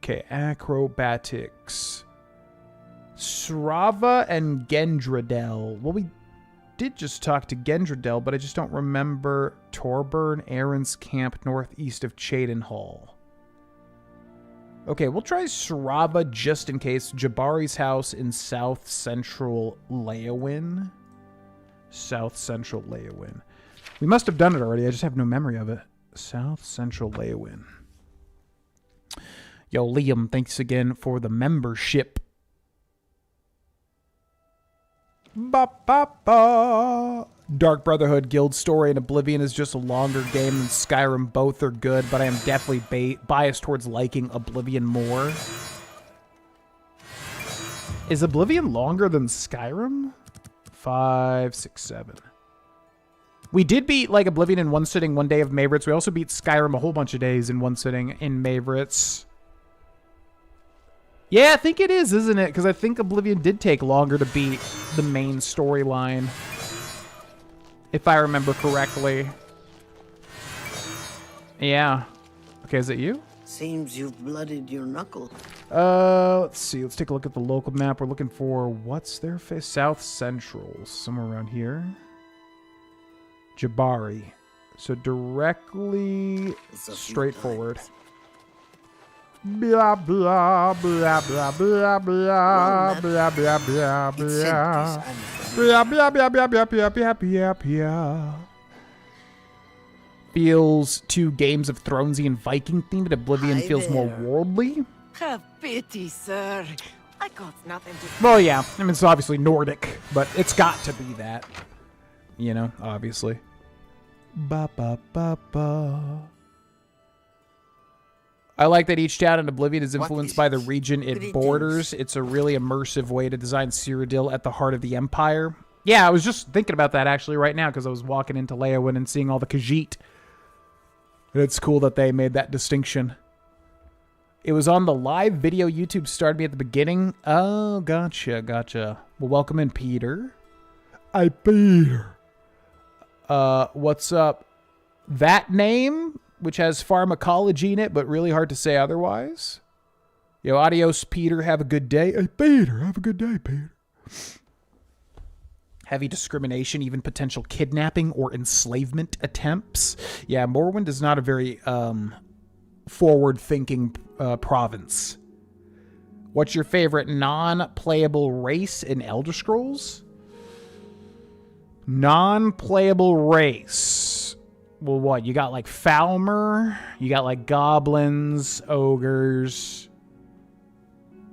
Okay, acrobatics. Srava and Gendradel. Well, we did just talk to Gendradel, but I just don't remember Torburn, Aaron's camp northeast of Cheydinhall. Okay, we'll try Srava just in case. Jabari's house in South Central Leowin. South Central Leowin. We must have done it already. I just have no memory of it. South Central Leowin. Yo, Liam, thanks again for the membership. Ba ba ba. Dark Brotherhood Guild Story and Oblivion is just a longer game than Skyrim. Both are good, but I am definitely biased towards liking Oblivion more. Is Oblivion longer than Skyrim? 5, 6, 7. We did beat like Oblivion in one sitting one day of Maveritt's. We also beat Skyrim a whole bunch of days in one sitting in Maveritt's. Yeah, I think it is, isn't it? Because I think Oblivion did take longer to beat the main storyline. If I remember correctly. Yeah. Okay, is it you?
Seems you've blooded your knuckle.
Let's see. Let's take a look at the local map. We're looking for, what's their face? South Central. Somewhere around here. Jabari. So directly straightforward. Blah, blah, blah, blah, blah, blah, blah, blah, blah, blah, blah. Blah, blah, blah, blah, blah, blah, blah, blah, blah. Feels too Games of Thronesy and Viking themed. Oblivion feels more worldly.
Have pity, sir. I got nothing to...
Well, yeah. I mean, it's obviously Nordic, but it's got to be that. You know, obviously. Ba ba ba ba. I like that each town in Oblivion is influenced by the region it borders. It's a really immersive way to design Cyrodiil at the heart of the Empire. Yeah, I was just thinking about that actually right now because I was walking into Leyawiin and seeing all the Khajiit. It's cool that they made that distinction. It was on the live video YouTube started me at the beginning. Oh, gotcha. Well, welcome in, Peter. Hi, Peter. What's up? That name, which has pharmacology in it, but really hard to say otherwise. Yo, adios, Peter. Have a good day. Hey, Peter. Have a good day, Peter. Heavy discrimination, even potential kidnapping or enslavement attempts. Yeah, Morrowind is not a very forward-thinking province. What's your favorite non-playable race in Elder Scrolls? Non-playable race. Well, what? You got like Falmer. You got like goblins, ogres.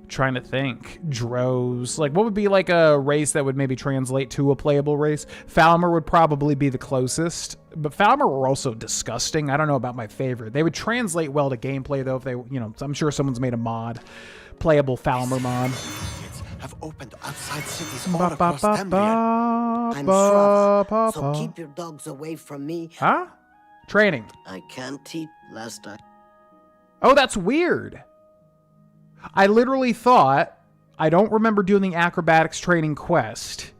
Trying to think. Drows. Like, what would be like a race that would maybe translate to a playable race? Falmer would probably be the closest. But Falmer were also disgusting. I don't know about my favorite. They would translate well to gameplay, though, if they, you know, I'm sure someone's made a mod. Playable Falmer mod.
Have opened outside cities all across Tamriel. I'm Shravan, so keep your dogs away from me.
Huh? Training.
I can't teach last time.
Oh, that's weird. I literally thought, I don't remember doing the acrobatics training quest.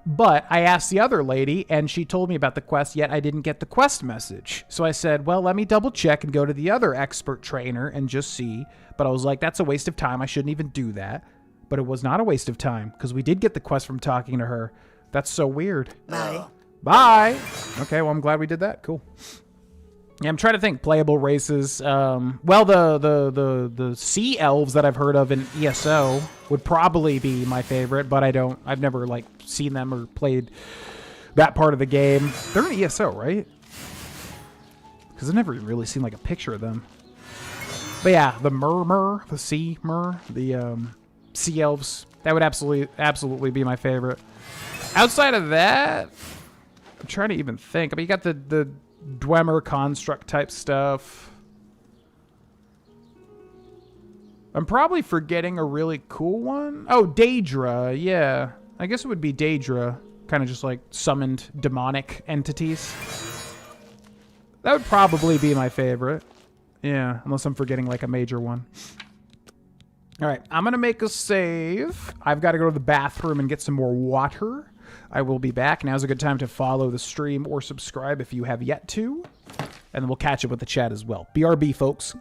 But I asked the other lady, and she told me about the quest, yet I didn't get the quest message. So I said, well, let me double check and go to the other expert trainer and just see. But I was like, that's a waste of time. I shouldn't even do that. But it was not a waste of time, because we did get the quest from talking to her. That's so weird.
Bye.
Bye. Okay, well, I'm glad we did that. Cool. Yeah, I'm trying to think playable races. Well, the sea elves that I've heard of in ESO would probably be my favorite, but I've never like seen them or played that part of the game. They're in ESO, right? Because I've never really seen like a picture of them. But yeah, the sea sea elves, that would absolutely be my favorite. Outside of that, I'm trying to even think. I mean, you got the Dwemer construct type stuff. I'm probably forgetting a really cool one. Oh, Daedra. Yeah. I guess it would be Daedra. Kind of just like summoned demonic entities. That would probably be my favorite. Yeah, unless I'm forgetting like a major one. All right, I'm going to make a save. I've got to go to the bathroom and get some more water. I will be back. Now's a good time to follow the stream or subscribe if you have yet to. And then we'll catch up with the chat as well. BRB, folks.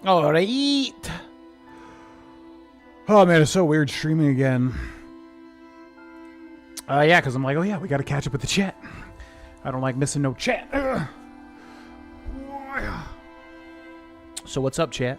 All right. Oh, man, it's so weird streaming again. Yeah, because I'm like, oh, yeah, we got to catch up with the chat. I don't like missing no chat. So what's up, chat?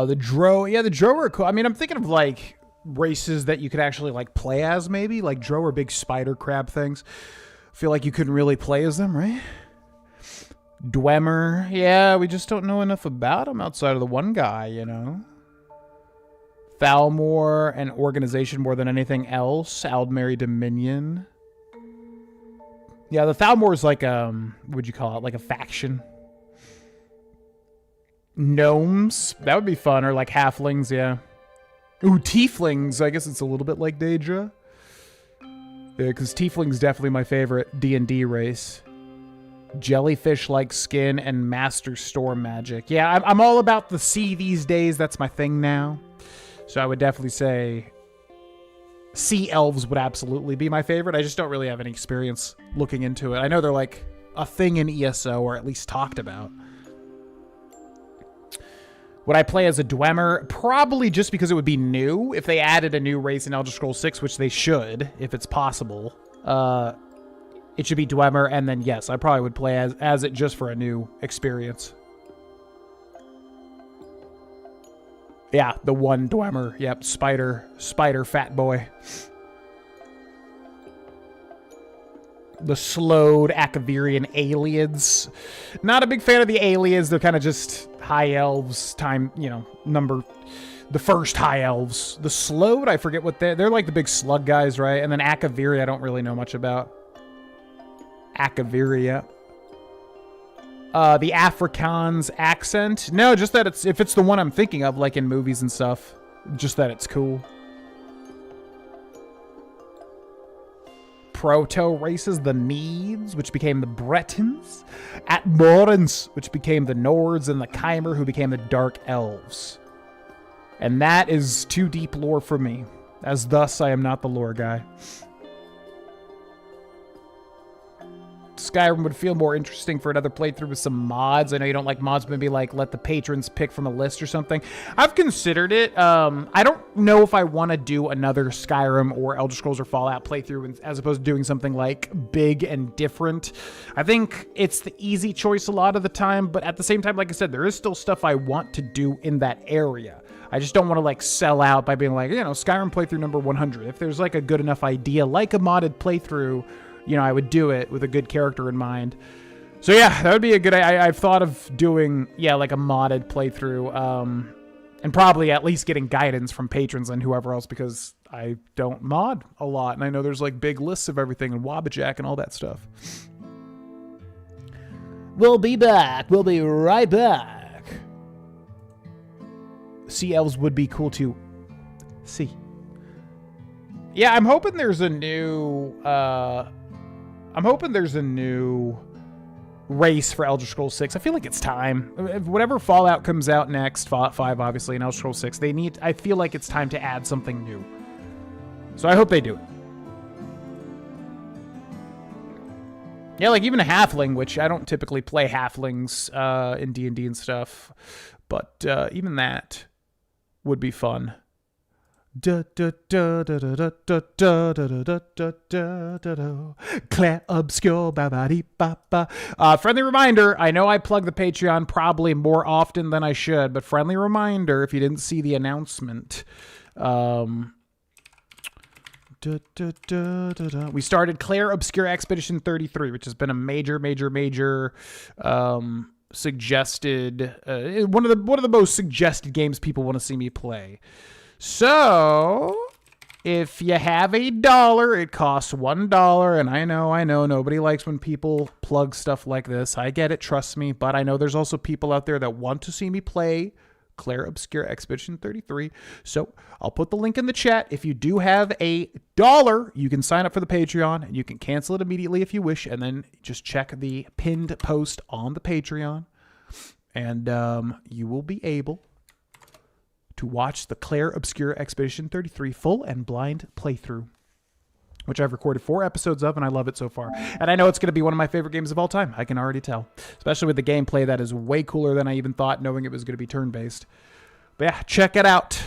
The Drow, yeah, the Drow are cool. I mean, I'm thinking of like races that you could actually like play as, maybe. Like Drow are big spider crab things. Feel like you couldn't really play as them, right? Dwemer, yeah, we just don't know enough about him outside of the one guy, you know. Thalmor, an organization more than anything else. Aldmeri Dominion. Yeah, the Thalmor is like what'd you call it? Like a faction. Gnomes, that would be fun, or like halflings, yeah. Ooh, tieflings, I guess it's a little bit like Daedra. Yeah, because tiefling's definitely my favorite D&D race. Jellyfish-like skin and master storm magic. Yeah, I'm all about the sea these days, that's my thing now. So I would definitely say sea elves would absolutely be my favorite. I just don't really have any experience looking into it. I know they're like a thing in ESO, or at least talked about. Would I play as a Dwemer? Probably just because it would be new. If they added a new race in Elder Scrolls 6, which they should, if it's possible, it should be Dwemer, and then yes, I probably would play as it just for a new experience. Yeah, the one Dwemer. Yep, spider fat boy. The slowed Akavirian aliens. Not a big fan of the aliens. They're kind of just high elves the first high elves. The slowed, I forget what they're like the big slug guys, right? And then Akaviri, I don't really know much about. Akaviria. The Afrikaans accent. No, just that if it's the one I'm thinking of, like in movies and stuff. Just that it's cool. Proto-races, the Medes, which became the Bretons. Atmorans, which became the Nords, and the Chimer, who became the Dark Elves. And that is too deep lore for me, as thus I am not the lore guy. Skyrim would feel more interesting for another playthrough with some mods. I know you don't like mods, maybe like let the patrons pick from a list or something. I've considered it. I don't know if I want to do another Skyrim or Elder Scrolls or Fallout playthrough as opposed to doing something like big and different. I think it's the easy choice a lot of the time, but at the same time, like I said, there is still stuff I want to do in that area. I just don't want to like sell out by being like, Skyrim playthrough number 100. If there's like a good enough idea, like a modded playthrough, I would do it with a good character in mind. So yeah, that would be a good... I've thought of doing, like a modded playthrough, and probably at least getting guidance from patrons and whoever else, because I don't mod a lot, and I know there's like big lists of everything and Wabbajack and all that stuff.
We'll be back. We'll be right back.
Sea elves would be cool to see. Yeah, I'm hoping there's a new... race for Elder Scrolls 6. I feel like it's time. Whatever Fallout comes out next, Fallout 5 obviously, and Elder Scrolls 6, I feel like it's time to add something new. So I hope they do it. Yeah, like even a halfling, which I don't typically play halflings in D&D and stuff, but even that would be fun.
Claire obscure
friendly reminder, I know I plug the Patreon probably more often than I should, but friendly reminder, if you didn't see the announcement, we started Claire Obscure Expedition 33, which has been a major suggested one of the most suggested games people want to see me play. So, if you have $1, it costs $1, and I know, nobody likes when people plug stuff like this. I get it, trust me, but I know there's also people out there that want to see me play Claire Obscure Expedition 33. So, I'll put the link in the chat. If you do have $1, you can sign up for the Patreon, and you can cancel it immediately if you wish, and then just check the pinned post on the Patreon, and you will be able to watch the Claire Obscure Expedition 33 full and blind playthrough, which I've recorded 4 episodes of, and I love it so far. And I know it's going to be one of my favorite games of all time. I can already tell. Especially with the gameplay that is way cooler than I even thought, knowing it was going to be turn-based. But yeah, check it out.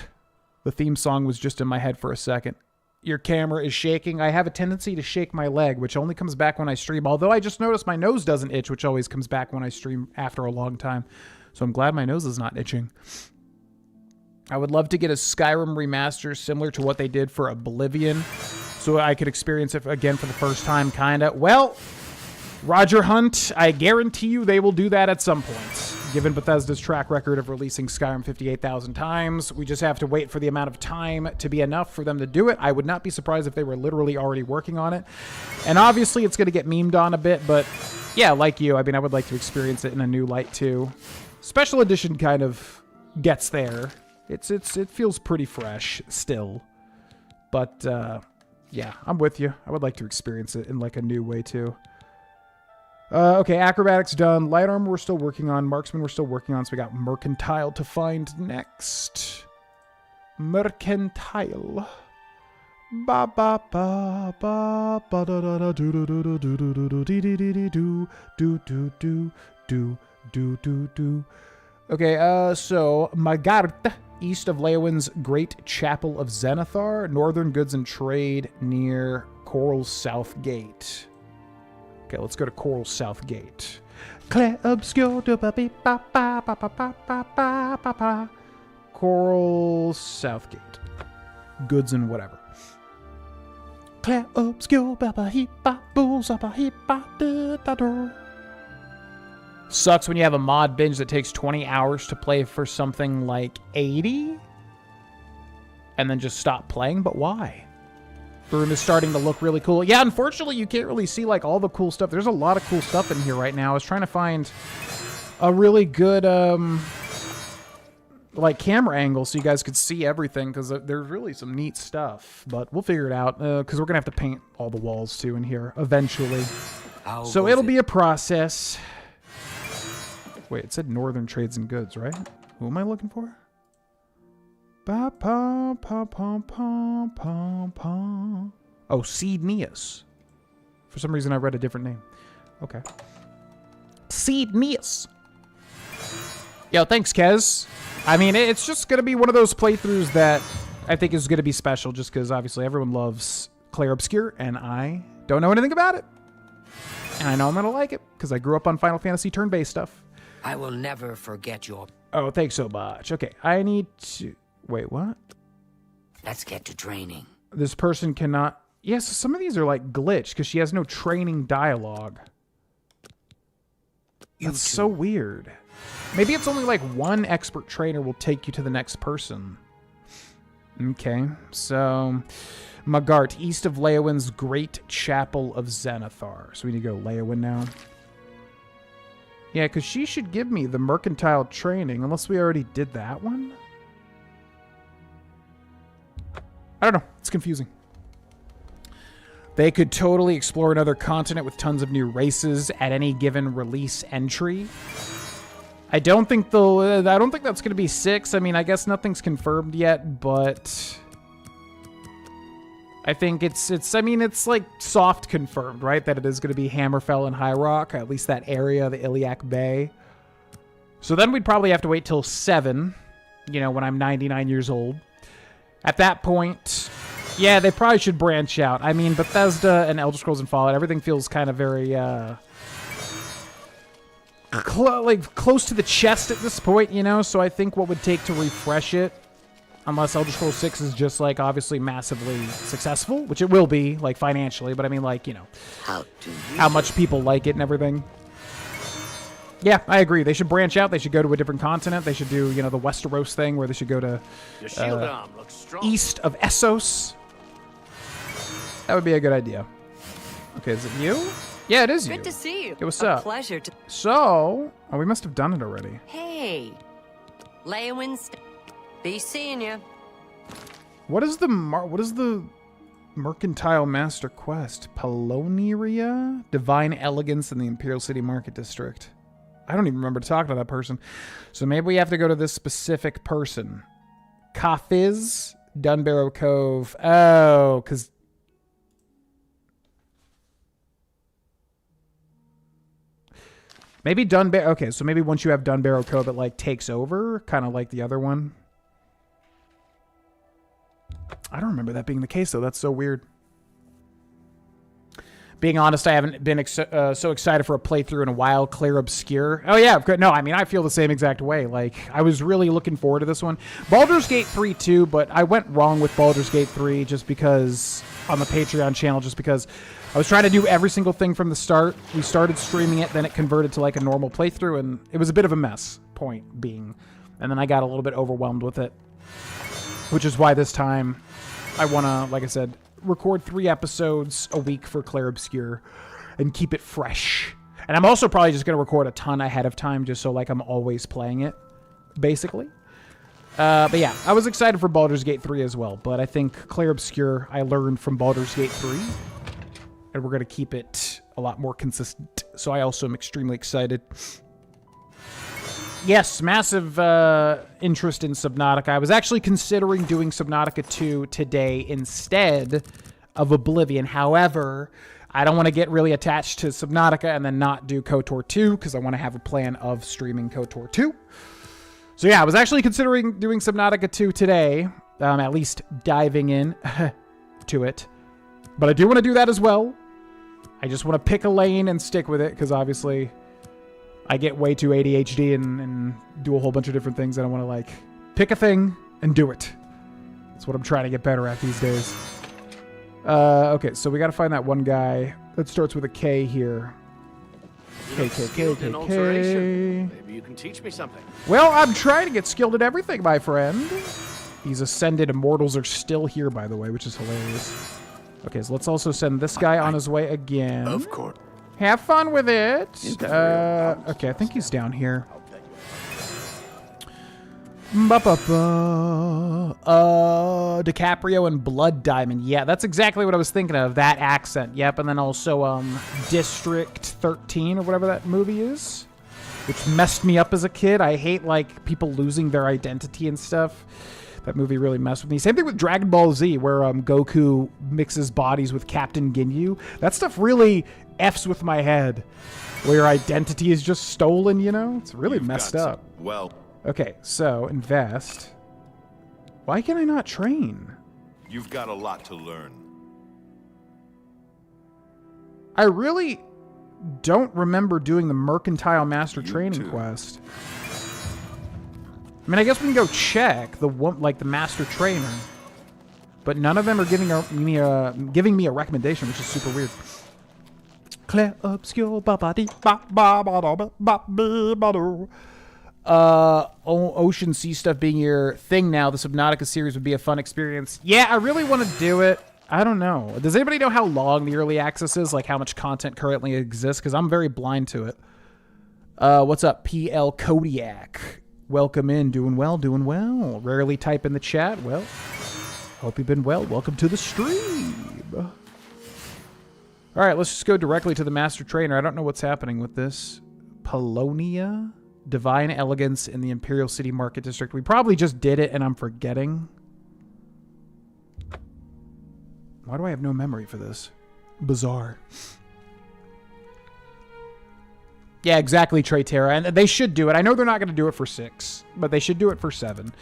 The theme song was just in my head for a second. Your camera is shaking. I have a tendency to shake my leg, which only comes back when I stream. Although I just noticed my nose doesn't itch, which always comes back when I stream after a long time. So I'm glad my nose is not itching. I would love to get a Skyrim remaster similar to what they did for Oblivion, so I could experience it again for the first time, kinda. Well, Roger Hunt, I guarantee you they will do that at some point. Given Bethesda's track record of releasing Skyrim 58,000 times, we just have to wait for the amount of time to be enough for them to do it. I would not be surprised if they were literally already working on it. And obviously it's going to get memed on a bit, but yeah, like you, I mean, I would like to experience it in a new light too. Special Edition kind of gets there. It feels pretty fresh still. But yeah, I'm with you. I would like to experience it in like a new way too. Okay, acrobatics done. Light armor we're still working on. Marksman we're still working on. So we got mercantile to find next. Mercantile. Ba ba ba ba ba da da da do do do do do do do do do do do do do do do do. Okay, so Magart, east of Leowin's Great Chapel of Zenithar, northern goods and trade near Coral's South Gate. Okay, let's go to Coral's South Gate. Claire obscure do ba be ba ba ba ba ba ba ba ba ba. Coral's South Gate. Goods and whatever. Claire obscure ba ba he ba boo za ba he ba da da da. Sucks when you have a mod binge that takes 20 hours to play for something like 80 and then just stop playing, but why? The room is starting to look really cool. Yeah, unfortunately, you can't really see like all the cool stuff. There's a lot of cool stuff in here right now. I was trying to find a really good like camera angle so you guys could see everything, because there's really some neat stuff, but we'll figure it out because we're gonna have to paint all the walls too in here eventually. So it'll be a process. Wait, it said Northern Trades and Goods, right? Who am I looking for? Ba pa pa pa pa pa pa. Oh, Seedneus. For some reason, I read a different name. Okay. Seedneus. Yo, thanks, Kez. I mean, it's just gonna be one of those playthroughs that I think is gonna be special, just because obviously everyone loves Claire Obscure, and I don't know anything about it. And I know I'm gonna like it because I grew up on Final Fantasy turn-based stuff.
I will never forget your...
Oh, thanks so much. Okay, I need to... Wait, what?
Let's get to training.
This person cannot... Yes, some of these are like glitched because she has no training dialogue. That's so weird. Maybe it's only like one expert trainer will take you to the next person. Okay, so... Magart, east of Leowin's Great Chapel of Zenithar. So we need to go Leowin now. Yeah, because she should give me the mercantile training, unless we already did that one. I don't know. It's confusing. They could totally explore another continent with tons of new races at any given release entry. I don't think that's going to be 6. I mean, I guess nothing's confirmed yet, but I think it's like soft confirmed, right? That it is going to be Hammerfell and High Rock, at least that area, the Iliac Bay. So then we'd probably have to wait till 7, you know, when I'm 99 years old. At that point, yeah, they probably should branch out. I mean, Bethesda and Elder Scrolls and Fallout, everything feels kind of very, close to the chest at this point, you know? So I think what would take to refresh it, unless Elder Scrolls 6 is just, like, obviously massively successful, which it will be, like, financially, but I mean, like, you know, how much people like it and everything. Yeah, I agree. They should branch out. They should go to a different continent. They should do, you know, the Westeros thing, where they should go to east of Essos. That would be a good idea. Okay, is it you? Yeah, it is you.
Good to see you.
Hey, what's up?
Pleasure to...
So, oh, we must have done it already.
Hey, Leowin's... Be seeing you.
What is the Mercantile Master Quest? Paloneria? Divine Elegance in the Imperial City Market District. I don't even remember talking to that person. So maybe we have to go to this specific person. Kafiz, Dunbarrow Cove. Oh, because... Maybe Dunbarrow... Okay, so maybe once you have Dunbarrow Cove, it, like, takes over, kind of like the other one. I don't remember that being the case, though. That's so weird. Being honest, I haven't been so excited for a playthrough in a while. Clear Obscure. Oh, yeah. No, I mean, I feel the same exact way. Like, I was really looking forward to this one. Baldur's Gate 3, too, but I went wrong with Baldur's Gate 3 just because... on the Patreon channel, just because I was trying to do every single thing from the start. We started streaming it, then it converted to, like, a normal playthrough, and it was a bit of a mess, point being. And then I got a little bit overwhelmed with it, which is why this time I want to, like I said... record 3 episodes a week for Clair Obscure and keep it fresh. And I'm also probably just going to record a ton ahead of time just so like I'm always playing it, basically. But yeah, I was excited for Baldur's Gate 3 as well, but I think Clair Obscure I learned from Baldur's Gate 3, and we're going to keep it a lot more consistent. So I also am extremely excited. Yes, massive interest in Subnautica. I was actually considering doing Subnautica 2 today instead of Oblivion. However, I don't want to get really attached to Subnautica and then not do Kotor 2 because I want to have a plan of streaming Kotor 2. So yeah, I was actually considering doing Subnautica 2 today, at least diving in to it. But I do want to do that as well. I just want to pick a lane and stick with it because obviously... I get way too ADHD and do a whole bunch of different things, and I want to, like, pick a thing and do it. That's what I'm trying to get better at these days. Okay, so we got to find that one guy that starts with a K here.
Maybe you can teach me something.
Well, I'm trying to get skilled at everything, my friend. These Ascended Immortals are still here, by the way, which is hilarious. Okay, so let's also send this guy on his way again.
Of course.
Have fun with it. Okay, I think he's down here. DiCaprio and Blood Diamond. Yeah, that's exactly what I was thinking of. That accent. Yep, and then also District 13 or whatever that movie is, which messed me up as a kid. I hate, like, people losing their identity and stuff. That movie really messed with me. Same thing with Dragon Ball Z, where Goku mixes bodies with Captain Ginyu. That stuff really F's with my head, where your identity is just stolen, you know? It's really messed up.
Well.
Okay, so invest. Why can I not train?
You've got a lot to learn.
I really don't remember doing the Mercantile Master Training quest. I mean, I guess we can go check the one, like the Master Trainer, but none of them are giving me a recommendation, which is super weird. Clair Obscure, Ocean Sea stuff being your thing now. The Subnautica series would be a fun experience. Yeah, I really want to do it. I don't know. Does anybody know how long the early access is? Like how much content currently exists? Because I'm very blind to it. What's up, PL Kodiak? Welcome in. Doing well, doing well. Rarely type in the chat. Well, hope you've been well. Welcome to the stream. All right, let's just go directly to the Master Trainer. I don't know what's happening with this. Polonia? Divine Elegance in the Imperial City Market District. We probably just did it and I'm forgetting. Why do I have no memory for this? Bizarre. Yeah, exactly, Traytera. And they should do it. I know they're not going to do it for 6, but they should do it for 7.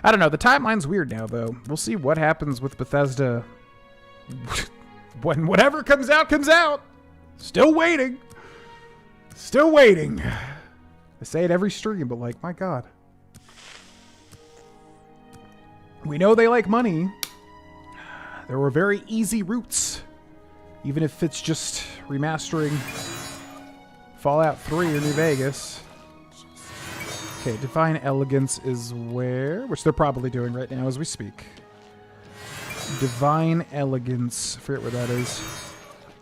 I don't know. The timeline's weird now, though. We'll see what happens with Bethesda. When whatever comes out, comes out. Still waiting. Still waiting. I say it every stream, but like, my God. We know they like money. There were very easy routes. Even if it's just remastering Fallout 3 or New Vegas. Okay, Divine Elegance is where? Which they're probably doing right now as we speak. Divine Elegance. I forget where that is.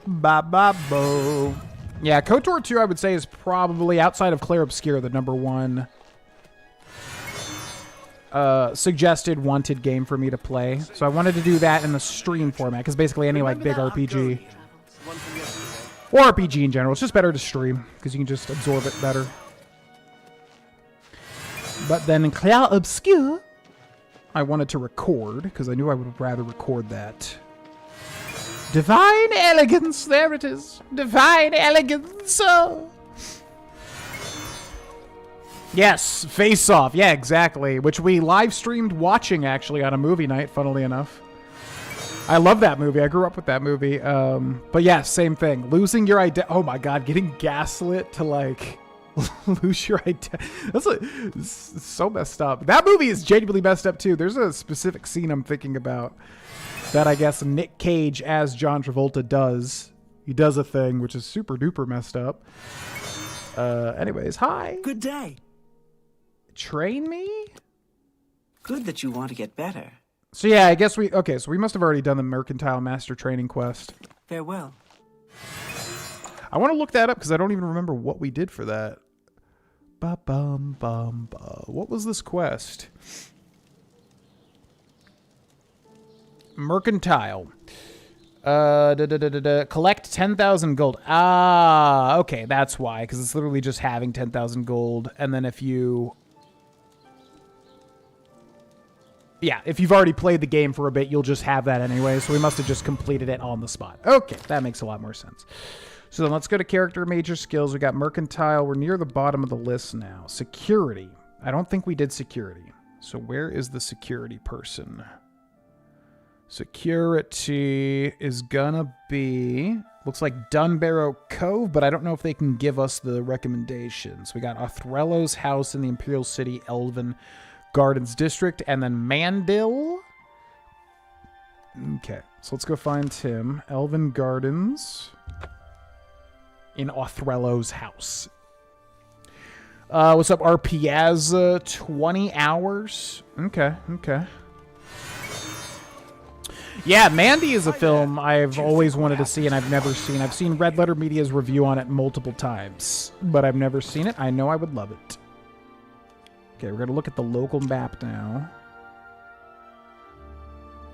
Ba-ba-bo. Yeah, KOTOR 2, I would say, is probably, outside of Clair Obscure, the #1 suggested wanted game for me to play. So I wanted to do that in the stream format, because basically any like big RPG or RPG in general, it's just better to stream, because you can just absorb it better. But then in Clair Obscure, I wanted to record, because I knew I would rather record that. Divine elegance! There it is! Divine elegance! Oh. Yes, Face Off. Yeah, exactly. Which we live streamed watching, actually, on a movie night, funnily enough. I love that movie. I grew up with that movie. But yeah, same thing. Losing your identity. Oh my god, getting gaslit to, like, lose your identity. That's so messed up. That movie is genuinely messed up, too. There's a specific scene I'm thinking about that I guess Nick Cage as John Travolta does. He does a thing which is super duper messed up. Anyways, hi.
Good day.
Train me?
Good that you want to get better.
So yeah, I guess okay, so we must have already done the Mercantile Master Training Quest.
Farewell.
I want to look that up because I don't even remember what we did for that. Ba-bum-bum-ba. What was this quest? Mercantile. Collect 10,000 gold. Ah, okay, that's why. Because it's literally just having 10,000 gold. And then if you... Yeah, if you've already played the game for a bit, you'll just have that anyway. So we must have just completed it on the spot. Okay, that makes a lot more sense. So then let's go to character major skills. We got Mercantile. We're near the bottom of the list now. Security. I don't think we did security. So where is the security person? Security is gonna be... Looks like Dunbarrow Cove, but I don't know if they can give us the recommendations. We got Othrello's house in the Imperial City, Elven Gardens District, and then Mandil. Okay, so let's go find him. Elven Gardens in Othrello's house. What's up, RPaz? 20 hours. Okay, okay. Yeah, Mandy is a film I've always wanted to see and I've never seen. I've seen Red Letter Media's review on it multiple times, but I've never seen it. I know I would love it. Okay, we're going to look at the local map now.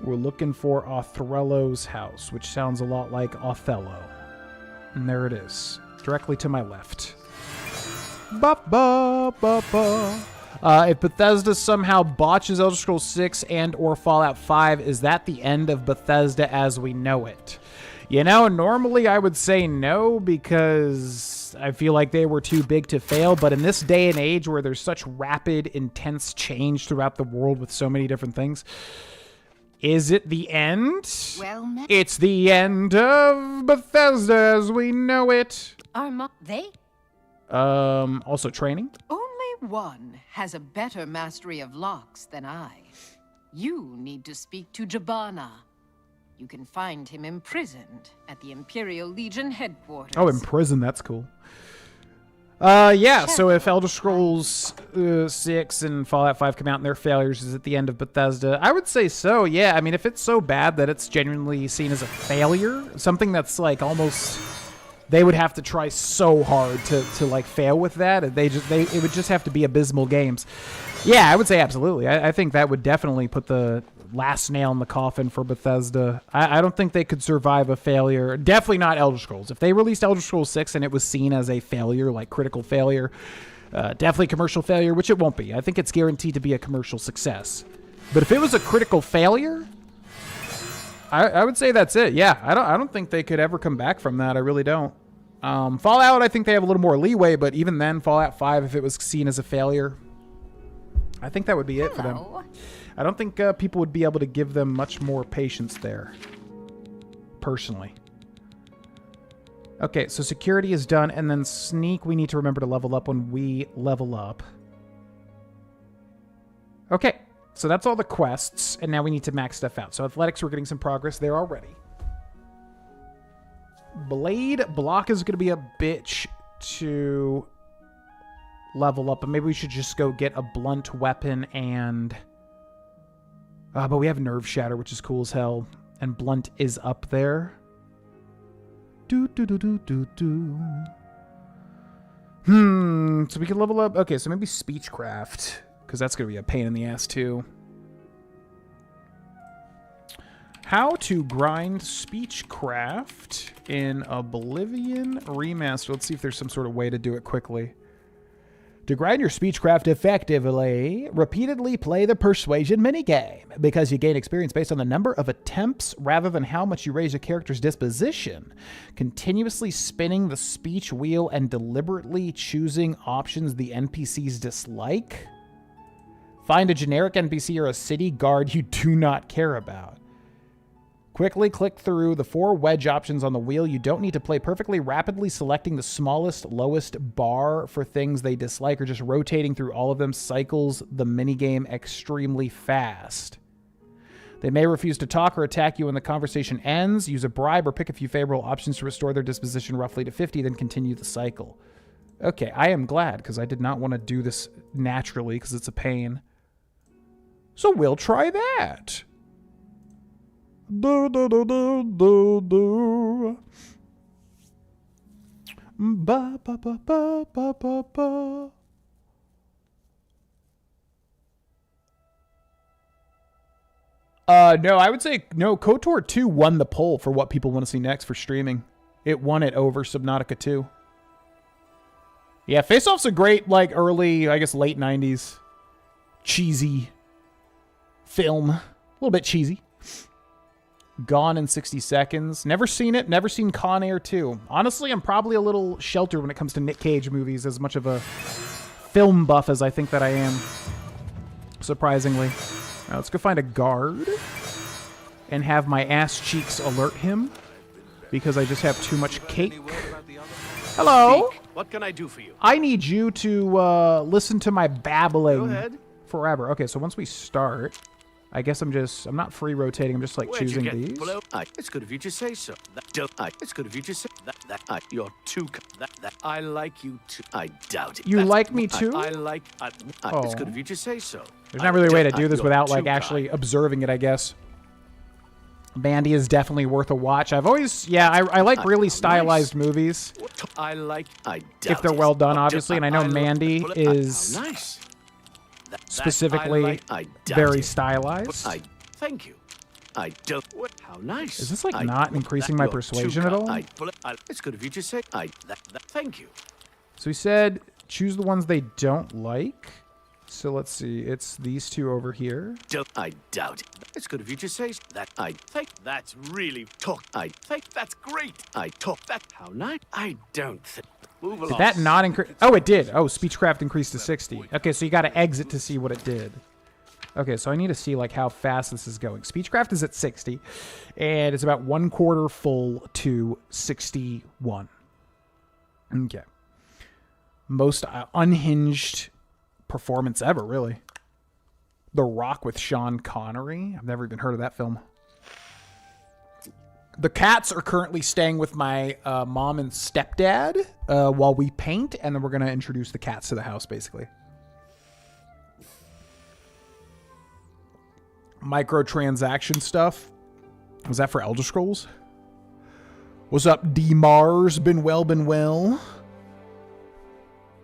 We're looking for Othrello's house, which sounds a lot like Othello. And there it is, directly to my left. Ba-ba-ba-ba. If Bethesda somehow botches Elder Scrolls 6 and or Fallout 5, is that the end of Bethesda as we know it? You know, normally I would say no because I feel like they were too big to fail, but in this day and age where there's such rapid, intense change throughout the world with so many different things, is it the end?
Well,
it's the end of Bethesda as we know it.
Are they?
Also training.
Only one has a better mastery of locks than I. You need to speak to Jabana. You can find him imprisoned at the Imperial Legion headquarters.
Oh, imprisoned, that's cool. Yeah, so if Elder Scrolls 6 and Fallout 5 come out and their failures is at the end of Bethesda, I would say so, yeah. I mean, if it's so bad that it's genuinely seen as a failure, something that's like almost... They would have to try so hard to like fail with that. It would just have to be abysmal games. Yeah, I would say absolutely. I think that would definitely put the last nail in the coffin for Bethesda. I don't think they could survive a failure. Definitely not Elder Scrolls. If they released Elder Scrolls 6 and it was seen as a failure, like critical failure, definitely commercial failure, which it won't be. I think it's guaranteed to be a commercial success. But if it was a critical failure, I would say that's it. Yeah, I don't think they could ever come back from that. I really don't. Fallout, I think they have a little more leeway, but even then, Fallout 5, if it was seen as a failure, I think that would be it for them. I don't think people would be able to give them much more patience there, personally. Okay, so security is done, and then sneak, we need to remember to level up when we level up. Okay, so that's all the quests, and now we need to max stuff out. So athletics, we're getting some progress there already. Blade block is going to be a bitch to level up, but maybe we should just go get a blunt weapon and... but we have nerve shatter, which is cool as hell, and blunt is up there. So we can level up... Okay, so maybe speechcraft, because that's going to be a pain in the ass too. How to grind speechcraft in Oblivion Remastered. Let's see if there's some sort of way to do it quickly.
To grind your speechcraft effectively, repeatedly play the persuasion minigame, because you gain experience based on the number of attempts rather than how much you raise your character's disposition. Continuously spinning the speech wheel and deliberately choosing options the NPCs dislike. Find a generic NPC or a city guard you do not care about. Quickly click through the 4 wedge options on the wheel. You don't need to play perfectly, rapidly selecting the smallest, lowest bar for things they dislike or just rotating through all of them cycles the minigame extremely fast. They may refuse to talk or attack you when the conversation ends. Use a bribe or pick a few favorable options to restore their disposition roughly to 50, then continue the cycle. Okay, I am glad, because I did not want to do this naturally, because it's a pain. So we'll try that. Do, do, do, do, do, do. Ba, ba, ba, ba, ba, ba, ba. No, I would say, no, KOTOR 2 won the poll for what people want to see next for streaming. It won it over Subnautica 2. Yeah, Face Off's a great, like, early, I guess, late 90s cheesy film. A little bit cheesy. Gone in 60 Seconds. Never seen it. Never seen Con Air 2. Honestly, I'm probably a little sheltered when it comes to Nick Cage movies, as much of a film buff as I think that I am. Surprisingly. Now, let's go find a guard and have my ass cheeks alert him because I just have too much cake. Hello?
What can I do for you?
I need you to listen to my babbling
Go ahead.
forever. Okay, so once we start, I guess I'm not free rotating. I'm just like
Where'd
choosing
you get
these.
It's good of you to say so. It's good of you to say that. You're too. That I like you too. I doubt it.
You like me too?
I like.
Oh.
It's good of you to say so.
There's not really a way to do this
You're
without
too
like actually observing it, I guess. Mandy is definitely worth a watch. I've always, I like really stylized movies.
I doubt
if they're well done, obviously, and I know Mandy is specifically very stylized.
Thank you. I don't. How nice.
Is this like not increasing my persuasion at all?
It's good of you to say. Thank you.
So he said choose the ones they don't like. So let's see. It's these two over here.
I doubt it. It's good of you to say that. I think that's really talk. I think that's great. I talk that. How nice. I don't think. Move along.
Did that not increase? Oh, it did. Oh, Speechcraft increased to 60. Okay, so you got to exit to see what it did. Okay, so I need to see like how fast this is going. Speechcraft is at 60, and it's about 1/4 full to 61. Okay. Most unhinged performance ever, really. The Rock with Sean Connery. I've never even heard of that film. The cats are currently staying with my mom and stepdad while we paint, and then we're going to introduce the cats to the house, basically. Microtransaction stuff. Was that for Elder Scrolls? What's up, D Mars? Been well.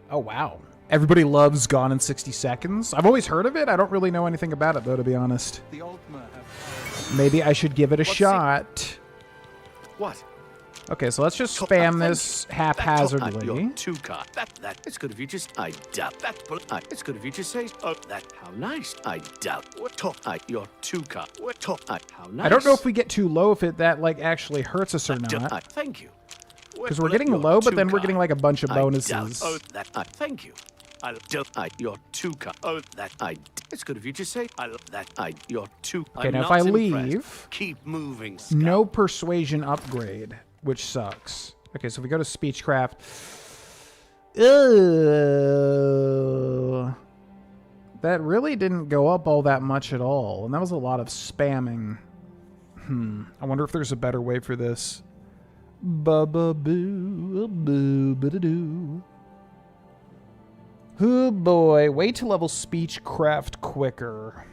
Oh, wow. Everybody loves Gone in 60 Seconds. I've always heard of it. I don't really know anything about it, though, to be honest. Maybe I should give it a shot.
What?
Okay, so let's just spam this haphazardly.
It's good of you just. I doubt that. It's good of you to say. Oh, that. How nice. I doubt. You're too cut. How nice.
I don't know if we get too low, if that like actually hurts us or not.
Thank you.
Because we're getting low, but then we're getting like a bunch of bonuses.
Oh, that. Thank you. You're too cut. Oh, that. It's good of you to say. You're too.
Okay, now if I leave,
keep moving. Scott.
No persuasion upgrade, which sucks. Okay, so if we go to Speechcraft. That really didn't go up all that much at all, and that was a lot of spamming. I wonder if there's a better way for this. Ba-ba-boo-boo-ba-da-doo. Oh boy, way to level Speechcraft quicker.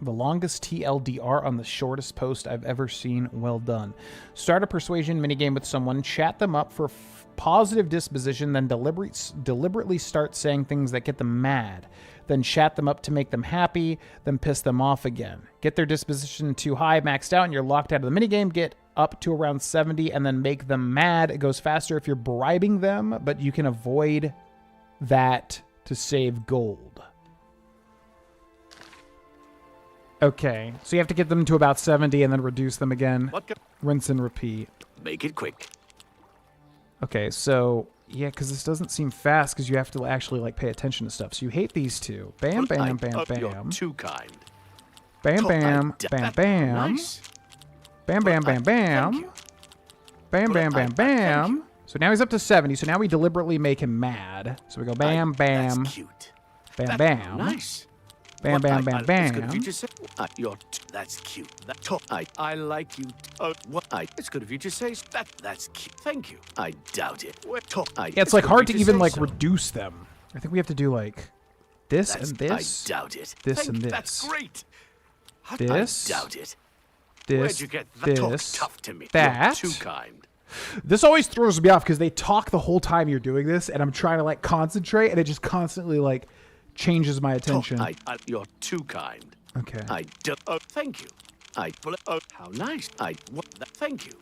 The longest TLDR on the shortest post I've ever seen. Well done. Start a persuasion minigame with someone, chat them up for positive disposition, then deliberately start saying things that get them mad. Then chat them up to make them happy, then piss them off again. Get their disposition too high, maxed out, and you're locked out of the minigame. Get
up to around 70 and then make them mad. It goes faster if you're bribing them, but you can avoid that to save gold. Okay, so you have to get them to about 70 and then reduce them again. Rinse and repeat.
Make it quick.
Okay, so yeah, because this doesn't seem fast because you have to actually like pay attention to stuff. So you hate these two. Bam, bam, bam, bam.
You're too kind.
Bam, bam, bam, bam.
Nice.
Bam, bam, bam, bam. Bam, bam, bam, bam. So now he's up to 70. So now we deliberately make him mad. So we go bam, bam.
That's cute.
Bam, bam.
Nice.
Bam, bam, bam, bam.
It's good of you to say. That's cute. I like you. It's good of you to say that. That's cute. Thank you. I doubt it.
Yeah, it's like hard to even like reduce them. I think we have to do like this and this.
I doubt it.
This and this.
That's great.
This.
I doubt it.
This.
Where'd you get that?
This.
Talk tough to me.
That.
You're too kind.
This always throws me off because they talk the whole time you're doing this, and I'm trying to like concentrate, and it just constantly like changes my attention.
You're too kind.
Okay.
I don't. Thank you. How nice. Thank you.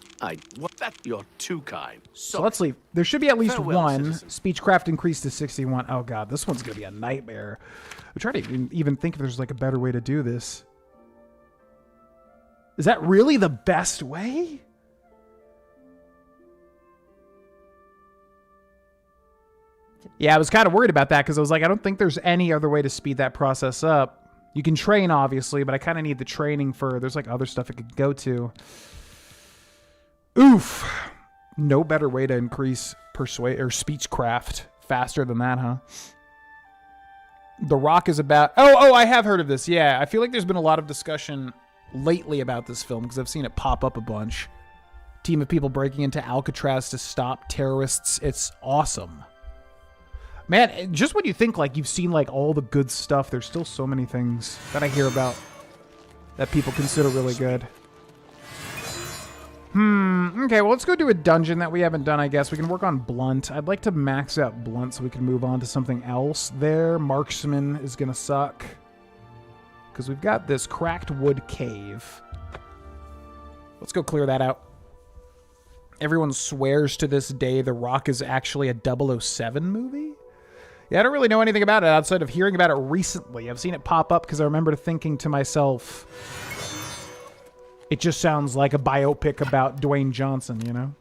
You're too kind.
So let's leave. There should be at least
Farewell,
one.
citizen.
Speechcraft increased to 61. Oh god, this one's gonna be a nightmare. I'm trying to even think if there's like a better way to do this. Is that really the best way? Yeah, I was kind of worried about that because I was like, I don't think there's any other way to speed that process up. You can train, obviously, but I kind of need the training for... There's like other stuff it could go to. Oof. No better way to increase persuade or speechcraft faster than that, huh? The Rock is about... Oh, I have heard of this. Yeah, I feel like there's been a lot of discussion lately about this film because I've seen it pop up a bunch. Team of people breaking into Alcatraz to stop terrorists. It's awesome. Man, just when you think like you've seen like all the good stuff, there's still so many things that I hear about that people consider really good. Okay, well, let's go do a dungeon that we haven't done, I guess. We can work on Blunt. I'd like to max out Blunt so we can move on to something else there. Marksman is going to suck. Because we've got this cracked wood cave. Let's go clear that out. Everyone swears to this day The Rock is actually a 007 movie? Yeah, I don't really know anything about it outside of hearing about it recently. I've seen it pop up because I remember thinking to myself, it just sounds like a biopic about Dwayne Johnson, you know?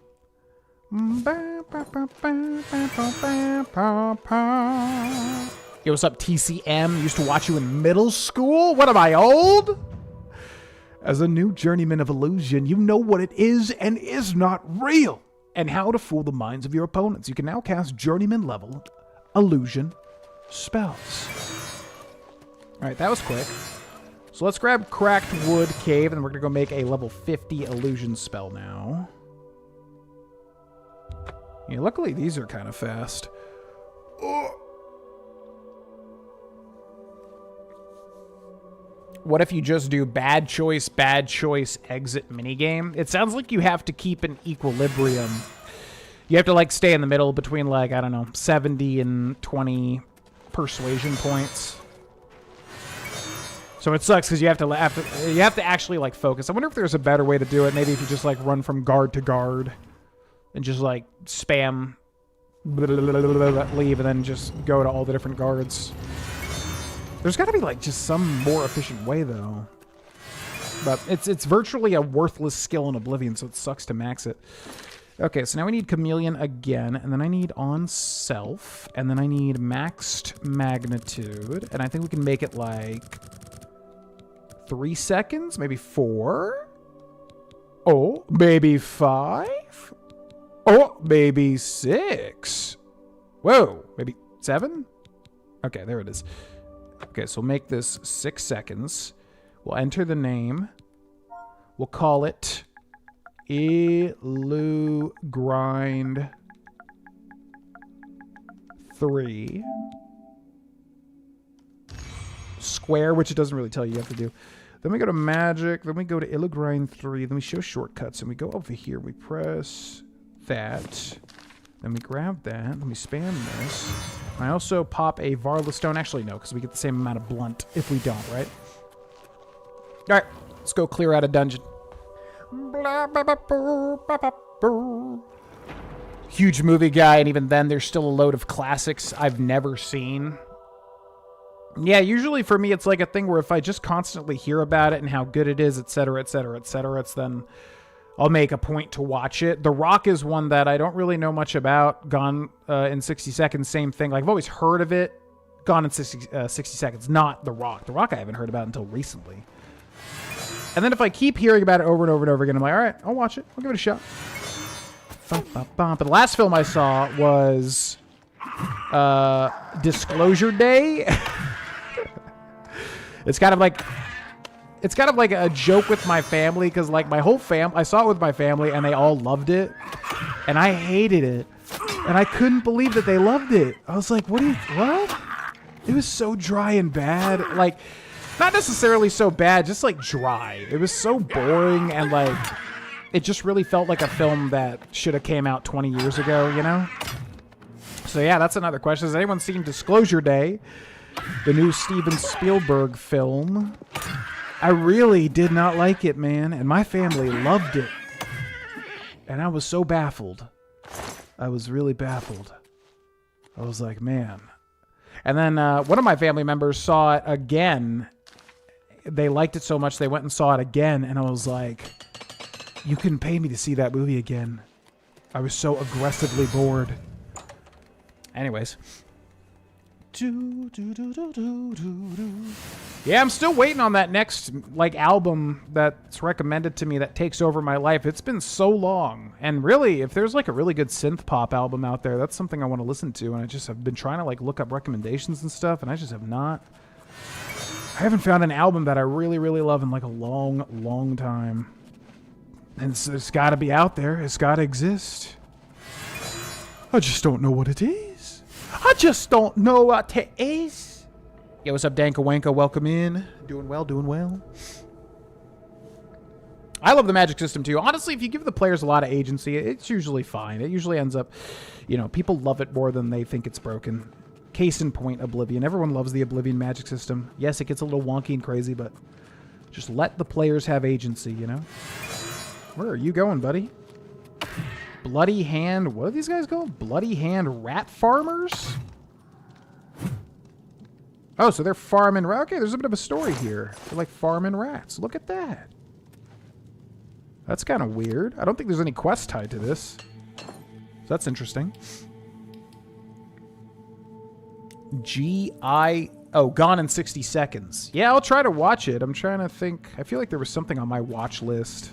Yo, what's up, TCM? Used to watch you in middle school? What am I, old? As a new journeyman of illusion, you know what it is and is not real, and how to fool the minds of your opponents. You can now cast journeyman level illusion spells. All right, that was quick. So let's grab Cracked Wood Cave, and we're going to go make a level 50 illusion spell now. Yeah, luckily these are kind of fast. What if you just do bad choice, exit minigame? It sounds like you have to keep an equilibrium. You have to, like, stay in the middle between, like, I don't know, 70 and 20 persuasion points. So it sucks because you have to actually, like, focus. I wonder if there's a better way to do it. Maybe if you just, like, run from guard to guard and just, like, spam leave and then just go to all the different guards. There's got to be, like, just some more efficient way, though. But it's virtually a worthless skill in Oblivion, so it sucks to max it. Okay, so now we need Chameleon again, and then I need On Self, and then I need Maxed Magnitude, and I think we can make it, like, 3 seconds? Maybe 4? Oh, maybe 5? Oh, maybe 6? Whoa, maybe 7? Okay, there it is. Okay, so we'll make this 6 seconds. We'll enter the name. We'll call it Elu Grind 3. Square, which it doesn't really tell you have to do. Then we go to Magic. Then we go to Elu Grind 3. Then we show shortcuts. And we go over here. We press that. Then we grab that. Then we spam this. I also pop a Varla Stone. Actually, no, because we get the same amount of Blunt if we don't, right? All right, let's go clear out a dungeon. Huge movie guy, and even then, there's still a load of classics I've never seen. Yeah, usually for me, it's like a thing where if I just constantly hear about it and how good it is, etc., etc., etc., it's then I'll make a point to watch it. The Rock is one that I don't really know much about. Gone in 60 Seconds, same thing. Like, I've always heard of it. Gone in 60 Seconds, not The Rock. The Rock I haven't heard about until recently. And then if I keep hearing about it over and over and over again, I'm like, all right, I'll watch it. I'll give it a shot. But the last film I saw was Disclosure Day. It's kind of like a joke with my family, because like my whole I saw it with my family and they all loved it, and I hated it, and I couldn't believe that they loved it. I was like, what? It was so dry and bad. Like, not necessarily so bad, just like dry. It was so boring, and like it just really felt like a film that should have came out 20 years ago, you know? So yeah, that's another question. Has anyone seen Disclosure Day? The new Steven Spielberg film. I really did not like it, man. And my family loved it. And I was so baffled. I was really baffled. I was like, man. And then one of my family members saw it again. They liked it so much, they went and saw it again. And I was like, you couldn't pay me to see that movie again. I was so aggressively bored. Anyways. Yeah, I'm still waiting on that next like album that's recommended to me that takes over my life. It's been so long. And really, if there's like a really good synth pop album out there, that's something I want to listen to. And I just have been trying to like look up recommendations and stuff, and I just have not. I haven't found an album that I really, really love in like a long, long time. And it's got to be out there. It's got to exist. I just don't know what it is. I just don't know what it is. Yeah, what's up, Danka Wanka? Welcome in. Doing well, doing well. I love the magic system, too. Honestly, if you give the players a lot of agency, it's usually fine. It usually ends up, you know, people love it more than they think it's broken. Case in point, Oblivion. Everyone loves the Oblivion magic system. Yes, it gets a little wonky and crazy, but just let the players have agency, you know? Where are you going, buddy? Bloody Hand, what are these guys called? Bloody Hand Rat Farmers? Oh, so they're farming rats. Okay, there's a bit of a story here. They're like farming rats. Look at that. That's kind of weird. I don't think there's any quest tied to this. So that's interesting. Oh, Gone in 60 Seconds. Yeah, I'll try to watch it. I'm trying to think. I feel like there was something on my watch list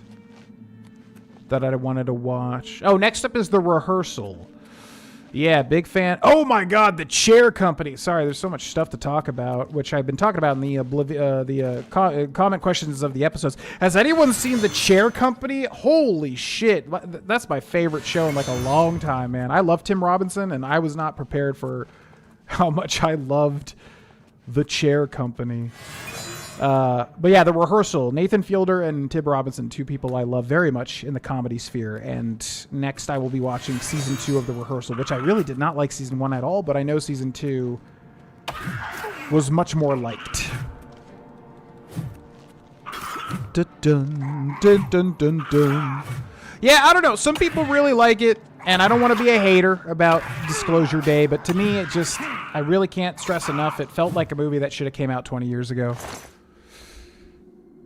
that I wanted to watch. Oh, next up is The Rehearsal. Yeah, big fan. Oh my God, The Chair Company. Sorry, there's so much stuff to talk about, which I've been talking about in the comment questions of the episodes. Has anyone seen The Chair Company? Holy shit. That's my favorite show in like a long time, man. I love Tim Robinson, and I was not prepared for how much I loved The Chair Company. But yeah, The Rehearsal. Nathan Fielder and Tim Robinson, two people I love very much in the comedy sphere. And next I will be watching Season 2 of The Rehearsal, which I really did not like Season 1 at all, but I know Season 2 was much more liked. Dun, dun, dun, dun, dun, dun. Yeah, I don't know. Some people really like it, and I don't want to be a hater about Disclosure Day, but to me, I really can't stress enough. It felt like a movie that should have came out 20 years ago.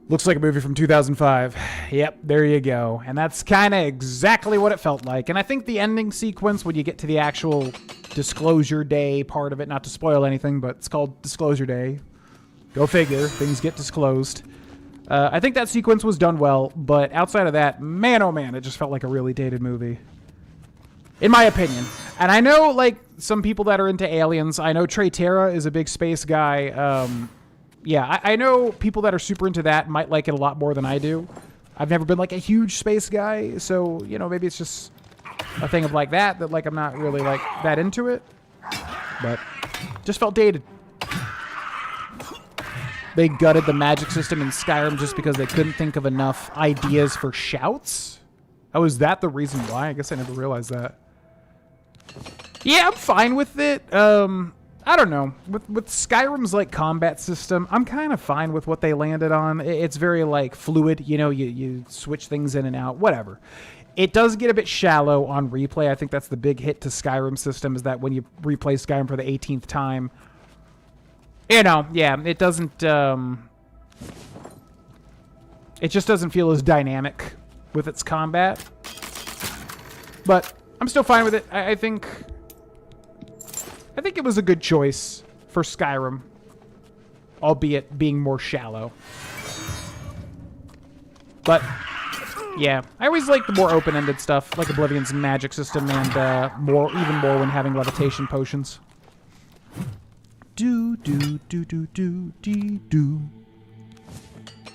Looks like a movie from 2005. Yep, there you go. And that's kind of exactly what it felt like. And I think the ending sequence, when you get to the actual Disclosure Day part of it, not to spoil anything, but it's called Disclosure Day. Go figure, things get disclosed. I think that sequence was done well, but outside of that, man, oh man, it just felt like a really dated movie. In my opinion. And I know, like, some people that are into aliens. I know Trey Terra is a big space guy. Yeah, I know people that are super into that might like it a lot more than I do. I've never been like a huge space guy, so, you know, maybe it's just a thing of like that like I'm not really like that into it. But just felt dated. They gutted the magic system in Skyrim just because they couldn't think of enough ideas for shouts. Oh, is that the reason why? I guess I never realized that. Yeah, I'm fine with it. I don't know. With Skyrim's like combat system, I'm kind of fine with what they landed on. It's very like fluid, you know, you switch things in and out, whatever. It does get a bit shallow on replay. I think that's the big hit to Skyrim system, is that when you replay Skyrim for the 18th time, you know, yeah, it doesn't, it just doesn't feel as dynamic with its combat. But I'm still fine with it. I think it was a good choice for Skyrim, albeit being more shallow. But yeah, I always like the more open-ended stuff, like Oblivion's magic system, and even more when having levitation potions.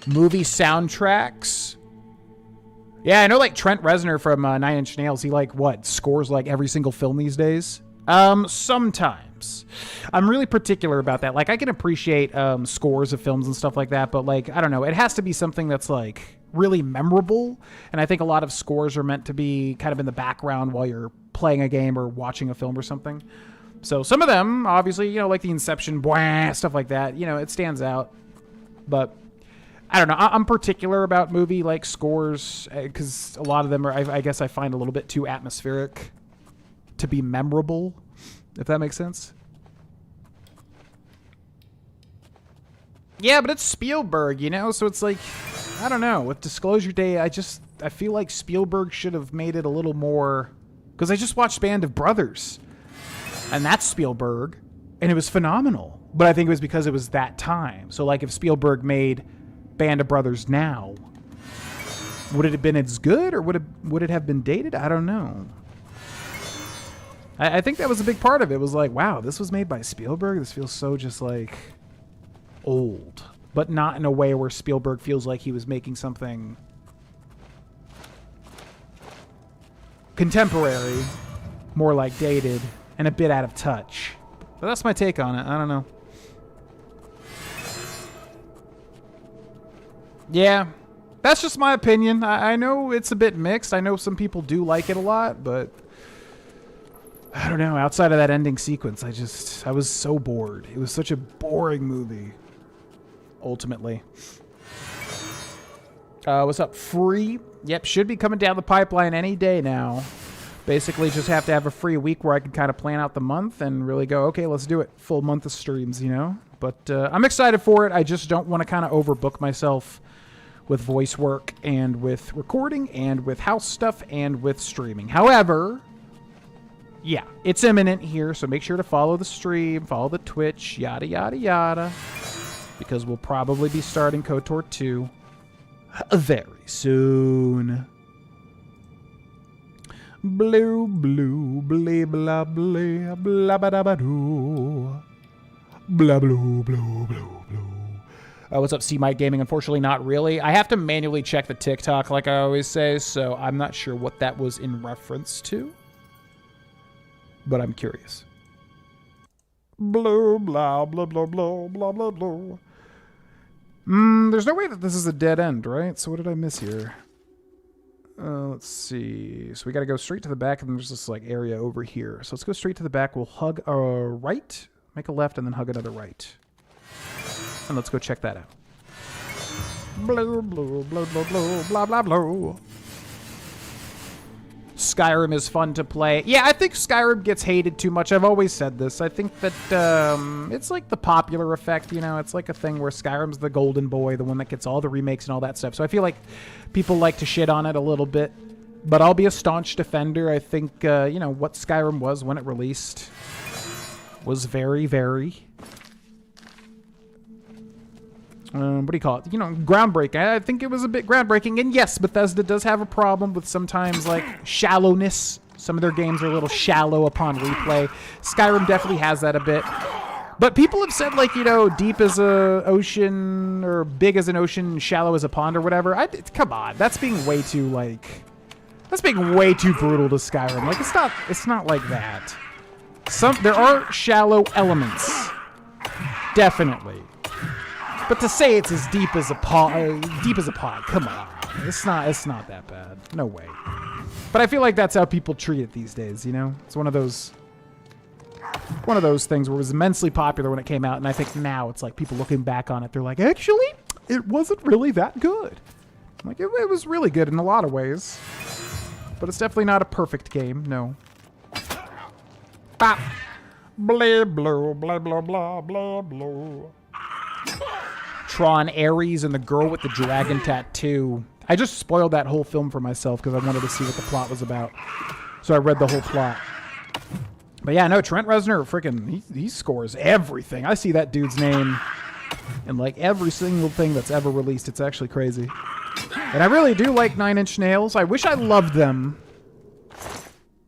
Movie soundtracks. Yeah, I know, like, Trent Reznor from Nine Inch Nails, he, like, scores, like, every single film these days? Sometimes. I'm really particular about that. Like, I can appreciate scores of films and stuff like that, but, like, I don't know. It has to be something that's, like, really memorable, and I think a lot of scores are meant to be kind of in the background while you're playing a game or watching a film or something. So some of them, obviously, you know, like the Inception, stuff like that, you know, it stands out. But I don't know. I'm particular about movie like scores because a lot of them are, I guess, I find a little bit too atmospheric to be memorable, if that makes sense. Yeah, but it's Spielberg, you know, so it's like, I don't know. With Disclosure Day, I feel like Spielberg should have made it a little more, because I just watched Band of Brothers, and that's Spielberg, and it was phenomenal. But I think it was because it was that time. So, like, if Spielberg made Band of Brothers now, would it have been as good, or would it have been dated? I don't know. I think that was a big part of it. It was like, wow, this was made by Spielberg? This feels so just, like, old. But not in a way where Spielberg feels like he was making something contemporary, more like dated, and a bit out of touch. But that's my take on it. I don't know. Yeah, that's just my opinion. I know it's a bit mixed. I know some people do like it a lot, but I don't know. Outside of that ending sequence, I was so bored. It was such a boring movie, ultimately. What's up? Free? Yep, should be coming down the pipeline any day now. Basically, just have to have a free week where I can kind of plan out the month and really go, okay, let's do it. Full month of streams, you know? But I'm excited for it. I just don't want to kind of overbook myself with voice work and with recording and with house stuff and with streaming. However, yeah, it's imminent here, so make sure to follow the stream, follow the Twitch, yada, yada, yada, because we'll probably be starting KOTOR 2 very soon. Blue, blue, blee, blah, blee, blah, ba, da, ba, doo. Blah, blue, blue, blue, blue. What's up, C-Mike Gaming? Unfortunately, not really. I have to manually check the TikTok, like I always say, so I'm not sure what that was in reference to. But I'm curious. Blue, blah, blah, blah, blah, blah, blah, blah. There's no way that this is a dead end, right? So what did I miss here? Let's see. So we got to go straight to the back, and there's this like area over here. So let's go straight to the back. We'll hug a right, make a left, and then hug another right. And let's go check that out. Blue, blue, blue, blue, blue, blah, blah, blah. Skyrim is fun to play. Yeah, I think Skyrim gets hated too much. I've always said this. I think that it's like the popular effect, you know? It's like a thing where Skyrim's the golden boy, the one that gets all the remakes and all that stuff. So I feel like people like to shit on it a little bit. But I'll be a staunch defender. I think, you know, what Skyrim was when it released was very, very... what do you call it? You know, groundbreaking. I think it was a bit groundbreaking. And yes, Bethesda does have a problem with sometimes, like, shallowness. Some of their games are a little shallow upon replay. Skyrim definitely has that a bit. But people have said, like, you know, deep as a ocean, or big as an ocean, shallow as a pond, or whatever. Come on. That's being way too, like... That's being way too brutal to Skyrim. Like, it's not like that. There are shallow elements. Definitely. But to say it's as deep as a pond, come on. It's not that bad. No way. But I feel like that's how people treat it these days, you know? It's one of those one of those things where it was immensely popular when it came out, and I think now it's like people looking back on it, they're like, actually, it wasn't really that good. Like, it was really good in a lot of ways. But it's definitely not a perfect game, no. Bop! Blah, blah, blah, blah, blah, blah, blah. Tron Ares and the girl with the dragon tattoo. I just spoiled that whole film for myself because I wanted to see what the plot was about. So I read the whole plot. But yeah, no, Trent Reznor, freaking, he scores everything. I see that dude's name in like every single thing that's ever released. It's actually crazy. And I really do like Nine Inch Nails. I wish I loved them.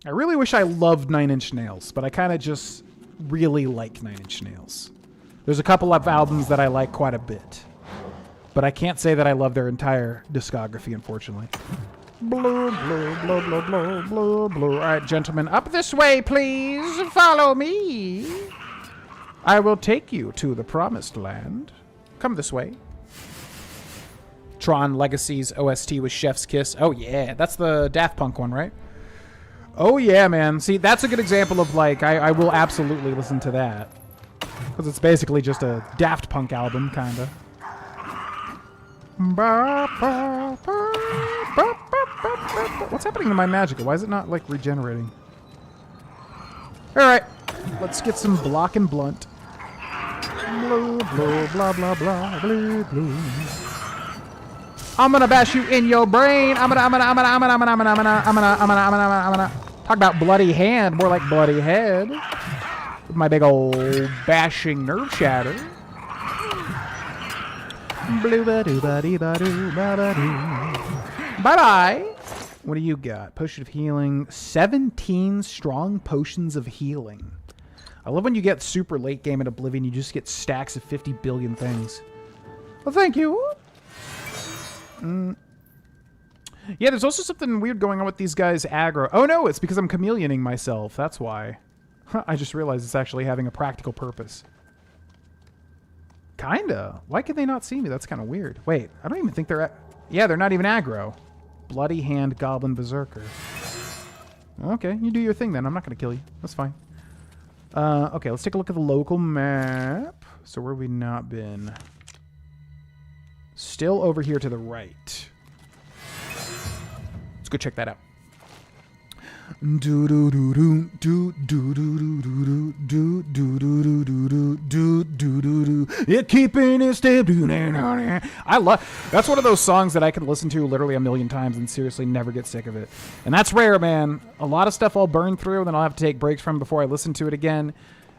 I really wish I loved Nine Inch Nails, but I kind of just really like Nine Inch Nails. There's a couple of albums that I like quite a bit. But I can't say that I love their entire discography, unfortunately. Blue, blue, blue, blue, blue, blue, blue. All right, gentlemen, up this way, please. Follow me. I will take you to the promised land. Come this way. Tron Legacy's OST was Chef's Kiss. Oh, yeah. That's the Daft Punk one, right? Oh, yeah, man. See, that's a good example of, like, I will absolutely listen to that. Because it's basically just a Daft Punk album, kind of. What's happening to my magic? Why is it not, like, regenerating? Alright. Let's get some block and blunt. Blue, blue, blah, blah, blah, blue, blue. I'm gonna bash you in your brain. I'm gonna. Talk about bloody hand, more like bloody head. With my big old bashing nerve shatter. Bye-bye. What do you got? Potion of healing. 17 strong potions of healing. I love when you get super late game at Oblivion, you just get stacks of 50 billion things. Well, thank you. Yeah, there's also something weird going on with these guys' aggro. Oh no, it's because I'm chameleoning myself. That's why. I just realized it's actually having a practical purpose. Kinda. Why can they not see me? That's kind of weird. Wait, I don't even think they're... Yeah, they're not even aggro. Bloody Hand Goblin Berserker. Okay, you do your thing then. I'm not going to kill you. That's fine. Okay, let's take a look at the local map. So where have we not been? Still over here to the right. Let's go check that out. Yeah, keeping it step. I love. That's one of those songs that I can listen to literally a million times and seriously never get sick of it. And that's rare, man. A lot of stuff I'll burn through, and then I'll have to take breaks from before I listen to it again.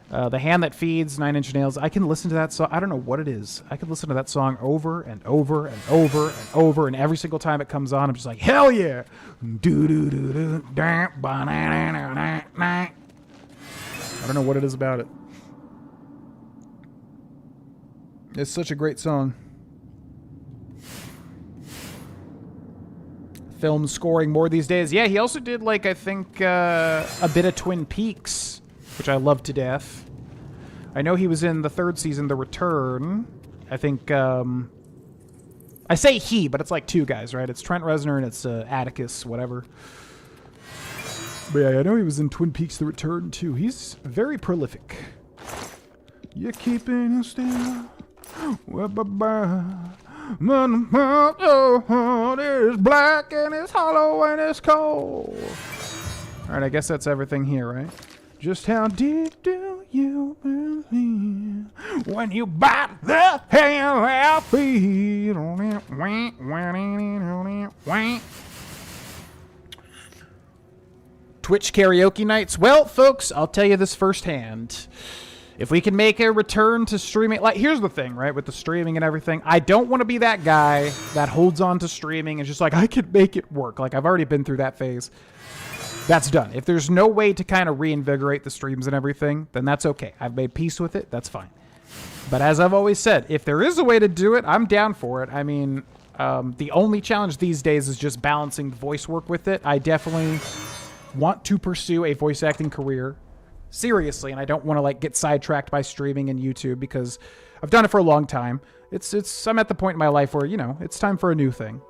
The Hand That Feeds, 9 Inch Nails. I can listen to that song. I don't know what it is. I can listen to that song over and over and over and over, and every single time it comes on, I'm just like, hell yeah! I don't know what it is about it. It's such a great song. Film scoring more these days. Yeah, he also did, like, I think, a bit of Twin Peaks, which I love to death. I know he was in the third season, The Return. I think, I say he, but it's like two guys, right? It's Trent Reznor and it's Atticus, whatever. But yeah, I know he was in Twin Peaks, The Return, too. He's very prolific. You're keeping it still. It's black and it's hollow and it's cold. Alright, I guess that's everything here, right? Just how deep do you believe when you bite the hand that feeds? Twitch karaoke nights? Well, folks, I'll tell you this firsthand. If we can make a return to streaming... Like, here's the thing, right? With the streaming and everything. I don't want to be that guy that holds on to streaming and just like, I can make it work. Like, I've already been through that phase. That's done. If there's no way to kind of reinvigorate the streams and everything, then that's okay. I've made peace with it. That's fine. But as I've always said, if there is a way to do it, I'm down for it. I mean, the only challenge these days is just balancing the voice work with it. I definitely want to pursue a voice acting career. Seriously, and I don't want to like get sidetracked by streaming and YouTube because I've done it for a long time. I'm at the point in my life where, you know, it's time for a new thing.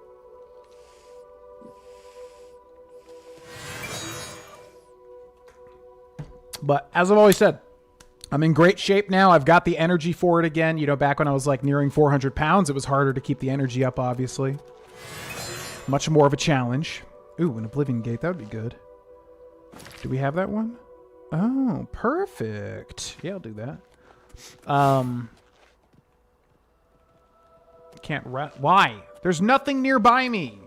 But as I've always said, I'm in great shape now. I've got the energy for it again. You know, back when I was like nearing 400 pounds, it was harder to keep the energy up, obviously. Much more of a challenge. Ooh, an Oblivion Gate. That would be good. Do we have that one? Oh, perfect. Yeah, I'll do that. Can't why? There's nothing nearby me.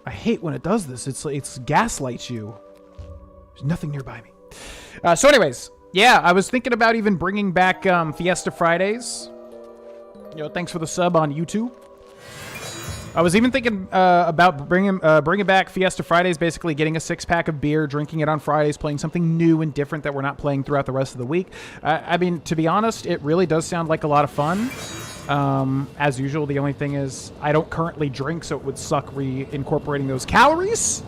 I hate when it does this. It's gaslights you. There's nothing nearby me. So anyways, yeah, I was thinking about even bringing back Fiesta Fridays. You know, thanks for the sub on YouTube. I was even thinking about bringing back Fiesta Fridays, basically getting a 6-pack of beer, drinking it on Fridays, playing something new and different that we're not playing throughout the rest of the week. I mean, to be honest, it really does sound like a lot of fun. As usual, the only thing is I don't currently drink, so it would suck reincorporating those calories.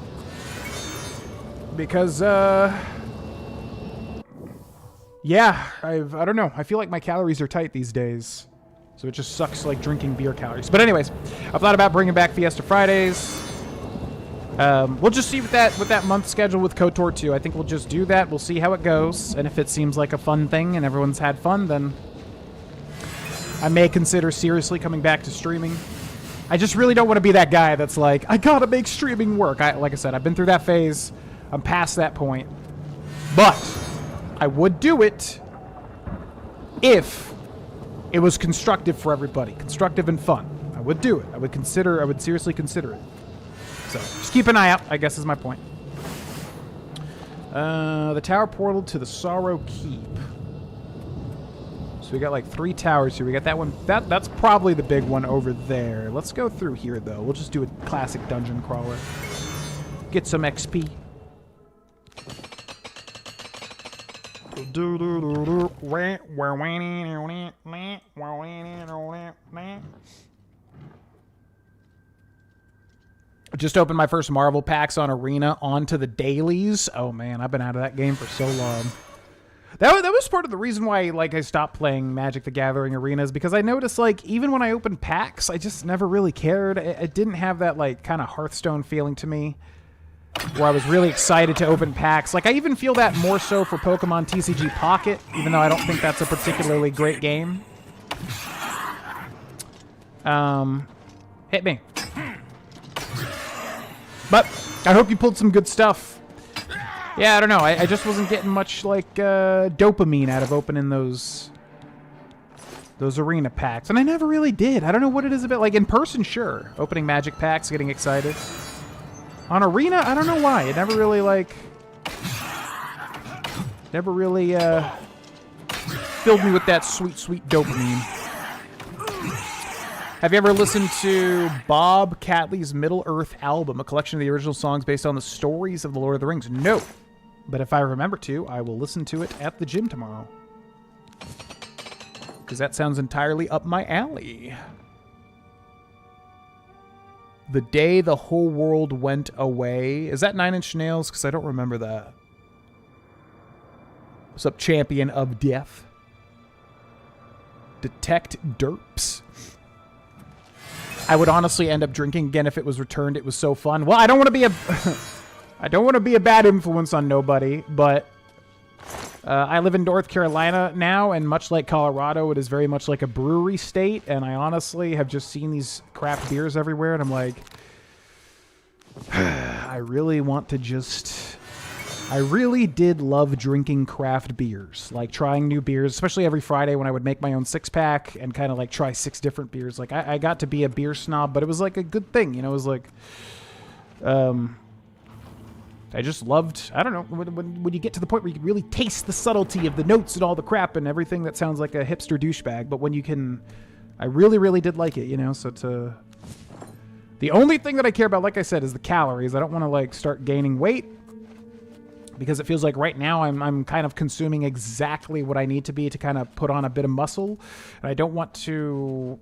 Because, yeah, I don't know. I feel like my calories are tight these days. So it just sucks like drinking beer calories. But anyways, I've thought about bringing back Fiesta Fridays. We'll just see with that month schedule with Kotor 2. I think we'll just do that. We'll see how it goes. And if it seems like a fun thing and everyone's had fun, then I may consider seriously coming back to streaming. I just really don't want to be that guy that's like, I gotta make streaming work. Like I said, I've been through that phase. I'm past that point. But I would do it if it was constructive for everybody. Constructive and fun. I would do it. I would seriously consider it. So, just keep an eye out, I guess is my point. The tower portal to the Sorrow Keep. So we got like 3 towers here. We got that one. That's probably the big one over there. Let's go through here, though. We'll just do a classic dungeon crawler. Get some XP. Just opened my first Marvel packs on Arena onto the dailies. Oh man, I've been out of that game for so long. That was part of the reason why like I stopped playing Magic the Gathering Arenas, because I noticed like even when I opened packs, I just never really cared. It didn't have that like kind of Hearthstone feeling to me, where I was really excited to open packs. Like, I even feel that more so for Pokemon TCG Pocket, even though I don't think that's a particularly great game. Hit me. But I hope you pulled some good stuff. Yeah, I don't know. I just wasn't getting much, like, dopamine out of opening those arena packs. And I never really did. I don't know what it is about. Like, in person, sure. Opening Magic packs, getting excited. On Arena, I don't know why. It never really, like... Never really, filled me with that sweet, sweet dopamine. Have you ever listened to Bob Catley's Middle-earth album, a collection of the original songs based on the stories of the Lord of the Rings? No. But if I remember to, I will listen to it at the gym tomorrow. Because that sounds entirely up my alley. The Day the Whole World Went Away. Is that 9 Inch Nails? Because I don't remember that. What's up, Champion of Death? Detect Derps. I would honestly end up drinking again if it was returned. It was so fun. Well, I don't want to be a... I don't want to be a bad influence on nobody, but... I live in North Carolina now, and much like Colorado, it is very much like a brewery state, and I honestly have just seen these craft beers everywhere, and I'm like, I really want to just... I really did love drinking craft beers, like trying new beers, especially every Friday when I would make my own 6-pack and kind of like try 6 different beers. Like, I got to be a beer snob, but it was like a good thing, you know, it was like... I just loved, I don't know, when you get to the point where you can really taste the subtlety of the notes and all the crap and everything that sounds like a hipster douchebag, but when you can, I really, really did like it, you know, so to, the only thing that I care about, like I said, is the calories. I don't want to, like, start gaining weight, because it feels like right now I'm kind of consuming exactly what I need to be to kind of put on a bit of muscle, and I don't want to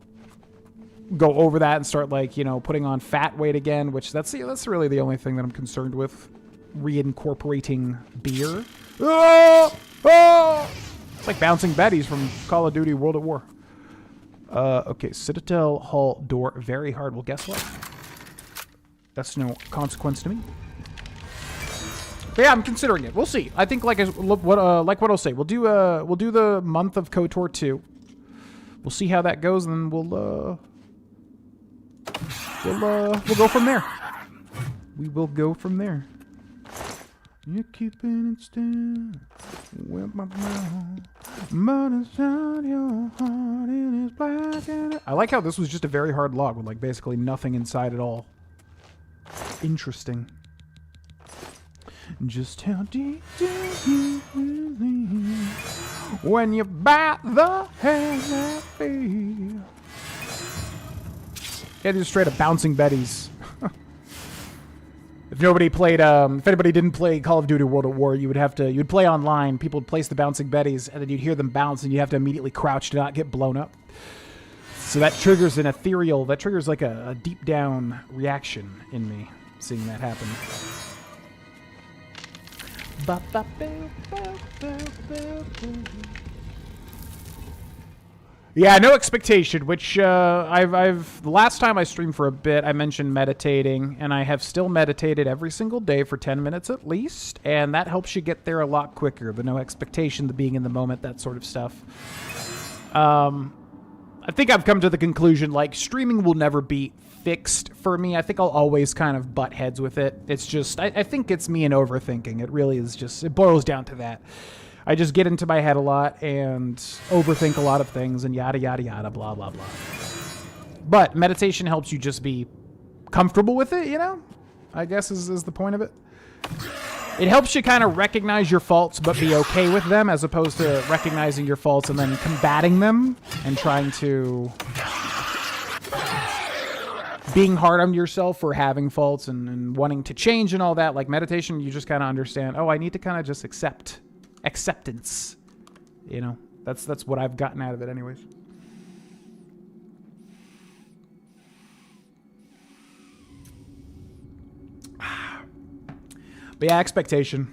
go over that and start, like, you know, putting on fat weight again, which that's really the only thing that I'm concerned with. Reincorporating beer. Oh! Oh! It's like bouncing Betties from Call of Duty World at War. Okay, Citadel Hall door, very hard. Well, guess what? That's no consequence to me. But yeah, I'm considering it. We'll see. I think like what I'll say. We'll do the month of KOTOR 2. We'll see how that goes, and then we'll go from there. We will go from there. You're keeping it still with my mouth, but inside your heart it is black. And I like how this was just a very hard log with like basically nothing inside at all. Interesting. Just how deep do you believe when you bite the hand that feeds? Yeah, these are straight up bouncing betties. If nobody played, if anybody didn't play Call of Duty World at War, you'd play online. People would place the bouncing betties, and then you'd hear them bounce, and you'd have to immediately crouch to not get blown up. So that triggers an ethereal, that triggers like a deep down reaction in me, seeing that happen. Yeah, no expectation, which the last time I streamed for a bit, I mentioned meditating, and I have still meditated every single day for 10 minutes at least, and that helps you get there a lot quicker. The no expectation, the being in the moment, that sort of stuff. I think I've come to the conclusion, like, streaming will never be fixed for me. I think I'll always kind of butt heads with it. It's just, I think it's me and overthinking. It really is just, it boils down to that. I just get into my head a lot and overthink a lot of things and yada, yada, yada, blah, blah, blah. But meditation helps you just be comfortable with it, you know? I guess is the point of it. It helps you kind of recognize your faults but be okay with them, as opposed to recognizing your faults and then combating them and trying to... being hard on yourself for having faults and wanting to change and all that. Like meditation, you just kind of understand, oh, I need to kind of just acceptance, you know. That's what I've gotten out of it anyways. But yeah, expectation,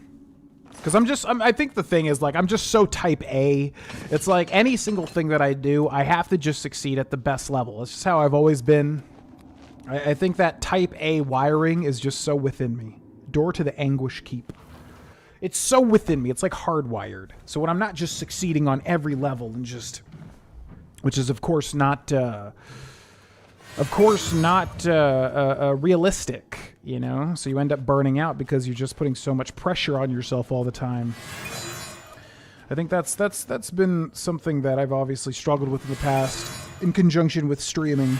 because I think the thing is, like, I'm just so type A. It's like any single thing that I do, I have to just succeed at the best level. It's just how I've always been. I think that type A wiring is just so within me. Door to the Anguish Keep. It's so within me. It's like hardwired. So when I'm not just succeeding on every level and just, which is of course not realistic, you know. So you end up burning out because you're just putting so much pressure on yourself all the time. I think that's been something that I've obviously struggled with in the past, in conjunction with streaming.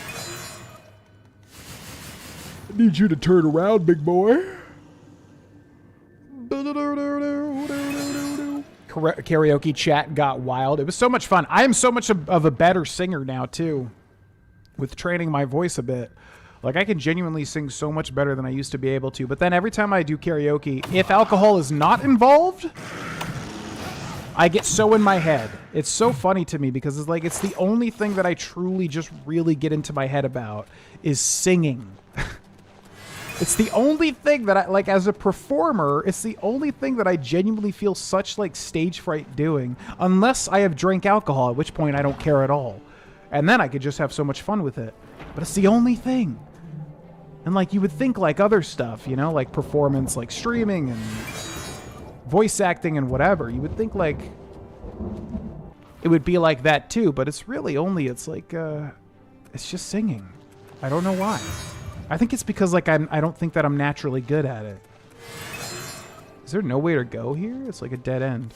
I need you to turn around, big boy. Karaoke chat got wild. It was so much fun. I am so much of a better singer now, too, with training my voice a bit. Like, I can genuinely sing so much better than I used to be able to. But then every time I do karaoke, if alcohol is not involved, I get so in my head. It's so funny to me because it's like it's the only thing that I truly just really get into my head about is singing. It's the only thing that I, like, as a performer, it's the only thing that I genuinely feel such, like, stage fright doing. Unless I have drank alcohol, at which point I don't care at all. And then I could just have so much fun with it. But it's the only thing. And, like, you would think, like, other stuff, you know, like performance, like streaming and voice acting and whatever. You would think, like, it would be like that, too. But it's really only, it's like, it's just singing. I don't know why. I think it's because, like, I don't think that I'm naturally good at it. Is there no way to go here? It's like a dead end.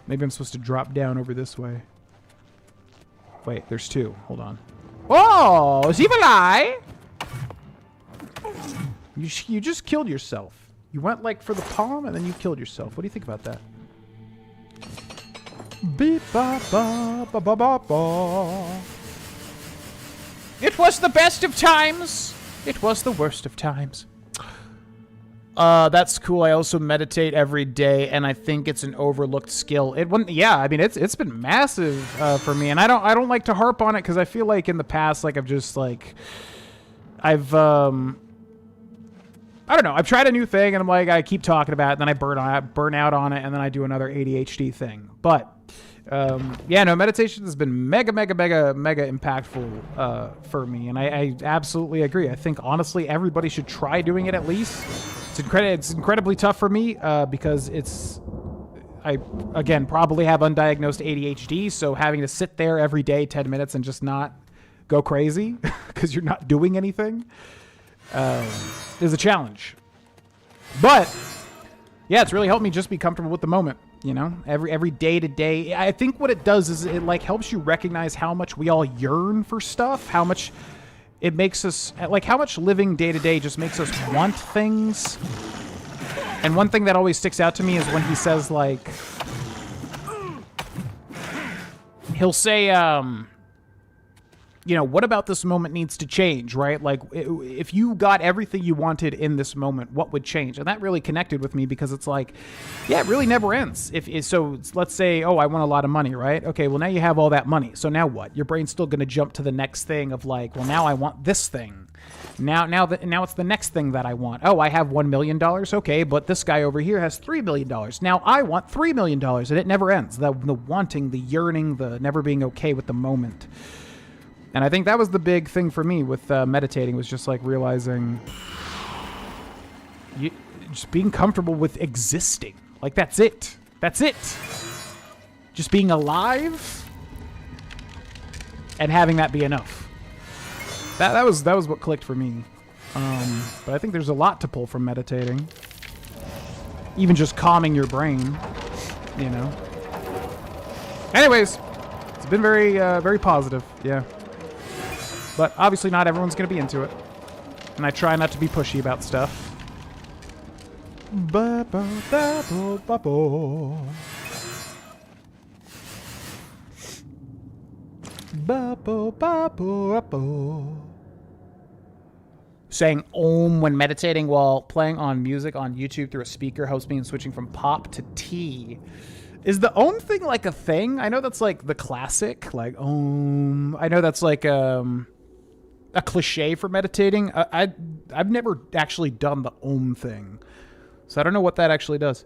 Maybe I'm supposed to drop down over this way. Wait, there's two. Hold on. Oh, is he alive? You just killed yourself. You went, like, for the palm, and then you killed yourself. What do you think about that? Beep ba ba ba ba ba ba. It was the best of times. It was the worst of times. That's cool. I also meditate every day, and I think it's an overlooked skill. Yeah, I mean, it's been massive for me, and I don't like to harp on it because I feel like in the past, like, I've I don't know. I've tried a new thing, and I'm like, I keep talking about it, and then I burn out on it, and then I do another ADHD thing. But yeah, no, meditation has been mega impactful for me, and I absolutely agree. I think, honestly, everybody should try doing it at least It's incredibly tough for me because I, again, probably have undiagnosed ADHD, so having to sit there every day 10 minutes and just not go crazy because you're not doing anything is a challenge. But, yeah, it's really helped me just be comfortable with the moment, you know? Every day to day. I think what it does is it, like, helps you recognize how much we all yearn for stuff, how much it makes us, like, how much living day to day just makes us want things. And one thing that always sticks out to me is when he says, like, he'll say, you know, what about this moment needs to change, right? Like, if you got everything you wanted in this moment, what would change? And that really connected with me because it's like, yeah, it really never ends. So let's say, oh, I want a lot of money, right? Okay, well, now you have all that money. So now what? Your brain's still going to jump to the next thing of like, well, now I want this thing. Now it's the next thing that I want. Oh, I have $1 million. Okay, but this guy over here has $3 million. Now I want $3 million, and it never ends. The wanting, the yearning, the never being okay with the moment. And I think that was the big thing for me with meditating, was just like realizing, just being comfortable with existing. Like, that's it. That's it. Just being alive and having that be enough. That was what clicked for me. But I think there's a lot to pull from meditating. Even just calming your brain, you know. Anyways, it's been very, very positive. Yeah. But obviously not everyone's going to be into it. And I try not to be pushy about stuff. Saying Om when meditating while playing on music on YouTube through a speaker helps me in switching from pop to T. Is the Om thing like a thing? I know that's like the classic, like Om. I know that's like a cliche for meditating. I've never actually done the Om thing, so I don't know what that actually does.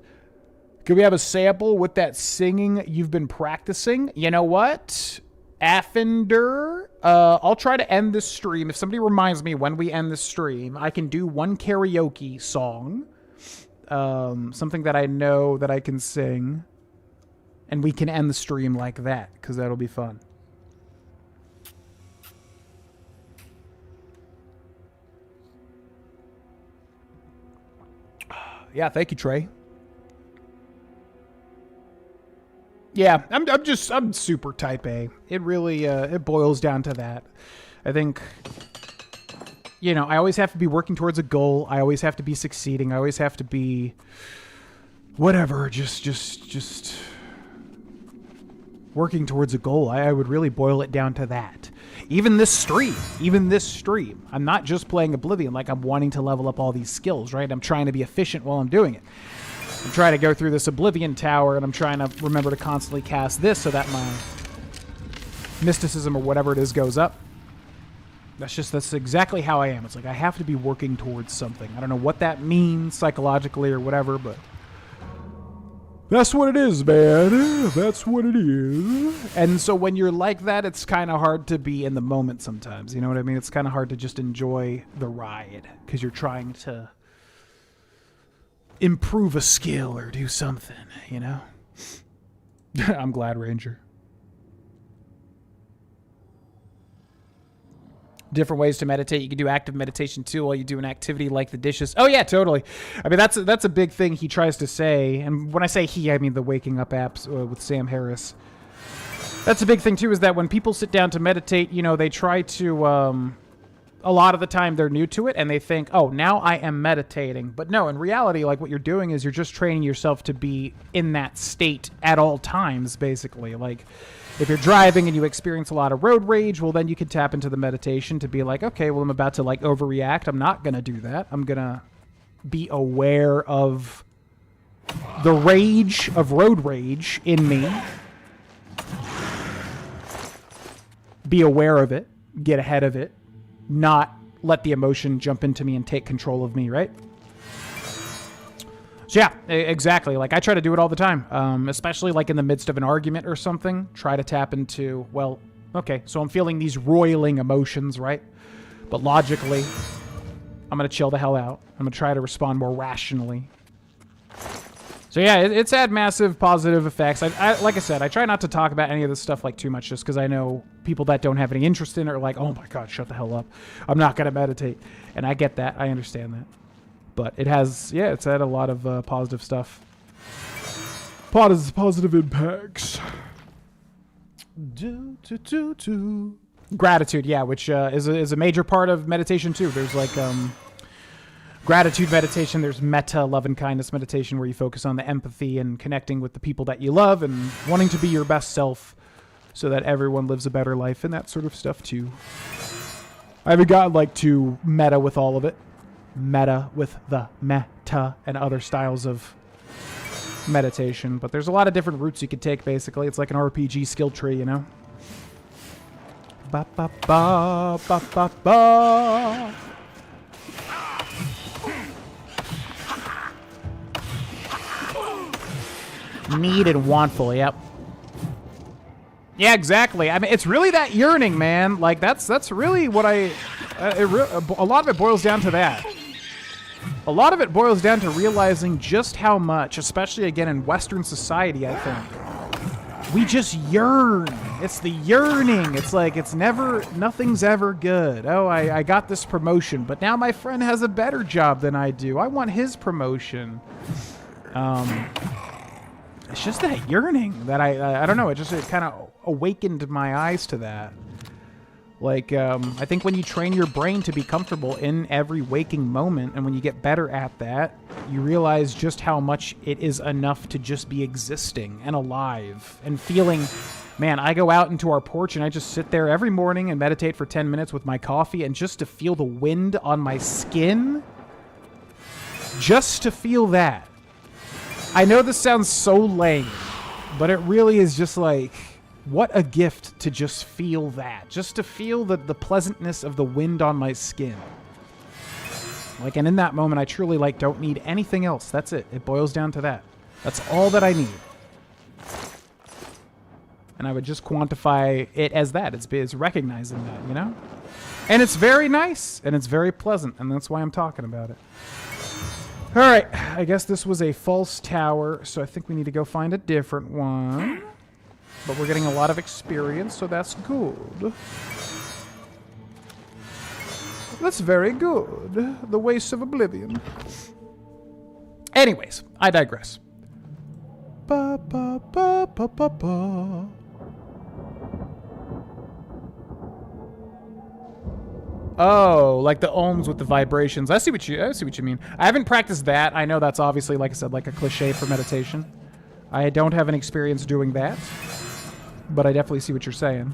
Could we have a sample with that singing you've been practicing? You know what? Affender, I'll try to end this stream. If somebody reminds me when we end the stream, I can do one karaoke song. Something that I know that I can sing. And we can end the stream like that, because that'll be fun. Yeah, thank you, Trey. Yeah, I'm super type A. It really, it boils down to that. I think, you know, I always have to be working towards a goal. I always have to be succeeding. I always have to be, whatever, just working towards a goal. I would really boil it down to that. Even this stream, I'm not just playing Oblivion, like I'm wanting to level up all these skills, right? I'm trying to be efficient while I'm doing it. I'm trying to go through this Oblivion Tower, and I'm trying to remember to constantly cast this so that my mysticism or whatever it is goes up. That's exactly how I am. It's like I have to be working towards something. I don't know what that means psychologically or whatever, but that's what it is, man. That's what it is. And so when you're like that, it's kind of hard to be in the moment sometimes. You know what I mean? It's kind of hard to just enjoy the ride because you're trying to improve a skill or do something, you know? I'm glad, Ranger. Different ways to meditate. You can do active meditation too while you do an activity like the dishes. Oh yeah, totally. I mean, that's a big thing he tries to say. And when I say he, I mean the Waking Up apps with Sam Harris. That's a big thing too, is that when people sit down to meditate, you know, they try to, a lot of the time they're new to it and they think, oh, now I am meditating. But no, in reality, like what you're doing is you're just training yourself to be in that state at all times, basically. Like, if you're driving and you experience a lot of road rage, well, then you can tap into the meditation to be like, okay, well, I'm about to like overreact. I'm not going to do that. I'm going to be aware of the rage of road rage in me. Be aware of it. Get ahead of it. Not let the emotion jump into me and take control of me, right? So yeah, exactly. Like I try to do it all the time, especially like in the midst of an argument or something. Try to tap into, well, okay, so I'm feeling these roiling emotions, right? But logically, I'm going to chill the hell out. I'm going to try to respond more rationally. So yeah, it's had massive positive effects. I like I said, I try not to talk about any of this stuff like too much just because I know people that don't have any interest in it are like, oh my god, shut the hell up. I'm not going to meditate. And I get that. I understand that. But it has, yeah, it's had a lot of positive stuff. Positive impacts. Gratitude, yeah, which is a major part of meditation too. There's like gratitude meditation. There's metta, love and kindness meditation, where you focus on the empathy and connecting with the people that you love and wanting to be your best self so that everyone lives a better life and that sort of stuff too. I haven't gotten like too meta with all of it. Meta with the meta and other styles of meditation, but there's a lot of different routes you could take. Basically, it's like an RPG skill tree, you know. Ba ba ba ba ba ba. Need and wantful, yep. Yeah, exactly. I mean, it's really that yearning, man. Like that's really what a lot of it boils down to that. A lot of it boils down to realizing just how much, especially again in Western society, I think, we just yearn. It's the yearning. It's like nothing's ever good. Oh, I got this promotion, but now my friend has a better job than I do. I want his promotion. It's just that yearning that I don't know. It kind of awakened my eyes to that. Like, I think when you train your brain to be comfortable in every waking moment, and when you get better at that, you realize just how much it is enough to just be existing and alive and feeling. Man, I go out into our porch and I just sit there every morning and meditate for 10 minutes with my coffee, and just to feel the wind on my skin, just to feel that. I know this sounds so lame, but it really is just like, what a gift to just feel that. Just to feel the pleasantness of the wind on my skin. Like, and in that moment, I truly, like, don't need anything else. That's it. It boils down to that. That's all that I need. And I would just quantify it as that. It's recognizing that, you know? And it's very nice, and it's very pleasant, and that's why I'm talking about it. All right, I guess this was a false tower, so I think we need to go find a different one. But we're getting a lot of experience, so that's good. That's very good. The Wastes of Oblivion. Anyways, I digress. Ba, ba, ba, ba, ba, ba. Oh, like the ohms with the vibrations. I see what you mean. I haven't practiced that. I know that's obviously, like I said, like a cliche for meditation. I don't have an experience doing that, but I definitely see what you're saying.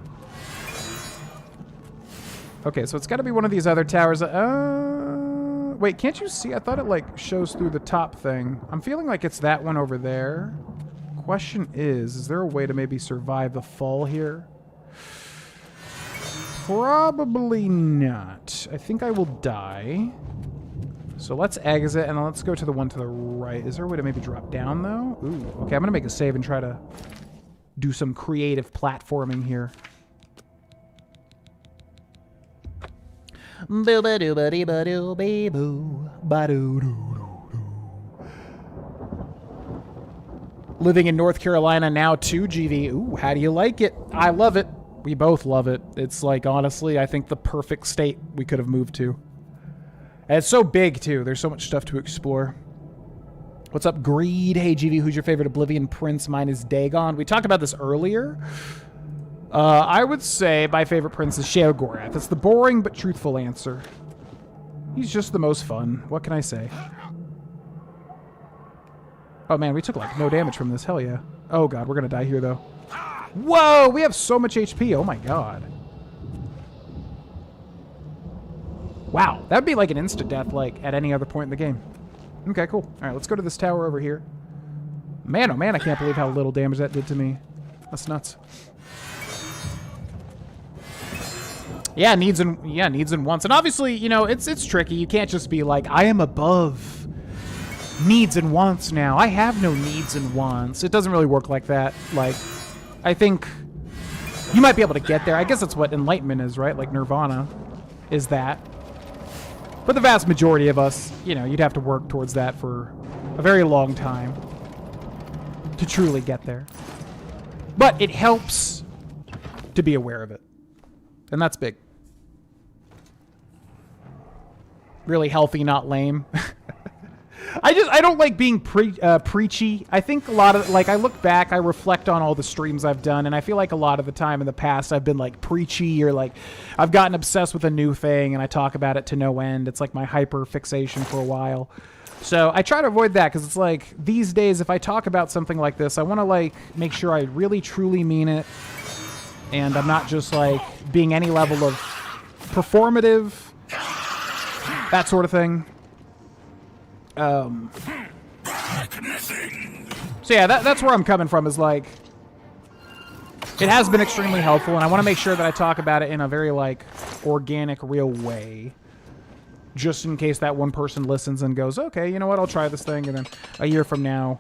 Okay, so it's got to be one of these other towers. Wait, can't you see? I thought it like shows through the top thing. I'm feeling like it's that one over there. Question is there a way to maybe survive the fall here? Probably not. I think I will die. So let's exit and let's go to the one to the right. Is there a way to maybe drop down though? Ooh, okay, I'm gonna make a save and try to do some creative platforming here. Living in North Carolina now too, GV. Ooh, how do you like it? I love it. We both love it. It's like, honestly, I think the perfect state we could have moved to. And it's so big, too. There's so much stuff to explore. What's up, Greed? Hey, GV, who's your favorite Oblivion prince? Mine is Dagon. We talked about this earlier. I would say my favorite prince is Sheogorath. It's the boring but truthful answer. He's just the most fun. What can I say? Oh, man, we took, like, no damage from this. Hell yeah. Oh, God, we're going to die here, though. Whoa, we have so much HP. Oh, my God. Wow, that would be like an insta-death, like, at any other point in the game. Okay, cool. All right, let's go to this tower over here. Man, oh, man, I can't believe how little damage that did to me. That's nuts. Yeah, needs and wants. And obviously, you know, it's tricky. You can't just be like, I am above needs and wants now. I have no needs and wants. It doesn't really work like that. Like, I think you might be able to get there. I guess that's what enlightenment is, right? Like nirvana is that. But the vast majority of us, you know, you'd have to work towards that for a very long time to truly get there. But it helps to be aware of it. And that's big. Really healthy, not lame. I don't like being preachy. I think a lot of, like, I look back, I reflect on all the streams I've done, and I feel like a lot of the time in the past I've been, like, preachy, or, like, I've gotten obsessed with a new thing, and I talk about it to no end. It's, like, my hyper fixation for a while. So I try to avoid that, because it's, like, these days, if I talk about something like this, I want to, like, make sure I really, truly mean it, and I'm not just, like, being any level of performative, that sort of thing. So yeah, that's where I'm coming from, is like, it has been extremely helpful, and I want to make sure that I talk about it in a very, like, organic, real way, just in case that one person listens and goes, okay, you know what, I'll try this thing, and then a year from now,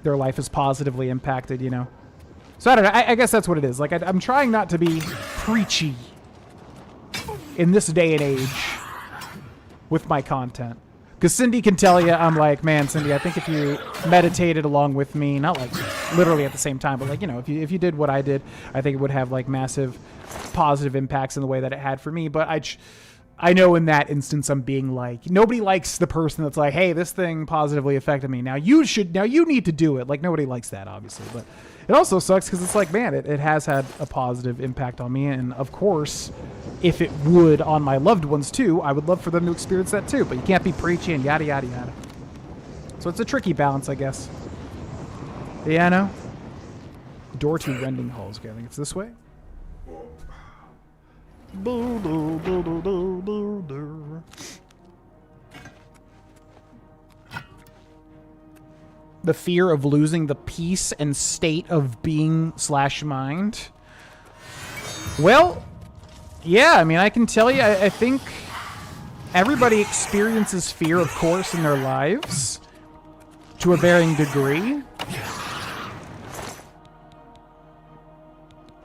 their life is positively impacted, you know? So I don't know, I guess that's what it is. Like, I'm trying not to be preachy in this day and age with my content. Because Cindy can tell you, I'm like, man, Cindy, I think if you meditated along with me, not like literally at the same time, but like, you know, if you did what I did, I think it would have like massive positive impacts in the way that it had for me. But I know in that instance, I'm being like, nobody likes the person that's like, hey, this thing positively affected me. Now you need to do it. Like, nobody likes that, obviously. But it also sucks because it's like, man, it has had a positive impact on me. And of course, if it would on my loved ones too, I would love for them to experience that too. But you can't be preachy and yada, yada, yada. So it's a tricky balance, I guess. Yeah, I know. Door to Rending Halls. Okay, I think it's this way. The fear of losing the peace and state of being / mind. Well, yeah, I mean, I can tell you, I think everybody experiences fear, of course, in their lives to a varying degree.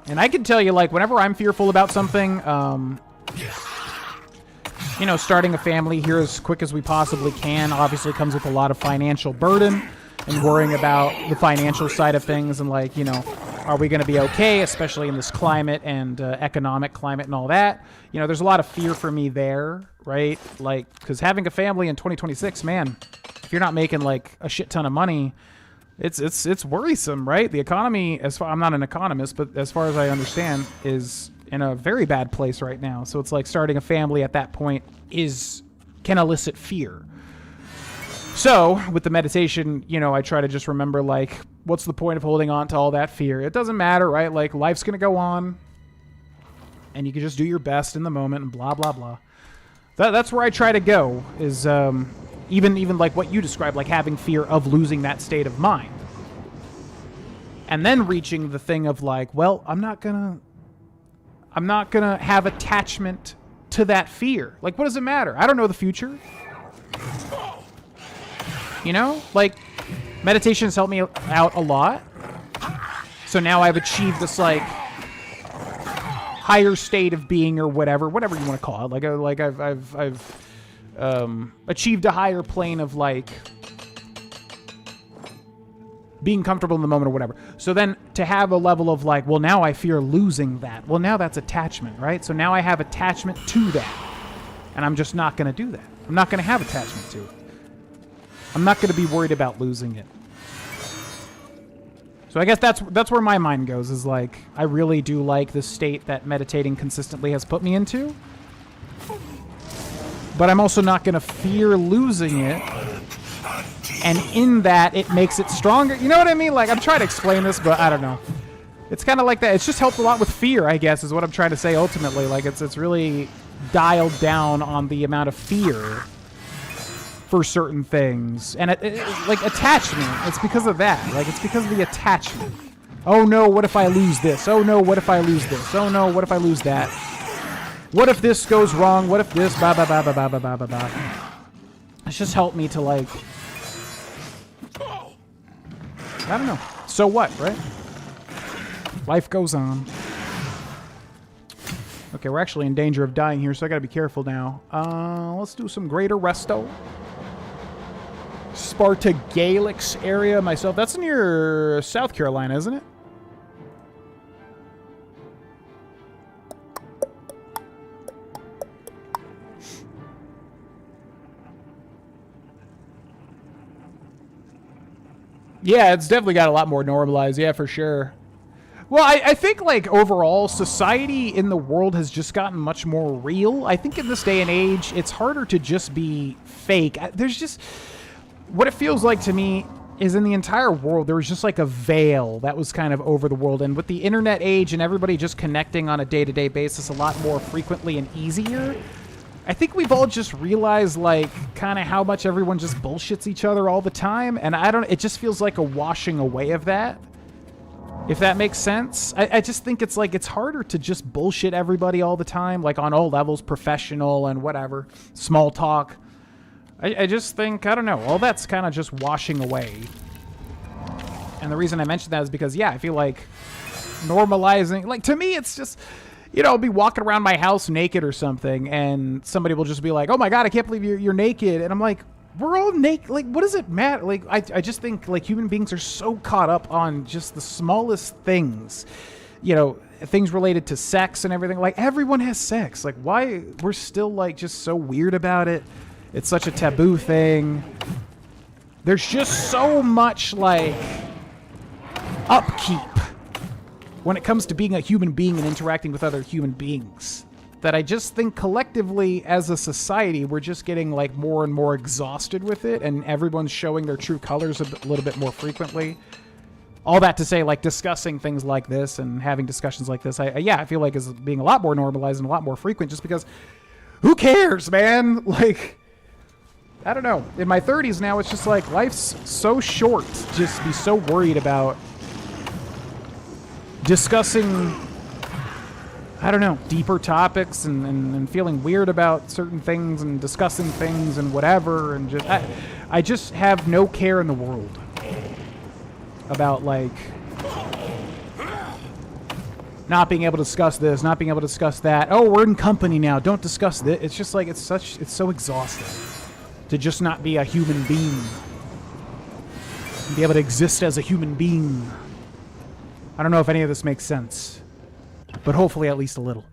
And I can tell you, like, whenever I'm fearful about something, you know, starting a family here as quick as we possibly can obviously comes with a lot of financial burden, and worrying about the financial side of things, and like, you know, are we going to be okay, especially in this climate and economic climate and all that. You know, there's a lot of fear for me there, right? Like, because having a family in 2026, man, if you're not making like a shit ton of money, it's worrisome, right? The economy, I'm not an economist, but as far as I understand, is in a very bad place right now. So it's like starting a family at that point can elicit fear. So with the meditation, you know, I try to just remember, like, what's the point of holding on to all that fear? It doesn't matter, right? Like, life's going to go on, and you can just do your best in the moment and blah, blah, blah. That's where I try to go, is even like what you described, like having fear of losing that state of mind. And then reaching the thing of like, well, I'm not gonna have attachment to that fear. Like, what does it matter? I don't know the future. You know, like, meditation has helped me out a lot. So now I've achieved this like higher state of being, or whatever you want to call it. Like I've achieved a higher plane of like being comfortable in the moment or whatever. So then to have a level of like, well, now I fear losing that. Well, now that's attachment, right? So now I have attachment to that, and I'm just not going to do that. I'm not going to have attachment to it. I'm not going to be worried about losing it. So I guess that's where my mind goes, is like, I really do like the state that meditating consistently has put me into. But I'm also not going to fear losing it. And in that, it makes it stronger. You know what I mean? Like, I'm trying to explain this, but I don't know. It's kind of like that. It's just helped a lot with fear, I guess, is what I'm trying to say ultimately. Like, it's really dialed down on the amount of fear for certain things. And like attachment, it's because of that. Like, it's because of the attachment. Oh no, what if I lose this? Oh no, what if I lose this? Oh no, what if I lose that? What if this goes wrong? What if this? Blah, blah, blah, blah, blah, blah, blah, blah. It's just helped me to like, I don't know. So what, right? Life goes on. Okay, we're actually in danger of dying here, so I gotta be careful now. Let's do some greater resto. Sparta Galix area myself. That's near South Carolina, isn't it? Yeah, it's definitely got a lot more normalized. Yeah, for sure. Well, I think, like, overall, society in the world has just gotten much more real. I think in this day and age, it's harder to just be fake. There's just... What it feels like to me is in the entire world, there was just, like, a veil that was kind of over the world. And with the internet age and everybody just connecting on a day-to-day basis a lot more frequently and easier, I think we've all just realized, like, kind of how much everyone just bullshits each other all the time. And it just feels like a washing away of that. If that makes sense. I just think it's like, it's harder to just bullshit everybody all the time, like on all levels, professional and whatever, small talk. I just think, I don't know, all that's kind of just washing away. And the reason I mentioned that is because, yeah, I feel like normalizing, like, to me, it's just, you know, I'll be walking around my house naked or something, and somebody will just be like, oh my God, I can't believe you're naked. And I'm like, we're all naked. Like, what does it matter? Like, I just think, like, human beings are so caught up on just the smallest things, you know, things related to sex and everything. Like, everyone has sex. Like, why we're still, like, just so weird about it? It's such a taboo thing. There's just so much, like, upkeep when it comes to being a human being and interacting with other human beings, that I just think collectively as a society, we're just getting, like, more and more exhausted with it, and everyone's showing their true colors a little bit more frequently. All that to say, like, discussing things like this and having discussions like this, I feel like is being a lot more normalized and a lot more frequent, just because who cares, man? Like, I don't know. In my 30s now, it's just like, life's so short to just be so worried about discussing, I don't know, deeper topics and feeling weird about certain things and discussing things and whatever. And just, I just have no care in the world about, like, not being able to discuss this, not being able to discuss that. Oh, we're in company now. Don't discuss this. It's just like, it's so exhausting to just not be a human being. Be able to exist as a human being. I don't know if any of this makes sense, but hopefully at least a little.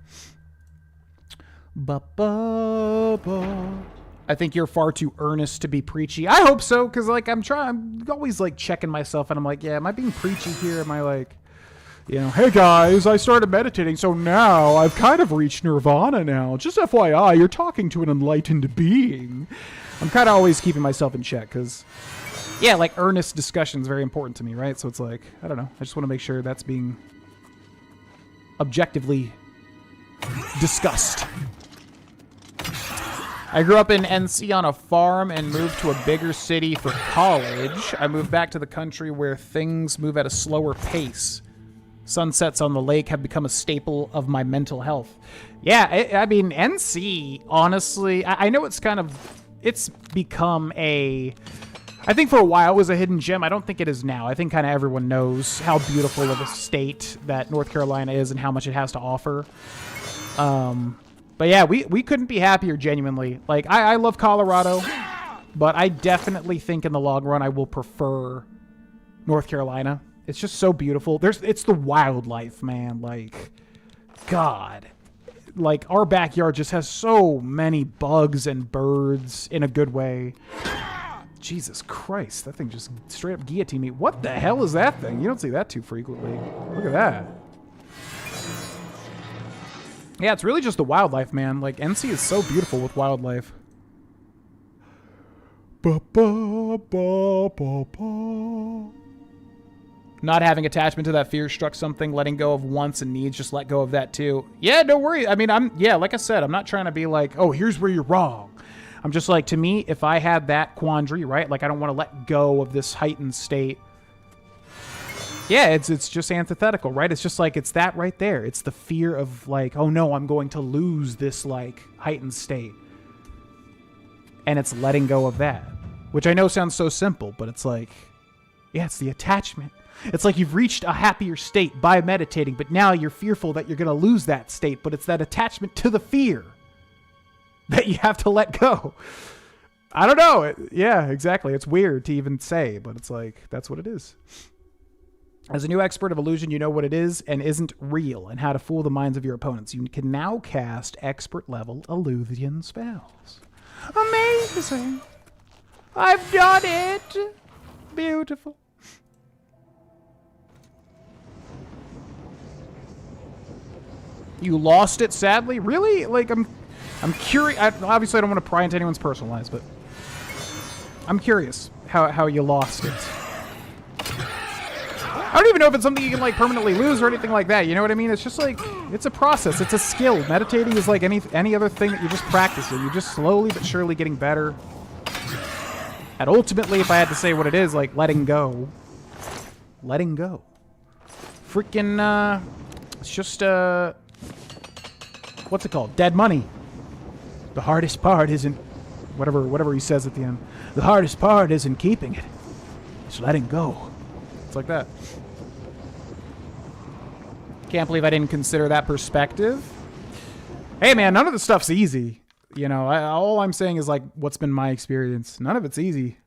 I think you're far too earnest to be preachy. I hope so, because, like, I'm always, like, checking myself, and I'm like, yeah, am I being preachy here? Am I, like, you know, hey guys, I started meditating, so now I've kind of reached nirvana now. Just FYI, you're talking to an enlightened being. I'm kind of always keeping myself in check, because, yeah, like, earnest discussion is very important to me, right? So it's like, I don't know. I just want to make sure that's being objectively discussed. I grew up in NC on a farm and moved to a bigger city for college. I moved back to the country where things move at a slower pace. Sunsets on the lake have become a staple of my mental health. Yeah, I mean, NC, honestly, I know it's kind of, it's become a, I think for a while it was a hidden gem. I don't think it is now. I think kind of everyone knows how beautiful of a state that North Carolina is and how much it has to offer. But yeah, we couldn't be happier, genuinely. Like, I love Colorado, but I definitely think in the long run I will prefer North Carolina. It's just so beautiful. It's the wildlife, man. Like, God. Like, our backyard just has so many bugs and birds in a good way. Jesus Christ, that thing just straight up guillotined me. What the hell is that thing? You don't see that too frequently. Look at that. Yeah, it's really just the wildlife, man. Like, NC is so beautiful with wildlife. Not having attachment to that fear struck something, letting go of wants and needs, just let go of that too. Yeah, don't worry. I mean, like I said, I'm not trying to be like, oh, here's where you're wrong. I'm just like, to me, if I had that quandary, right? Like, I don't want to let go of this heightened state. Yeah, it's just antithetical, right? It's just like, it's that right there. It's the fear of, like, oh no, I'm going to lose this, like, heightened state. And it's letting go of that. Which I know sounds so simple, but it's like, yeah, it's the attachment. It's like you've reached a happier state by meditating, but now you're fearful that you're going to lose that state, but it's that attachment to the fear that you have to let go. I don't know. Yeah, exactly. It's weird to even say, but it's like, that's what it is. As a new expert of illusion, you know what it is and isn't real and how to fool the minds of your opponents. You can now cast expert-level illusion spells. Amazing. I've done it. Beautiful. You lost it, sadly? Really? Like, I'm curious. Obviously, I don't want to pry into anyone's personal lives, but I'm curious how you lost it. I don't even know if it's something you can, like, permanently lose or anything like that. You know what I mean? It's just, like, it's a process. It's a skill. Meditating is like any other thing that you're just practicing. You're just slowly but surely getting better. And ultimately, if I had to say what it is, like, letting go. Letting go. Freaking, it's just, what's it called? Dead money. The hardest part isn't, whatever he says at the end. The hardest part isn't keeping it. It's letting go. It's like that. Can't believe I didn't consider that perspective. Hey, man, none of the stuff's easy. You know, all I'm saying is, like, what's been my experience. None of it's easy.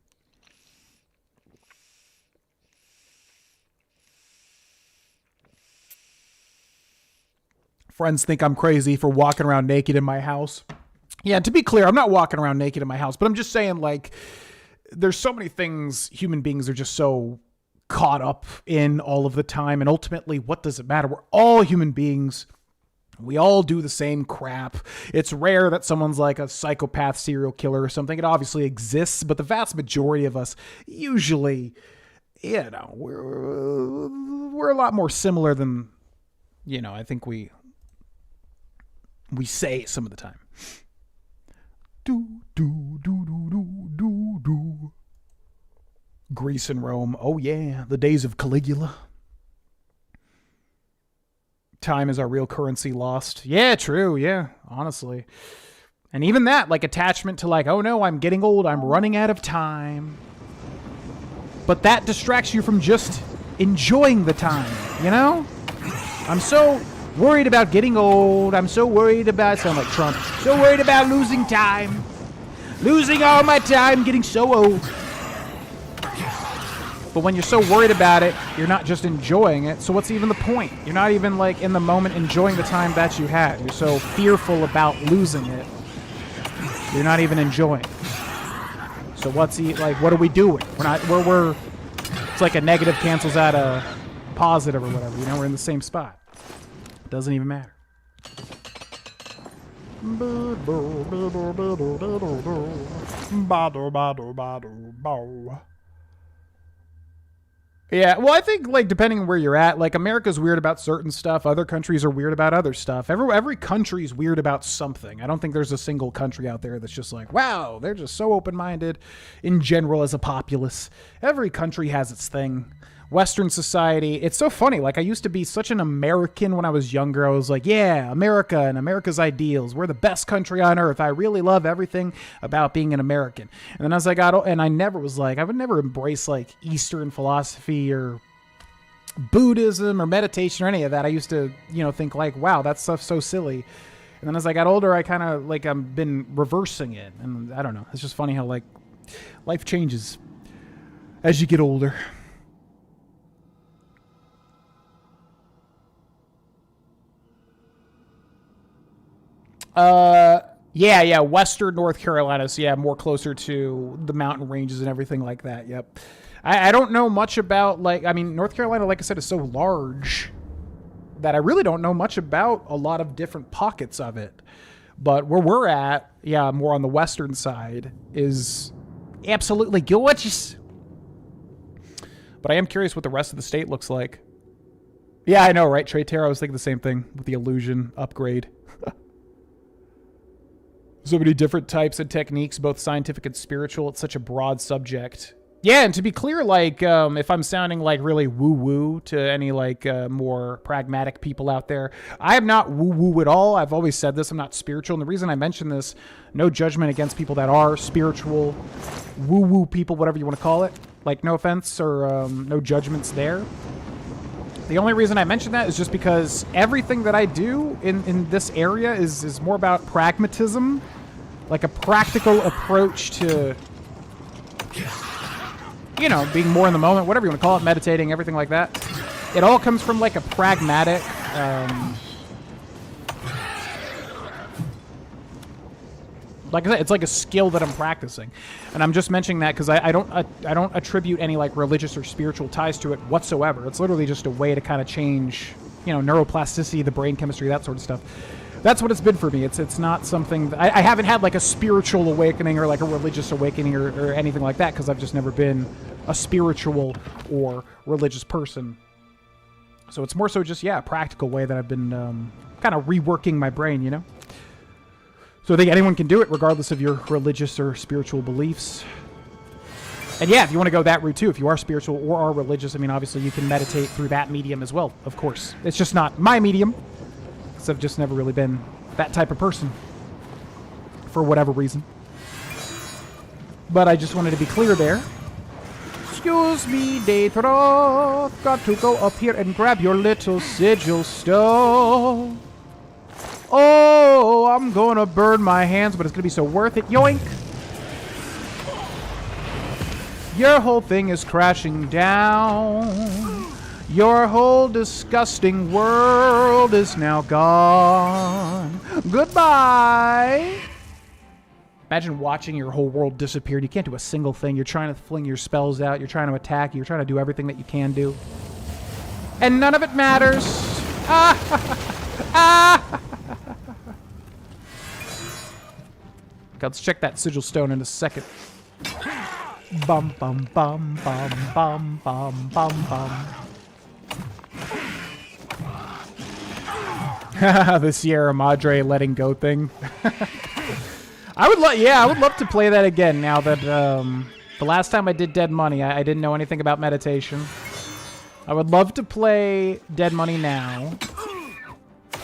Friends think I'm crazy for walking around naked in my house. Yeah, to be clear, I'm not walking around naked in my house, but I'm just saying, like, there's so many things human beings are just so caught up in all of the time, and ultimately, what does it matter? We're all human beings. We all do the same crap. It's rare that someone's like a psychopath serial killer or something. It obviously exists, but the vast majority of us usually, you know, we're a lot more similar than, you know, I think we say some of the time. Greece and Rome. Oh yeah, the days of Caligula. Time is our real currency lost. Yeah, true. Yeah, honestly. And even that, like, attachment to, like, oh no, I'm getting old, I'm running out of time. But that distracts you from just enjoying the time, you know? I'm so worried about getting old. I'm so worried about, sound like Trump, so worried about losing time. Losing all my time, getting so old. But when you're so worried about it, you're not just enjoying it. So what's even the point? You're not even, like, in the moment enjoying the time that you had. You're so fearful about losing it. You're not even enjoying it. So what's like, what are we doing? We're it's like a negative cancels out a positive or whatever. You know, we're in the same spot. It doesn't even matter. Yeah, well, I think, like, depending on where you're at, like, America's weird about certain stuff. Other countries are weird about other stuff. Every country's weird about something. I don't think there's a single country out there that's just like, wow, they're just so open-minded in general as a populace. Every country has its thing. Western society, it's so funny. Like, I used to be such an American when I was younger. I was like, yeah, America and America's ideals. We're the best country on earth. I really love everything about being an American. And then as I got old, and I never was like, I would never embrace, like, Eastern philosophy or Buddhism or meditation or any of that. I used to, you know, think like, wow, that stuff's so silly. And then as I got older, I kind of, like, I've been reversing it. And I don't know. It's just funny how, like, life changes as you get older. Yeah, Western North Carolina. So yeah, more closer to the mountain ranges and everything like that. Yep. I don't know much about, like, I mean, North Carolina, like I said, is so large that I really don't know much about a lot of different pockets of it. But where we're at, yeah, more on the western side, is absolutely gorgeous. But I am curious what the rest of the state looks like. Yeah, I know, right? Trey Terra, I was thinking the same thing with the illusion upgrade. So many different types and techniques, both scientific and spiritual. It's such a broad subject. Yeah, and to be clear, like, if I'm sounding like really woo-woo to any like more pragmatic people out there, I am not woo-woo at all. I've always said this, I'm not spiritual. And the reason I mention this, no judgment against people that are spiritual, woo-woo people, whatever you want to call it. Like, no offense or no judgments there. The only reason I mention that is just because everything that I do in this area is more about pragmatism, like a practical approach to, you know, being more in the moment, whatever you want to call it, meditating, everything like that. It all comes from like a pragmatic, like I said, it's like a skill that I'm practicing. And I'm just mentioning that because I don't attribute any like religious or spiritual ties to it whatsoever. It's literally just a way to kind of change, you know, neuroplasticity, the brain chemistry, that sort of stuff. That's what it's been for me. It's not something that, I haven't had like a spiritual awakening or like a religious awakening or anything like that because I've just never been a spiritual or religious person. So it's more so just, yeah, a practical way that I've been kind of reworking my brain, you know? So I think anyone can do it regardless of your religious or spiritual beliefs. And yeah, if you want to go that route too, if you are spiritual or are religious, I mean, obviously you can meditate through that medium as well, of course. It's just not my medium. Because I've just never really been that type of person for whatever reason. But I just wanted to be clear there. Excuse me, Daythroth. Got to go up here and grab your little sigil stone. Oh, I'm gonna burn my hands, but it's gonna be so worth it. Yoink! Your whole thing is crashing down. Your whole disgusting world is now gone. Goodbye! Imagine watching your whole world disappear. You can't do a single thing. You're trying to fling your spells out. You're trying to attack. You're trying to do everything that you can do. And none of it matters. Let's check that sigil stone in a second. Bum bum bum bum bum bum bum bum. The Sierra Madre letting go thing. I would love to play that again now that the last time I did Dead Money, I didn't know anything about meditation. I would love to play Dead Money now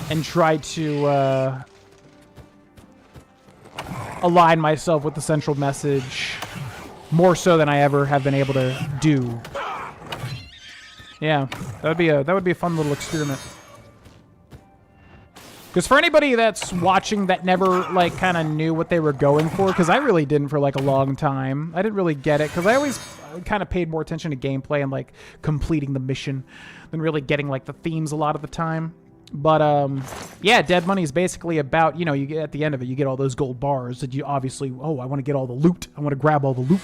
and try to align myself with the central message more so than I ever have been able to do. Yeah, that would be a fun little experiment. Because for anybody that's watching that never, like, kind of knew what they were going for, because I really didn't for, like, a long time. I didn't really get it, because I always kind of paid more attention to gameplay and, like, completing the mission than really getting, like, the themes a lot of the time. But, yeah, Dead Money is basically about, you know, you get at the end of it, you get all those gold bars that you obviously, oh, I want to get all the loot. I want to grab all the loot.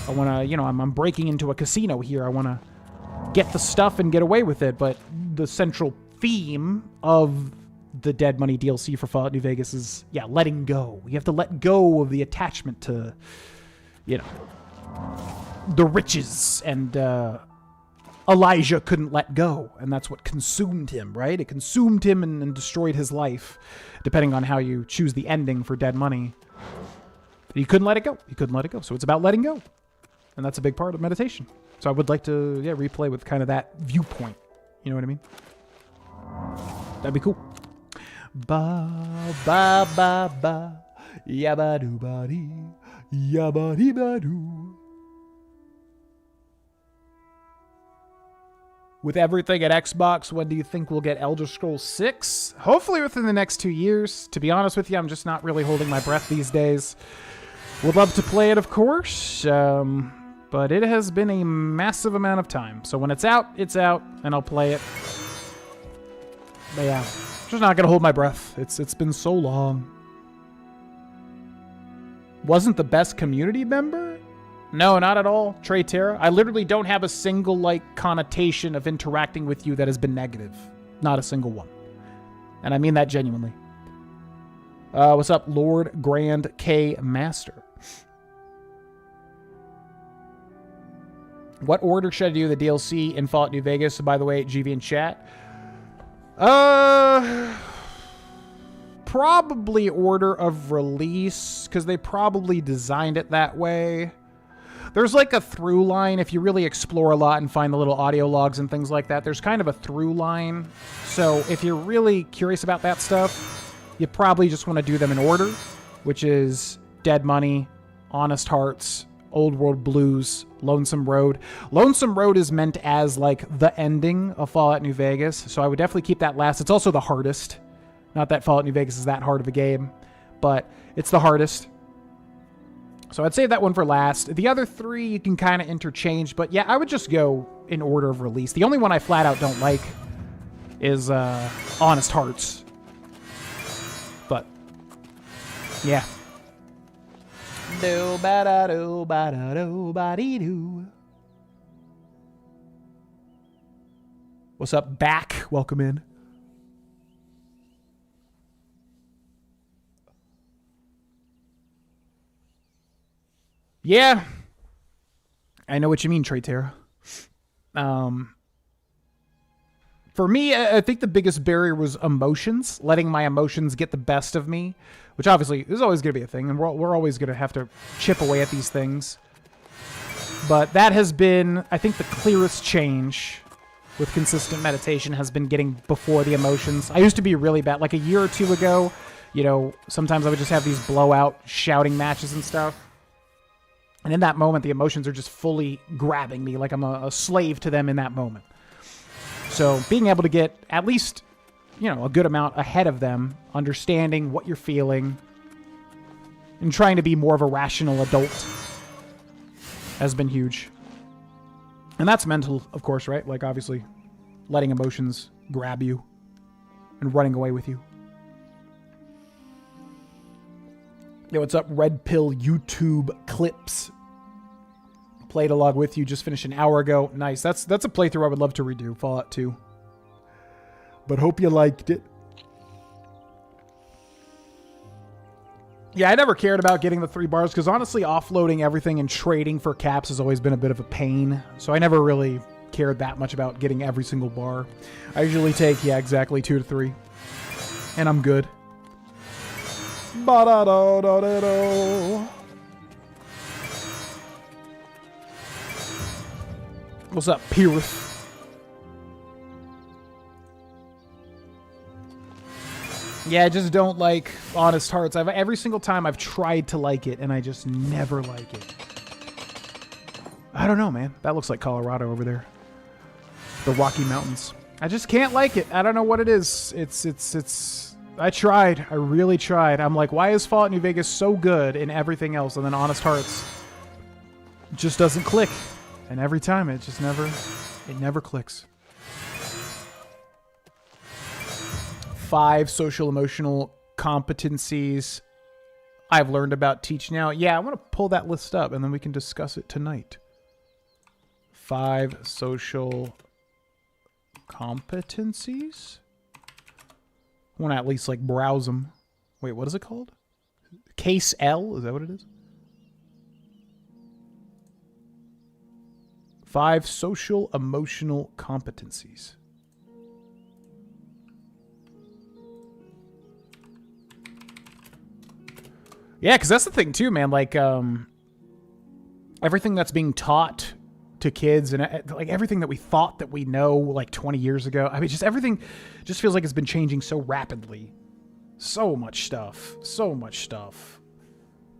I want to, you know, I'm breaking into a casino here. I want to get the stuff and get away with it. But the central theme of the Dead Money DLC for Fallout New Vegas is, yeah, letting go. You have to let go of the attachment to, you know, the riches. And Elijah couldn't let go, and that's what consumed him, right? It consumed him and destroyed his life, depending on how you choose the ending for Dead Money. He couldn't let it go. He couldn't let it go. So it's about letting go. And that's a big part of meditation. So I would like to, yeah, replay with kind of that viewpoint. You know what I mean? That'd be cool. Ba ba ba ba yabba doo ba dee yabba dee ba doo. With everything at Xbox, when do you think we'll get Elder Scrolls 6? Hopefully within the next 2 years. To be honest with you, I'm just not really holding my breath these days. Would love to play it, of course, but it has been a massive amount of time. So when it's out, and I'll play it. But yeah, just not gonna hold my breath. It's been so long. Wasn't the best community member? No, not at all, Trey Terra. I literally don't have a single, like, connotation of interacting with you that has been negative. Not a single one. And I mean that genuinely. What's up, Lord Grand K Master? What order should I do the DLC in Fallout New Vegas? By the way, GV in chat. Probably order of release, because they probably designed it that way. There's like a through line if you really explore a lot and find the little audio logs and things like that. There's kind of a through line. So if you're really curious about that stuff, you probably just want to do them in order, which is Dead Money, Honest Hearts, Old World Blues, Lonesome Road. Lonesome Road is meant as like the ending of Fallout New Vegas, so I would definitely keep that last. It's also the hardest. Not that Fallout New Vegas is that hard of a game, but it's the hardest. So I'd save that one for last. The other three you can kind of interchange, but yeah, I would just go in order of release. The only one I flat out don't like is Honest Hearts. But yeah. Do-ba-da-do-ba-da-do-ba-dee-doo. What's up, back? Welcome in. Yeah. I know what you mean, Traytera. For me, I think the biggest barrier was emotions, letting my emotions get the best of me, which obviously is always going to be a thing, and we're always going to have to chip away at these things. But that has been, I think, the clearest change with consistent meditation has been getting before the emotions. I used to be really bad. Like a year or two ago, you know, sometimes I would just have these blowout shouting matches and stuff. And in that moment, the emotions are just fully grabbing me, like I'm a slave to them in that moment. So being able to get at least, you know, a good amount ahead of them, understanding what you're feeling, and trying to be more of a rational adult has been huge. And that's mental, of course, right? Like, obviously, letting emotions grab you and running away with you. Yo, what's up, Red Pill YouTube Clips? Played along with you, just finished an hour ago. Nice. That's a playthrough I would love to redo, Fallout 2. But hope you liked it. Yeah, I never cared about getting the 3 bars, because honestly, offloading everything and trading for caps has always been a bit of a pain. So I never really cared that much about getting every single bar. I usually take, yeah, exactly 2 to 3. And I'm good. Ba-da-da-da-da-da. What's up, Pierce? Yeah, I just don't like Honest Hearts. Every single time I've tried to like it, and I just never like it. I don't know, man. That looks like Colorado over there. The Rocky Mountains. I just can't like it. I don't know what it is. It's... I tried. I really tried. I'm like, why is Fallout New Vegas so good in everything else? And then Honest Hearts just doesn't click. And every time it just never clicks. 5 social emotional competencies I've learned about Teach Now. Yeah, I want to pull that list up and then we can discuss it tonight. 5 social competencies? I want to at least like browse them. Wait, what is it called? Case L? Is that what it is? 5 social emotional competencies. Yeah, because that's the thing too, man. Like, everything that's being taught to kids and like everything that we thought that we know like 20 years ago. I mean, just everything just feels like it's been changing so rapidly. So much stuff. So much stuff.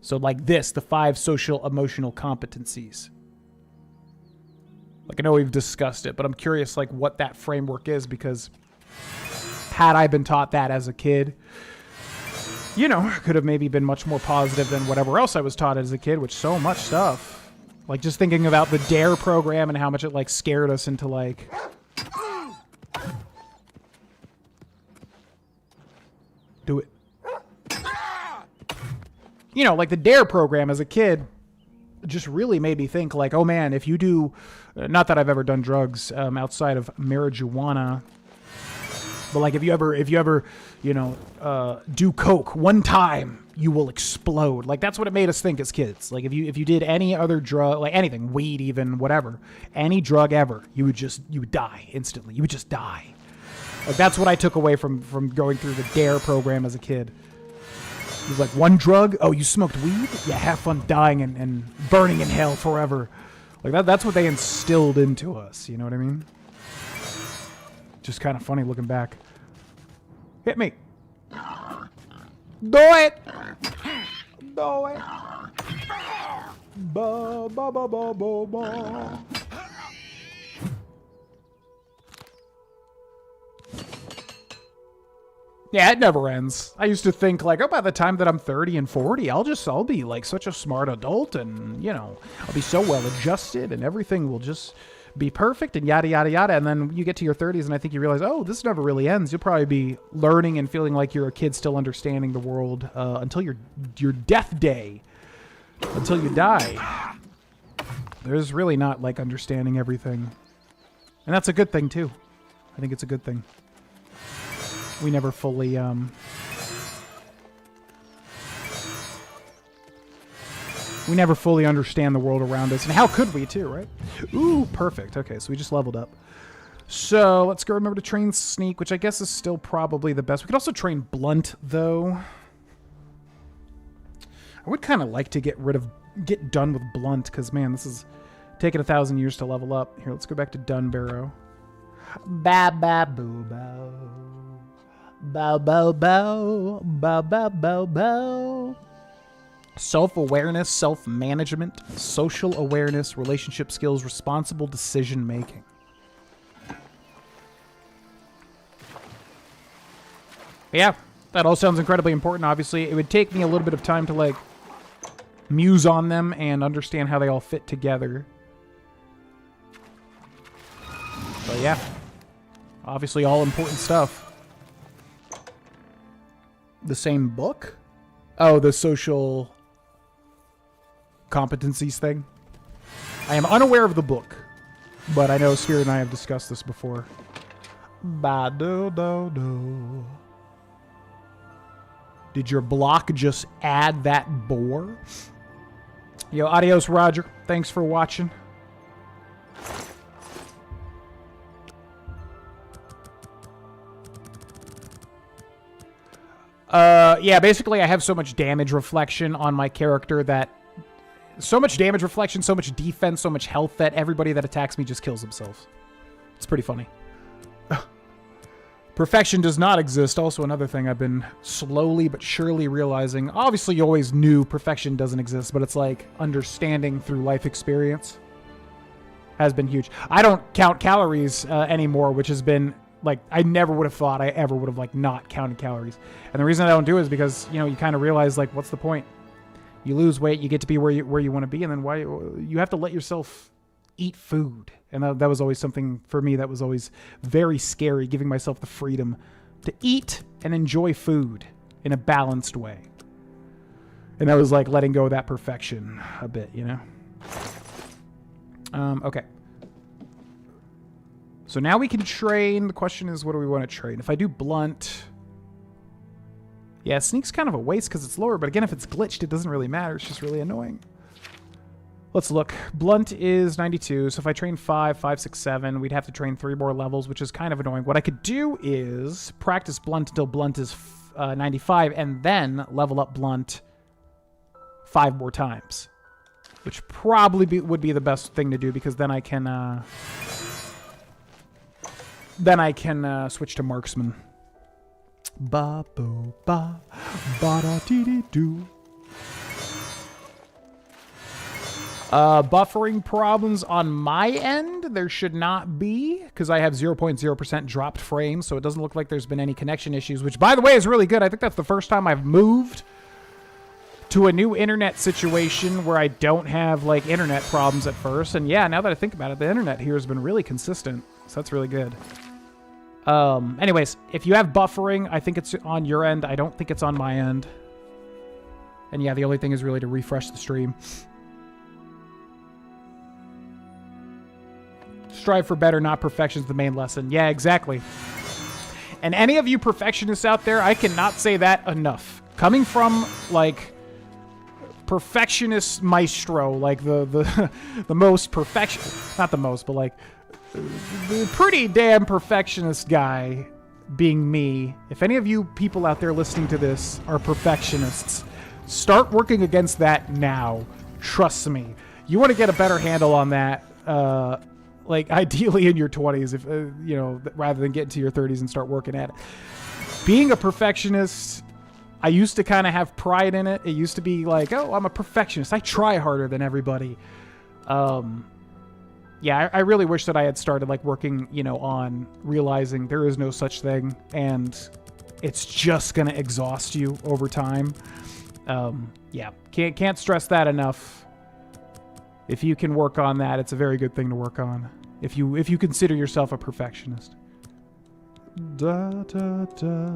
So like this, the 5 social emotional competencies. Like, I know we've discussed it, but I'm curious like what that framework is, because had I been taught that as a kid, you know, could have maybe been much more positive than whatever else I was taught as a kid, which so much stuff. Like, just thinking about the DARE program and how much it, like, scared us into, like... Do it. You know, like, the DARE program as a kid just really made me think, like, oh, man, if you do... Not that I've ever done drugs outside of marijuana... But like if you ever, you know, do coke one time, you will explode. Like that's what it made us think as kids. Like if you did any other drug, like anything, weed, even whatever, any drug ever, you would die instantly. You would just die. Like that's what I took away from going through the DARE program as a kid. He's like, one drug? Oh, you smoked weed? Yeah, have fun dying and burning in hell forever. Like, that's what they instilled into us, you know what I mean? Just kind of funny looking back. Hit me. Do it! Do it! Ba, ba, ba, ba, ba, ba. Yeah, it never ends. I used to think like, oh, by the time that I'm 30 and 40, I'll be like such a smart adult and, you know, I'll be so well adjusted and everything will just be perfect and yada, yada, yada. And then you get to your 30s and I think you realize, oh, this never really ends. You'll probably be learning and feeling like you're a kid still understanding the world until your death day, until you die. There's really not like understanding everything. And that's a good thing too. I think it's a good thing. We never fully, we never fully understand the world around us. And how could we too, right? Ooh, perfect. Okay, so we just leveled up. So let's go remember to train Sneak, which I guess is still probably the best. We could also train Blunt, though. I would kind of like to get done with Blunt, because, man, this is taking 1,000 years to level up. Here, let's go back to Dunbarrow. Ba-ba-boo-bow. Bow-bow-bow. Bow-bow-bow-bow. Self-awareness, self-management, social awareness, relationship skills, responsible decision-making. Yeah, that all sounds incredibly important, obviously. It would take me a little bit of time to, like, muse on them and understand how they all fit together. But yeah, obviously all important stuff. The same book? Oh, the social competencies thing. I am unaware of the book, but I know Spirit and I have discussed this before. Ba-do-do-do. Did your block just add that boar? Yo, adios, Roger. Thanks for watching. Yeah, basically I have so much damage reflection on my character that... So much damage reflection, so much defense, so much health that everybody that attacks me just kills themselves. It's pretty funny. Perfection does not exist. Also another thing I've been slowly but surely realizing. Obviously you always knew perfection doesn't exist, but it's like understanding through life experience has been huge. I don't count calories anymore, which has been... Like, I never would have thought I ever would have, like, not counted calories. And the reason I don't do it is because, you know, you kind of realize, like, what's the point? You lose weight, you get to be where you want to be, and then you have to let yourself eat food. And that was always something, for me, that was always very scary, giving myself the freedom to eat and enjoy food in a balanced way. And that was, like, letting go of that perfection a bit, you know? Okay. So now we can train. The question is, what do we want to train? If I do Blunt... Yeah, Sneak's kind of a waste because it's lower, but again, if it's glitched, it doesn't really matter. It's just really annoying. Let's look. Blunt is 92, so if I train 5, 6, 7, we'd have to train 3 more levels, which is kind of annoying. What I could do is practice Blunt until Blunt is 95, and then level up Blunt 5 more times. Which probably would be the best thing to do, because then I can... Then I can switch to Marksman. Ba bo ba ba da dee dee doo. Buffering problems on my end, there should not be, because I have 0.0% dropped frames, so it doesn't look like there's been any connection issues, which, by the way, is really good. I think that's the first time I've moved to a new internet situation where I don't have, like, internet problems at first. And yeah, now that I think about it, the internet here has been really consistent, so that's really good. Anyways, if you have buffering, I think it's on your end. I don't think it's on my end. And yeah, the only thing is really to refresh the stream. Strive for better, not perfection is the main lesson. Yeah, exactly. And any of you perfectionists out there, I cannot say that enough. Coming from, like, perfectionist maestro, like the most perfection... Not the most, but, like... the pretty damn perfectionist guy, being me, if any of you people out there listening to this are perfectionists, start working against that now. Trust me. You want to get a better handle on that, like ideally in your 20s, if you know, rather than get into your 30s and start working at it. Being a perfectionist, I used to kind of have pride in it. It used to be like, oh, I'm a perfectionist. I try harder than everybody. Yeah, I really wish that I had started like working, you know, on realizing there is no such thing, and it's just gonna exhaust you over time. Yeah, can't stress that enough. If you can work on that, it's a very good thing to work on. If you consider yourself a perfectionist. Da da da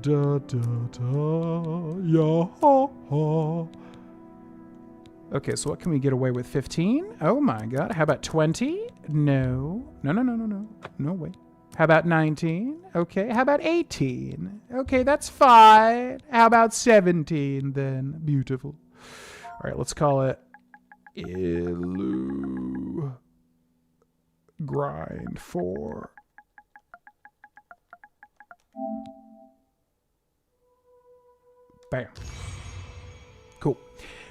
da da da ya ha ha. Okay, so what can we get away with? 15? Oh my god. How about 20? No. No way. How about 19? Okay. How about 18? Okay, that's fine. How about 17 then? Beautiful. All right, let's call it Grind 4. Bam. Cool.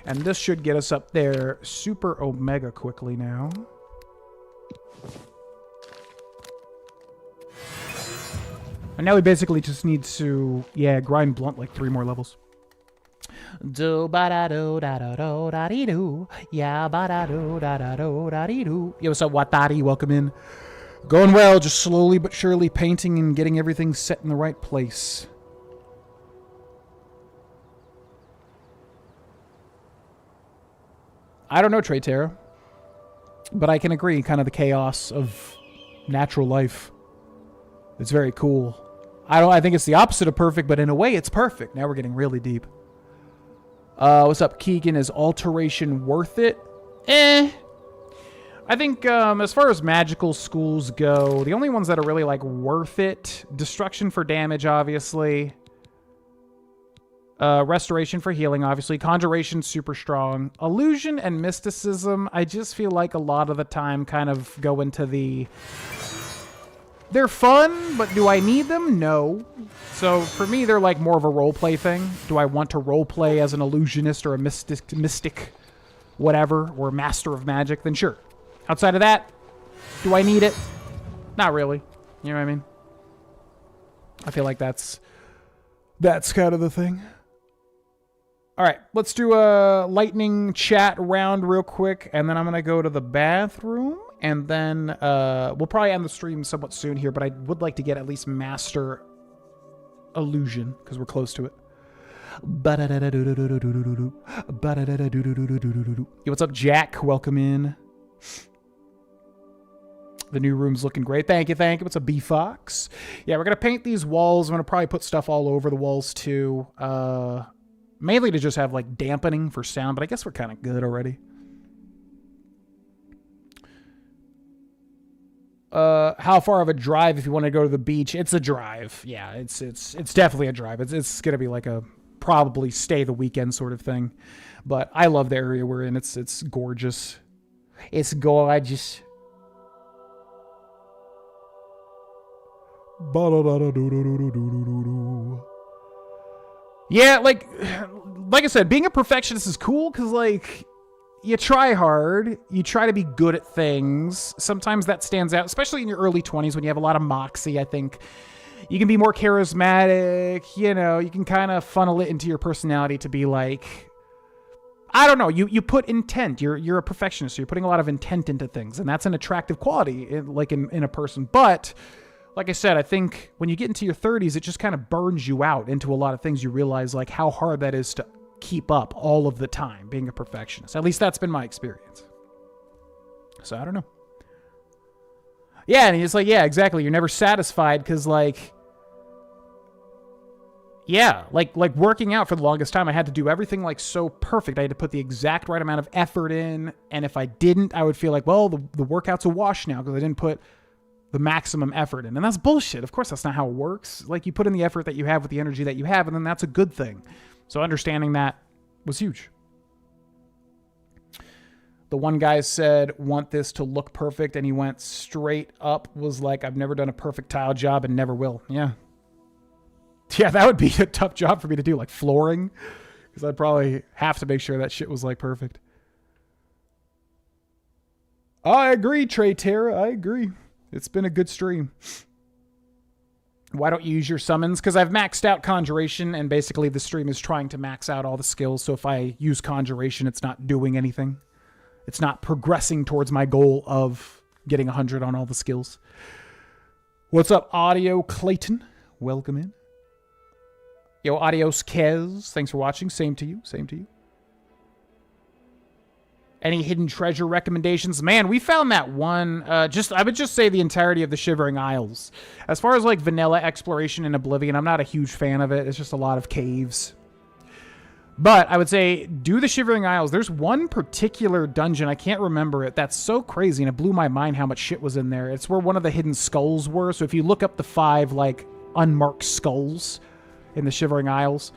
And this should get us up there super omega quickly now. And now we basically just need to, yeah, grind blunt like 3 more levels. Do ba da do da da do da dee do. Yeah, ba da do da da do da dee do. Yo, what's up, Watari? Welcome in. Going well, just slowly but surely painting and getting everything set in the right place. I don't know, Treytera, but I can agree, kind of the chaos of natural life. It's very cool. I think it's the opposite of perfect, but in a way it's perfect. Now we're getting really deep. What's up, Keegan? Is alteration worth it? I think as far as magical schools go, the only ones that are really like worth it, destruction for damage, obviously. Restoration for healing, obviously. Conjuration, super strong. Illusion and mysticism, I just feel like a lot of the time kind of go into the... They're fun, but do I need them? No. So for me, they're like more of a roleplay thing. Do I want to roleplay as an illusionist or a mystic, whatever, or master of magic? Then sure. Outside of that, do I need it? Not really. You know what I mean? I feel like that's kind of the thing. All right, let's do a lightning chat round real quick, and then I'm going to go to the bathroom, and then we'll probably end the stream somewhat soon here, but I would like to get at least Master Illusion, because we're close to it. Yo, what's up, Jack? Welcome in. The new room's looking great. Thank you. What's up, B-Fox? Yeah, we're going to paint these walls. I'm going to probably put stuff all over the walls, too. Mainly to just have, like, dampening for sound, but I guess we're kind of good already. How far of a drive if you want to go to the beach? It's a drive. Yeah, it's definitely a drive. It's going to be like a probably stay the weekend sort of thing. But I love the area we're in. It's gorgeous. It's gorgeous. Yeah, like I said, being a perfectionist is cool because, like, you try hard, you try to be good at things. Sometimes that stands out, especially in your early 20s when you have a lot of moxie, I think. You can be more charismatic, you know, you can kind of funnel it into your personality to be like, I don't know, you put intent. You're a perfectionist, so you're putting a lot of intent into things, and that's an attractive quality, in a person. But like I said, I think when you get into your 30s, it just kind of burns you out into a lot of things. You realize like how hard that is to keep up all of the time, being a perfectionist. At least that's been my experience. So I don't know. Yeah, and it's like, yeah, exactly. You're never satisfied because, like, yeah, like working out for the longest time, I had to do everything like so perfect. I had to put the exact right amount of effort in, and if I didn't, I would feel like, well, the workout's a wash now because I didn't put the maximum effort in. And that's bullshit. Of course, that's not how it works. Like, you put in the effort that you have with the energy that you have, and then that's a good thing. So understanding that was huge. The one guy said, want this to look perfect, and he went straight up, was like, I've never done a perfect tile job and never will. Yeah, Yeah, that would be a tough job for me to do, like flooring. Because I'd probably have to make sure that shit was like perfect. I agree, Trey Terra. I agree. It's been a good stream. Why don't you use your summons? Because I've maxed out Conjuration, and basically the stream is trying to max out all the skills. So if I use Conjuration, it's not doing anything. It's not progressing towards my goal of getting 100 on all the skills. What's up, Audio Clayton? Welcome in. Yo, Adios Kez. Thanks for watching. Same to you. Same to you. Any hidden treasure recommendations? Man, we found that one. I would just say the entirety of the Shivering Isles. As far as like vanilla exploration in Oblivion, I'm not a huge fan of it. It's just a lot of caves. But I would say do the Shivering Isles. There's one particular dungeon, I can't remember it, that's so crazy, and it blew my mind how much shit was in there. It's where one of the hidden skulls were. So if you look up the 5 like unmarked skulls in the Shivering Isles,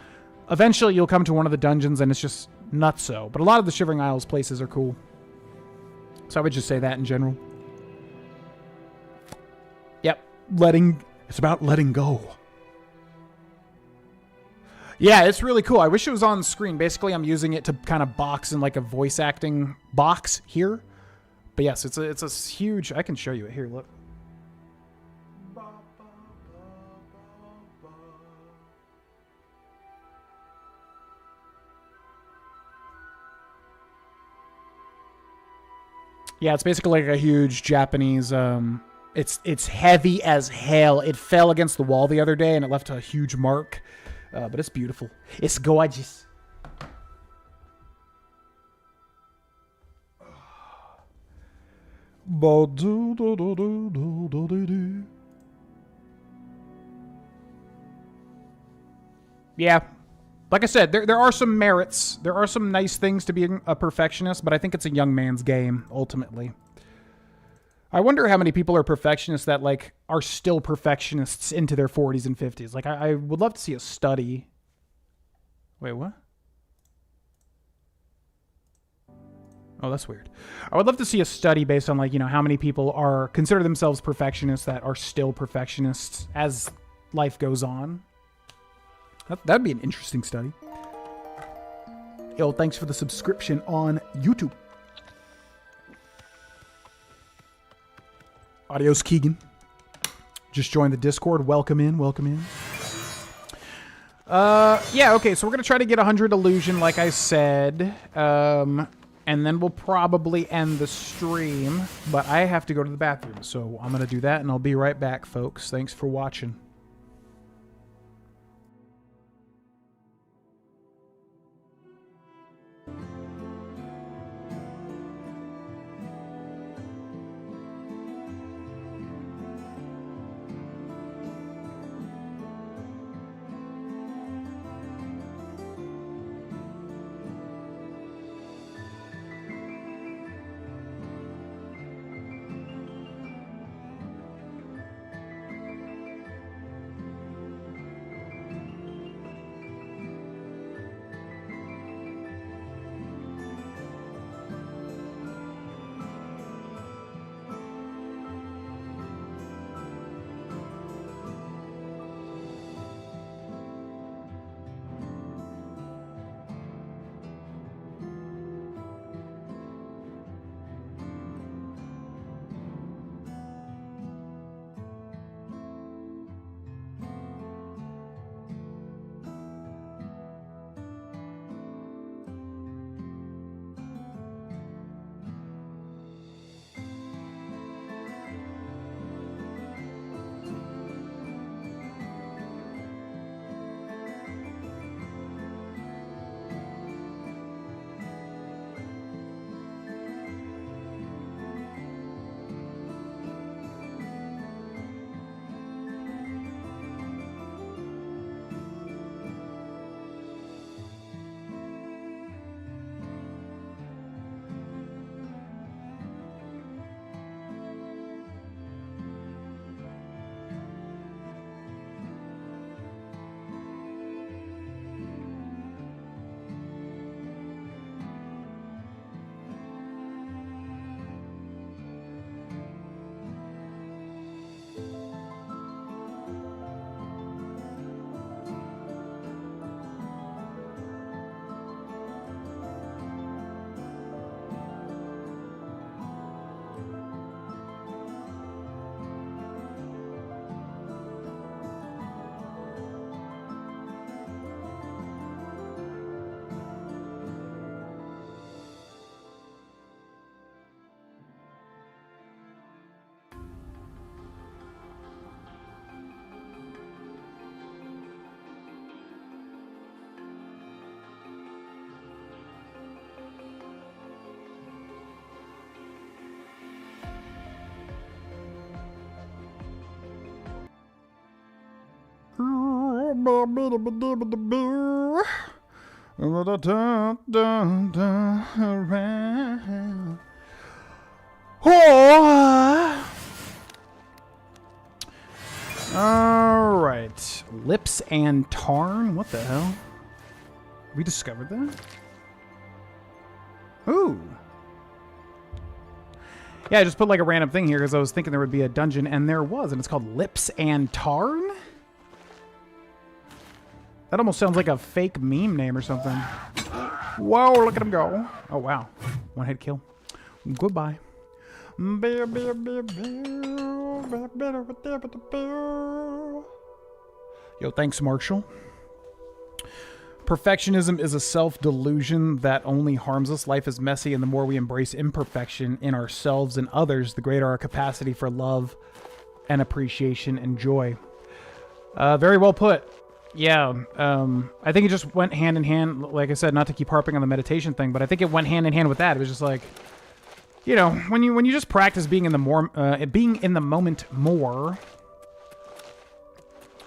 eventually you'll come to one of the dungeons and it's just nutso. But a lot of the Shivering Isles places are cool. So I would just say that in general. Yep. It's about letting go. Yeah, it's really cool. I wish it was on screen. Basically, I'm using it to kind of box in like a voice acting box here. But yes, it's a huge... I can show you it here, look. Yeah, it's basically like a huge Japanese... It's heavy as hell. It fell against the wall the other day and it left a huge mark. But it's beautiful. It's gorgeous. Yeah. Like I said, there are some merits. There are some nice things to being a perfectionist, but I think it's a young man's game, ultimately. I wonder how many people are perfectionists that, like, are still perfectionists into their 40s and 50s. Like, I would love to see a study. Wait, what? Oh, that's weird. I would love to see a study based on, like, you know, how many people consider themselves perfectionists that are still perfectionists as life goes on. That'd be an interesting study. Yo, thanks for the subscription on YouTube. Adios, Keegan. Just joined the Discord. Welcome in. Welcome in. Yeah, okay, so we're going to try to get 100 illusion, like I said. And then we'll probably end the stream. But I have to go to the bathroom, so I'm going to do that, and I'll be right back, folks. Thanks for watching. All right. Lips and Tarn? What the hell? We discovered that? Ooh. Yeah, I just put like a random thing here because I was thinking there would be a dungeon, and there was, and it's called Lips and Tarn? That almost sounds like a fake meme name or something. Whoa, look at him go. Oh, wow. One hit kill. Goodbye. Yo, thanks, Marshall. Perfectionism is a self-delusion that only harms us. Life is messy, and the more we embrace imperfection in ourselves and others, the greater our capacity for love and appreciation and joy. Very well put. Yeah, I think it just went hand in hand. Like I said, not to keep harping on the meditation thing, but I think it went hand in hand with that. It was just like, you know, when you just practice being in the moment more,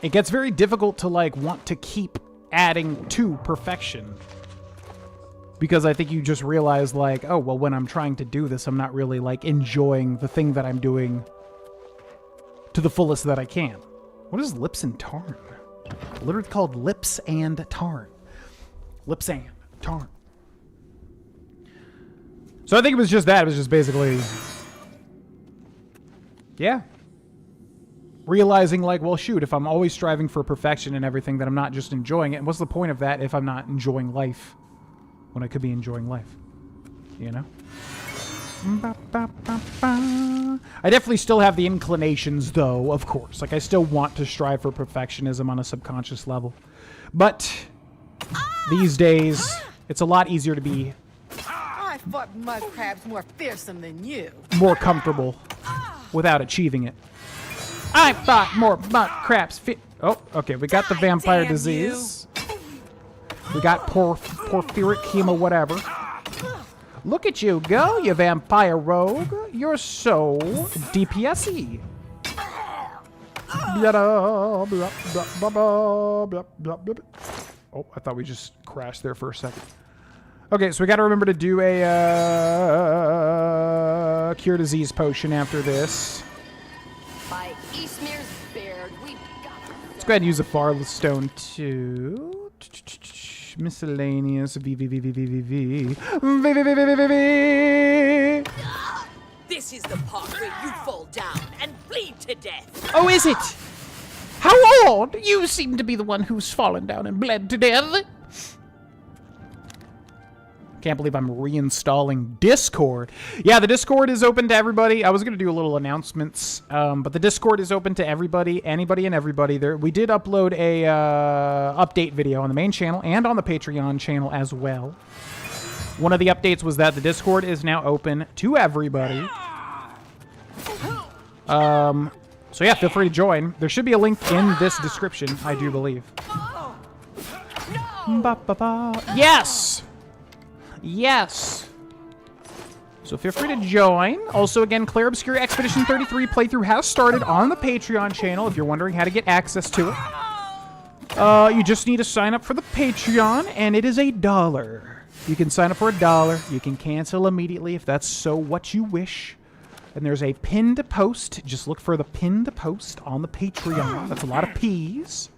it gets very difficult to like want to keep adding to perfection, because I think you just realize like, oh well, when I'm trying to do this, I'm not really like enjoying the thing that I'm doing to the fullest that I can. What is Lips and Tarn? Literally called Lips and Tarn. Lips and Tarn. So I think it was just that. It was just basically, yeah, realizing like, well, shoot, if I'm always striving for perfection and everything, then I'm not just enjoying it. And what's the point of that if I'm not enjoying life when I could be enjoying life? You know? I definitely still have the inclinations, though, of course. Like, I still want to strive for perfectionism on a subconscious level. But these days, it's a lot easier to be
I fought mud crabs more fearsome than you.
more comfortable without achieving it. I fought more mud crabs. Oh, okay. We got the vampire disease. We got porphyric hemo, whatever. Look at you go, you vampire rogue. You're so DPS-y. Oh, I thought we just crashed there for a second. Okay, so we got to remember to do a cure disease potion after this.
By Eastmere's beard, we got
Let's go ahead and use a Farlestone too. Miscellaneous VVVVVV.
This is the part where you fall down and bleed to death.
Oh, is it? How odd! You seem to be the one who's fallen down and bled to death.
Can't believe I'm reinstalling Discord. Yeah, the Discord is open to everybody. I was going to do a little announcements, but the Discord is open to everybody, anybody and everybody. We did upload a update video on the main channel and on the Patreon channel as well. One of the updates was that the Discord is now open to everybody. So yeah, feel free to join. There should be a link in this description, I do believe. Yes! Yes! So feel free to join. Also, again, Clair Obscura Expedition 33 playthrough has started on the Patreon channel if you're wondering how to get access to it. You just need to sign up for the Patreon, and it is $1. You can sign up for $1. You can cancel immediately if that's so what you wish. And there's a pinned post. Just look for the pinned post on the Patreon. That's a lot of P's.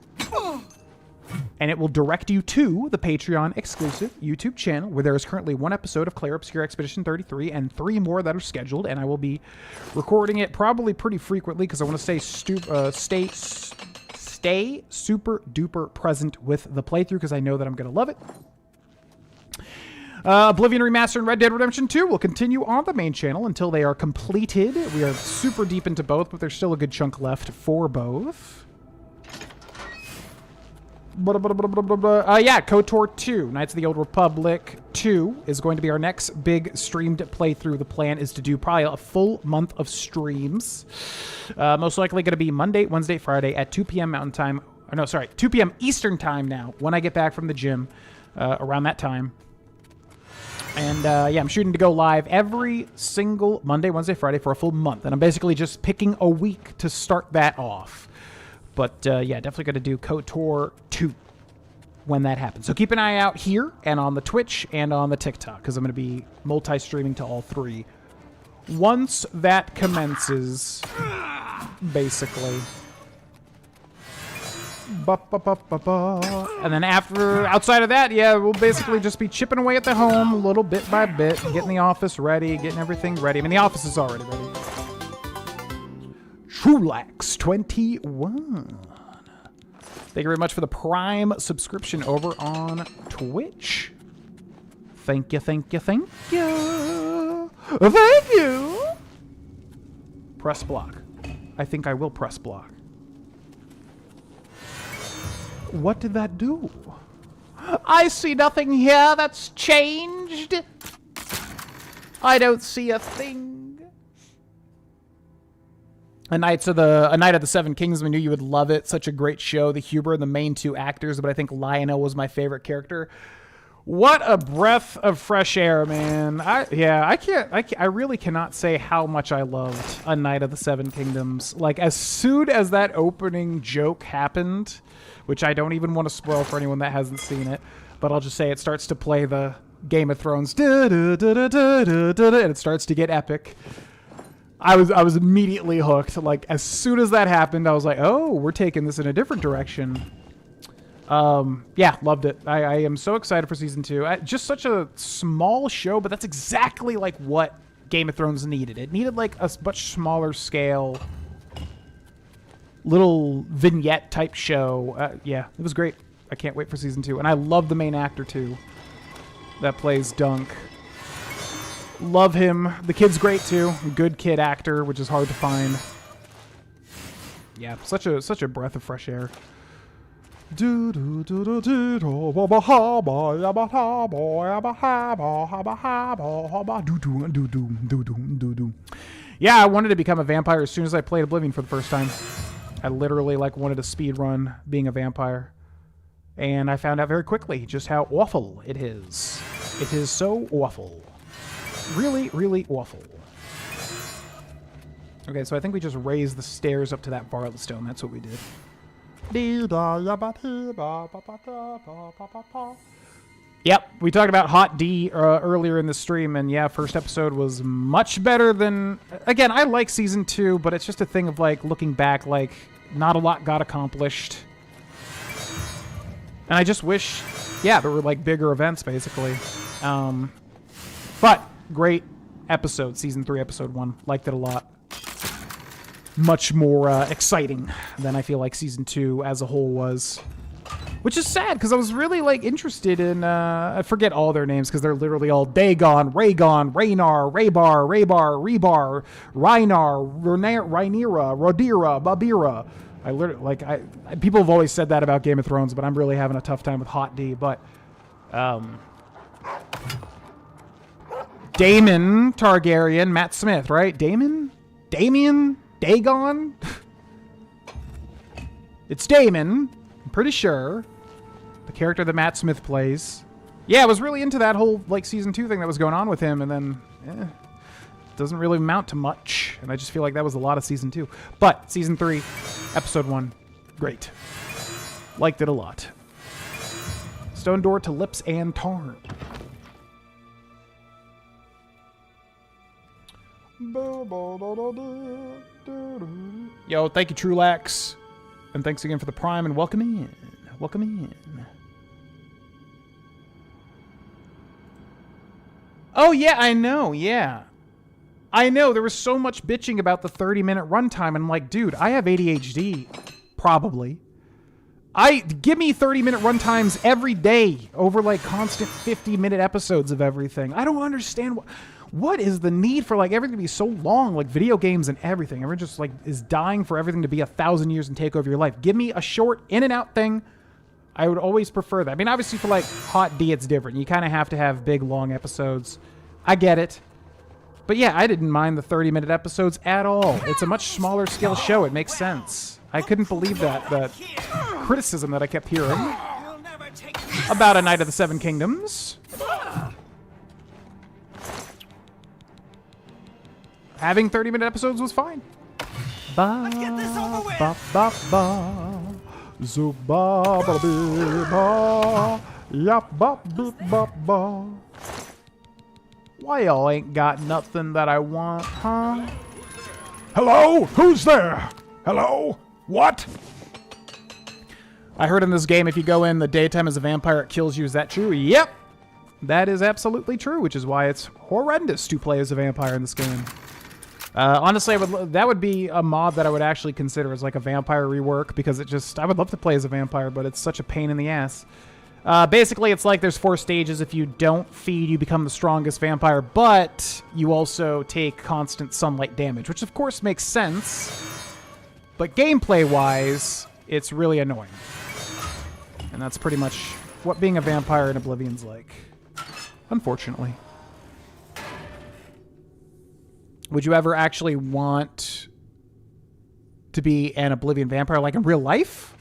And it will direct you to the Patreon exclusive YouTube channel, where there is currently 1 episode of Clair Obscura Expedition 33 and 3 more that are scheduled. And I will be recording it probably pretty frequently because I want to stay super duper present with the playthrough because I know that I'm going to love it. Oblivion Remastered and Red Dead Redemption 2 will continue on the main channel until they are completed. We are super deep into both, but there's still a good chunk left for both. Yeah, Kotor 2, Knights of the Old Republic 2 is going to be our next big streamed playthrough. The plan is to do probably a full month of streams. Most likely going to be Monday, Wednesday, Friday at 2 p.m. Mountain Time. Or no, sorry, 2 p.m. Eastern Time now, when I get back from the gym around that time. And yeah, I'm shooting to go live every single Monday, Wednesday, Friday for a full month. And I'm basically just picking a week to start that off. But yeah, definitely going to do KOTOR 2 when that happens. So keep an eye out here and on the Twitch and on the TikTok, because I'm going to be multi-streaming to all 3 once that commences, basically. And then outside of that, yeah, we'll basically just be chipping away at the home a little bit by bit, getting the office ready, getting everything ready. I mean, the office is already ready. Trulax21. Thank you very much for the Prime subscription over on Twitch. Thank you, thank you, thank you. Thank you. Press block. I think I will press block. What did that do? I see nothing here that's changed. I don't see a thing. A Night of the Seven Kingdoms, we knew you would love it. Such a great show. The Huber, the main 2 actors, but I think Lionel was my favorite character. What a breath of fresh air, man. I really cannot say how much I loved A Night of the Seven Kingdoms. Like, as soon as that opening joke happened, which I don't even want to spoil for anyone that hasn't seen it, but I'll just say it starts to play the Game of Thrones, and it starts to get epic. I was immediately hooked. Like, as soon as that happened, I was like, oh, we're taking this in a different direction. Yeah, loved it. I am so excited for season 2. Just such a small show, but that's exactly like what Game of Thrones needed. It needed like a much smaller scale, little vignette type show. Yeah, it was great. I can't wait for season 2. And I love the main actor too, that plays Dunk. Love him. The kid's great too. Good kid actor, which is hard to find. Yeah, such a breath of fresh air. Yeah, I wanted to become a vampire as soon as I played Oblivion for the first time. I literally wanted to speed run being a vampire. And I found out very quickly just how awful it is. It is so awful. Really, really awful. Okay, so I think we just raised the stairs up to that Varlet Stone. That's what we did. Yep, we talked about Hot D earlier in the stream, and yeah, first episode was much better than... Again, I like season 2, but it's just a thing of, looking back, not a lot got accomplished. And I just wish, yeah, there were, bigger events, basically. But, great episode, season 3, episode 1. Liked it a lot. Much more exciting than I feel like season 2 as a whole was. Which is sad, because I was really, interested in... I forget all their names, because they're literally all Dagon, Rhaegon, Raynar, Raybar, Rebar, Rhynar, Rhaenyra, Rhaedyra, Babira. I literally... people have always said that about Game of Thrones, but I'm really having a tough time with Hot D, but... Daemon Targaryen, Matt Smith, right? Damon? Dagon? It's Daemon, I'm pretty sure. The character that Matt Smith plays. Yeah, I was really into that whole, season 2 thing that was going on with him, and then, doesn't really amount to much. And I just feel like that was a lot of season 2. But, season 3, episode 1, great. Liked it a lot. Stone door to Lips and Tarn. Yo, thank you, Trulax. And thanks again for the Prime, and welcome in. Welcome in. Oh, yeah, I know, yeah. I know, there was so much bitching about the 30-minute runtime, and I'm like, dude, I have ADHD. Probably. Give me 30-minute runtimes every day over, constant 50-minute episodes of everything. I don't understand what is the need for everything to be so long, video games and everything. Everyone just is dying for everything to be 1,000 years and take over your life. Give me a short in and out thing. I would always prefer that. I mean, obviously for Hot D, it's different. You kind of have to have big, long episodes. I get it. But yeah, I didn't mind the 30-minute episodes at all. It's a much smaller scale show. It makes sense. I couldn't believe that criticism that I kept hearing about A Night of the Seven Kingdoms. Having 30-minute episodes was fine. ba ba ba ba. Zuba ba bi ba. Yap ba boop ba ba. Why y'all ain't got nothing that I want, huh?
Hello? Who's there? Hello? What?
I heard in this game if you go in the daytime as a vampire, it kills you. Is that true? Yep. That is absolutely true, which is why it's horrendous to play as a vampire in this game. Honestly, that would be a mod that I would actually consider as like a vampire rework, because I would love to play as a vampire, but it's such a pain in the ass. Basically, it's like there's 4 stages. If you don't feed, you become the strongest vampire, but you also take constant sunlight damage, which of course makes sense, but gameplay-wise, it's really annoying. And that's pretty much what being a vampire in Oblivion's like, unfortunately. Would you ever actually want to be an Oblivion vampire, like in real life?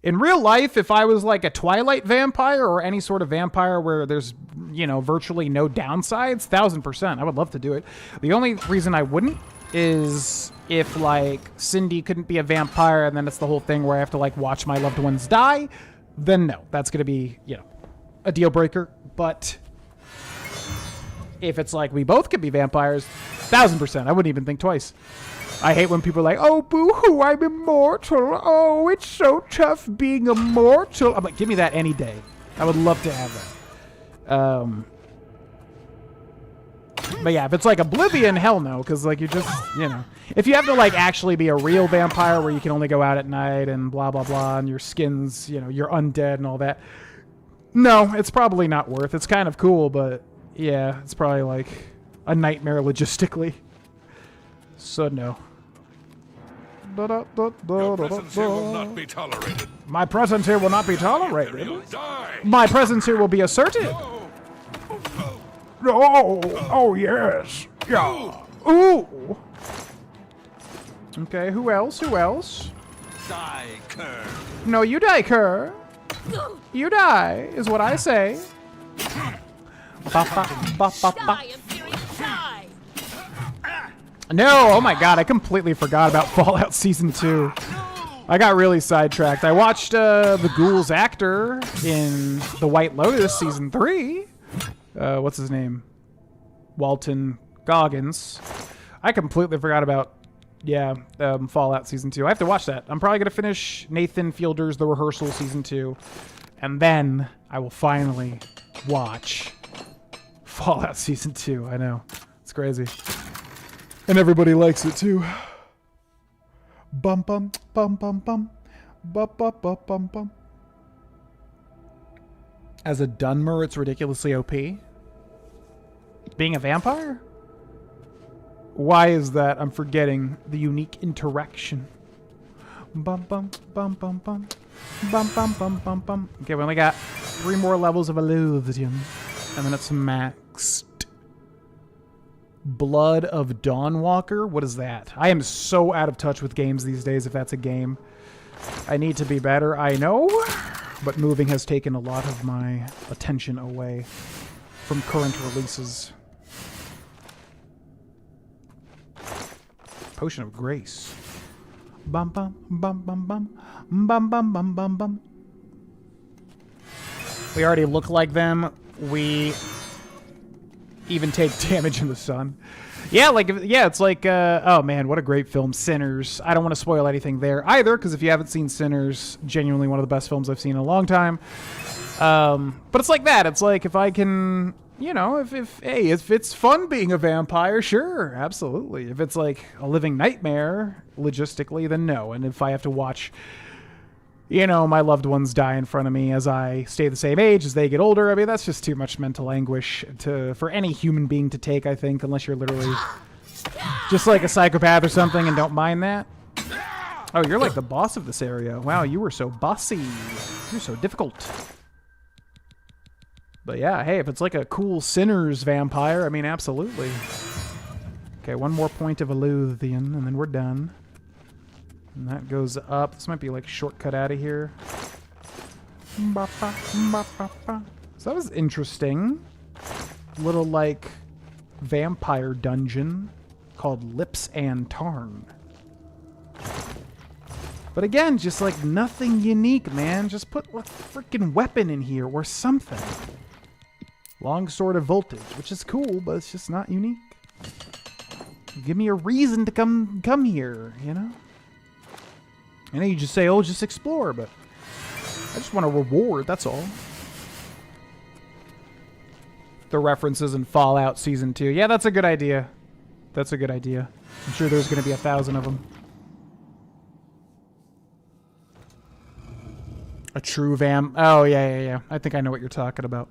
In real life, if I was like a Twilight vampire or any sort of vampire where there's, you know, virtually no downsides, 1000%, I would love to do it. The only reason I wouldn't is if, like, Cindy couldn't be a vampire and then it's the whole thing where I have to, like, watch my loved ones die, then no, that's going to be, you know, a deal breaker. But if it's like we both could be vampires, 1000%, I wouldn't even think twice. I hate when people are like, oh, boo-hoo, I'm immortal. Oh, it's so tough being immortal. I'm like, give me that any day. I would love to have that. But yeah, if it's like Oblivion, hell no, because like you just, you know, if you have to like actually be a real vampire where you can only go out at night and blah, blah, blah, and your skin's, you know, you're undead and all that, no, it's probably not worth. It's kind of cool, but yeah, it's probably like a nightmare logistically. So no.
Your presence here will not be tolerated.
My presence here will not be tolerated.
You'll die.
My presence here will be asserted.
Oh, yes. Yeah.
Ooh. Okay, who else? Who else?
Die, Kerr.
No, you die, Kerr. You die, is what I say. No, oh my god, I completely forgot about Fallout Season 2. I got really sidetracked. I watched the Ghoul's actor in The White Lotus Season 3. What's his name? Walton Goggins. I completely forgot about, Fallout Season 2. I have to watch that. I'm probably going to finish Nathan Fielder's The Rehearsal Season 2. And then I will finally watch Fallout Season 2. I know. It's crazy. And everybody likes it too. Bum bum bum bum bum. Bum bum bum bum bum. As a Dunmer, it's ridiculously OP. Being a vampire? Why is that? I'm forgetting the unique interaction. Bum bum bum bum bum. Bum bum bum bum bum. Okay, we only got 3 more levels of Illusion. And then it's maxed. Blood of Dawnwalker? What is that? I am so out of touch with games these days, if that's a game. I need to be better, I know. But moving has taken a lot of my attention away from current releases. Potion of Grace. Bum bum bum bum bum. Bum bum bum bum bum. We already look like them. We even take damage in the sun. Yeah, it's like, oh man, what a great film, Sinners. I don't want to spoil anything there either, because if you haven't seen Sinners, genuinely one of the best films I've seen in a long time. But it's like that. It's like, if I can, you know, if it's fun being a vampire, sure, absolutely. If it's like a living nightmare, logistically, then no. And if I have to watch, you know, my loved ones die in front of me as I stay the same age as they get older, I mean, that's just too much mental anguish for any human being to take, I think, unless you're literally just like a psychopath or something and don't mind that. Oh, you're like the boss of this area. Wow, you were so bossy. You're so difficult. But yeah, hey, if it's like a cool Sinners vampire, I mean, absolutely. Okay, 1 more point of Illusion, and then we're done. And that goes up. This might be like a shortcut out of here. So that was interesting. Little like vampire dungeon called Lips and Tarn. But again, just like nothing unique, man. Just put a freaking weapon in here or something. Long sword of voltage, which is cool, but it's just not unique. Give me a reason to come here, you know? I know you just say, oh, just explore, but I just want a reward, that's all. The references in Fallout Season 2. Yeah, that's a good idea. That's a good idea. I'm sure there's going to be 1,000 of them. A true vam. Oh, yeah. I think I know what you're talking about.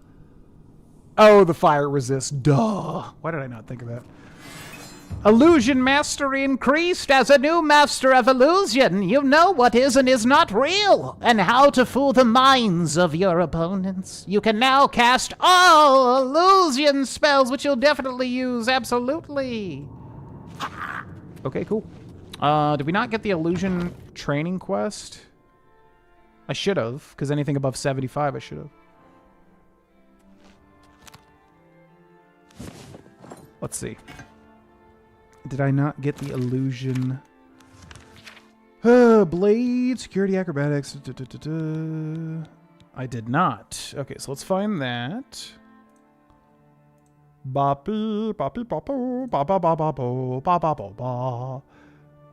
Oh, the fire resist. Duh. Why did I not think of that? Illusion mastery increased. As a new master of illusion, you know what is and is not real, and how to fool the minds of your opponents. You can now cast all illusion spells, which you'll definitely use. Absolutely. Okay, cool. Did we not get the illusion training quest? I should have, because anything above 75 I should have. Let's see. Did I not get the illusion? Blade, security, acrobatics. I did not. Okay, so let's find that.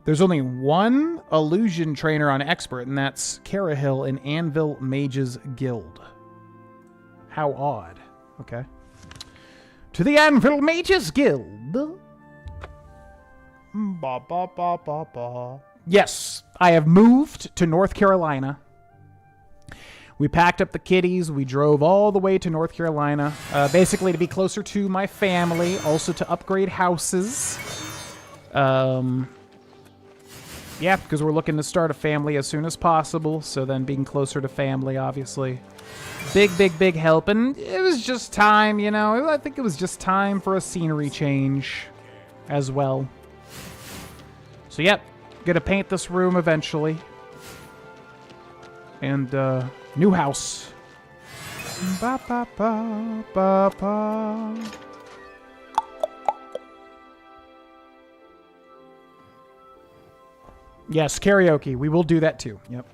There's only one illusion trainer on expert, and that's Karahill in Anvil Mages Guild. How odd. Okay. To the Anvil Mages Guild. Yes, I have moved to North Carolina. We packed up the kiddies. We drove all the way to North Carolina, basically to be closer to my family, also to upgrade houses. Yeah, because we're looking to start a family as soon as possible, so then being closer to family, obviously. Big help, and it was just time, you know? I think it was just time for a scenery change as well. So, yep, gonna paint this room eventually. And, new house. Yes, karaoke. We will do that too. Yep.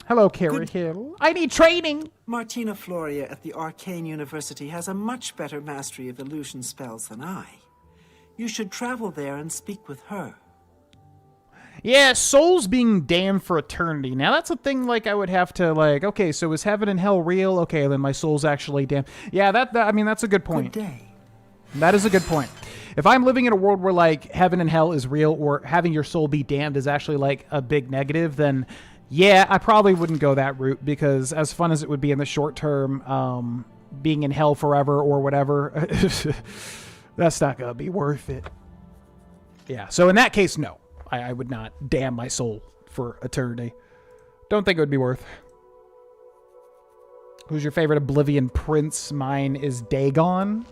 Hello, Karahill. I need training!
Martina Floria at the Arcane University has a much better mastery of illusion spells than I. You should travel there and speak with her.
Yeah, souls being damned for eternity. Now, that's a thing, like, I would have to, like, okay, so is heaven and hell real? Okay, then my soul's actually damned. Yeah, I mean, that's a good point.
Good day.
That is a good point. If I'm living in a world where, like, heaven and hell is real, or having your soul be damned is actually, like, a big negative, then, yeah, I probably wouldn't go that route, because as fun as it would be in the short term, being in hell forever or whatever, that's not going to be worth it. Yeah, so in that case, no. I would not damn my soul for eternity. Don't think it would be worth. Who's your favorite Oblivion Prince? Mine is Dagon.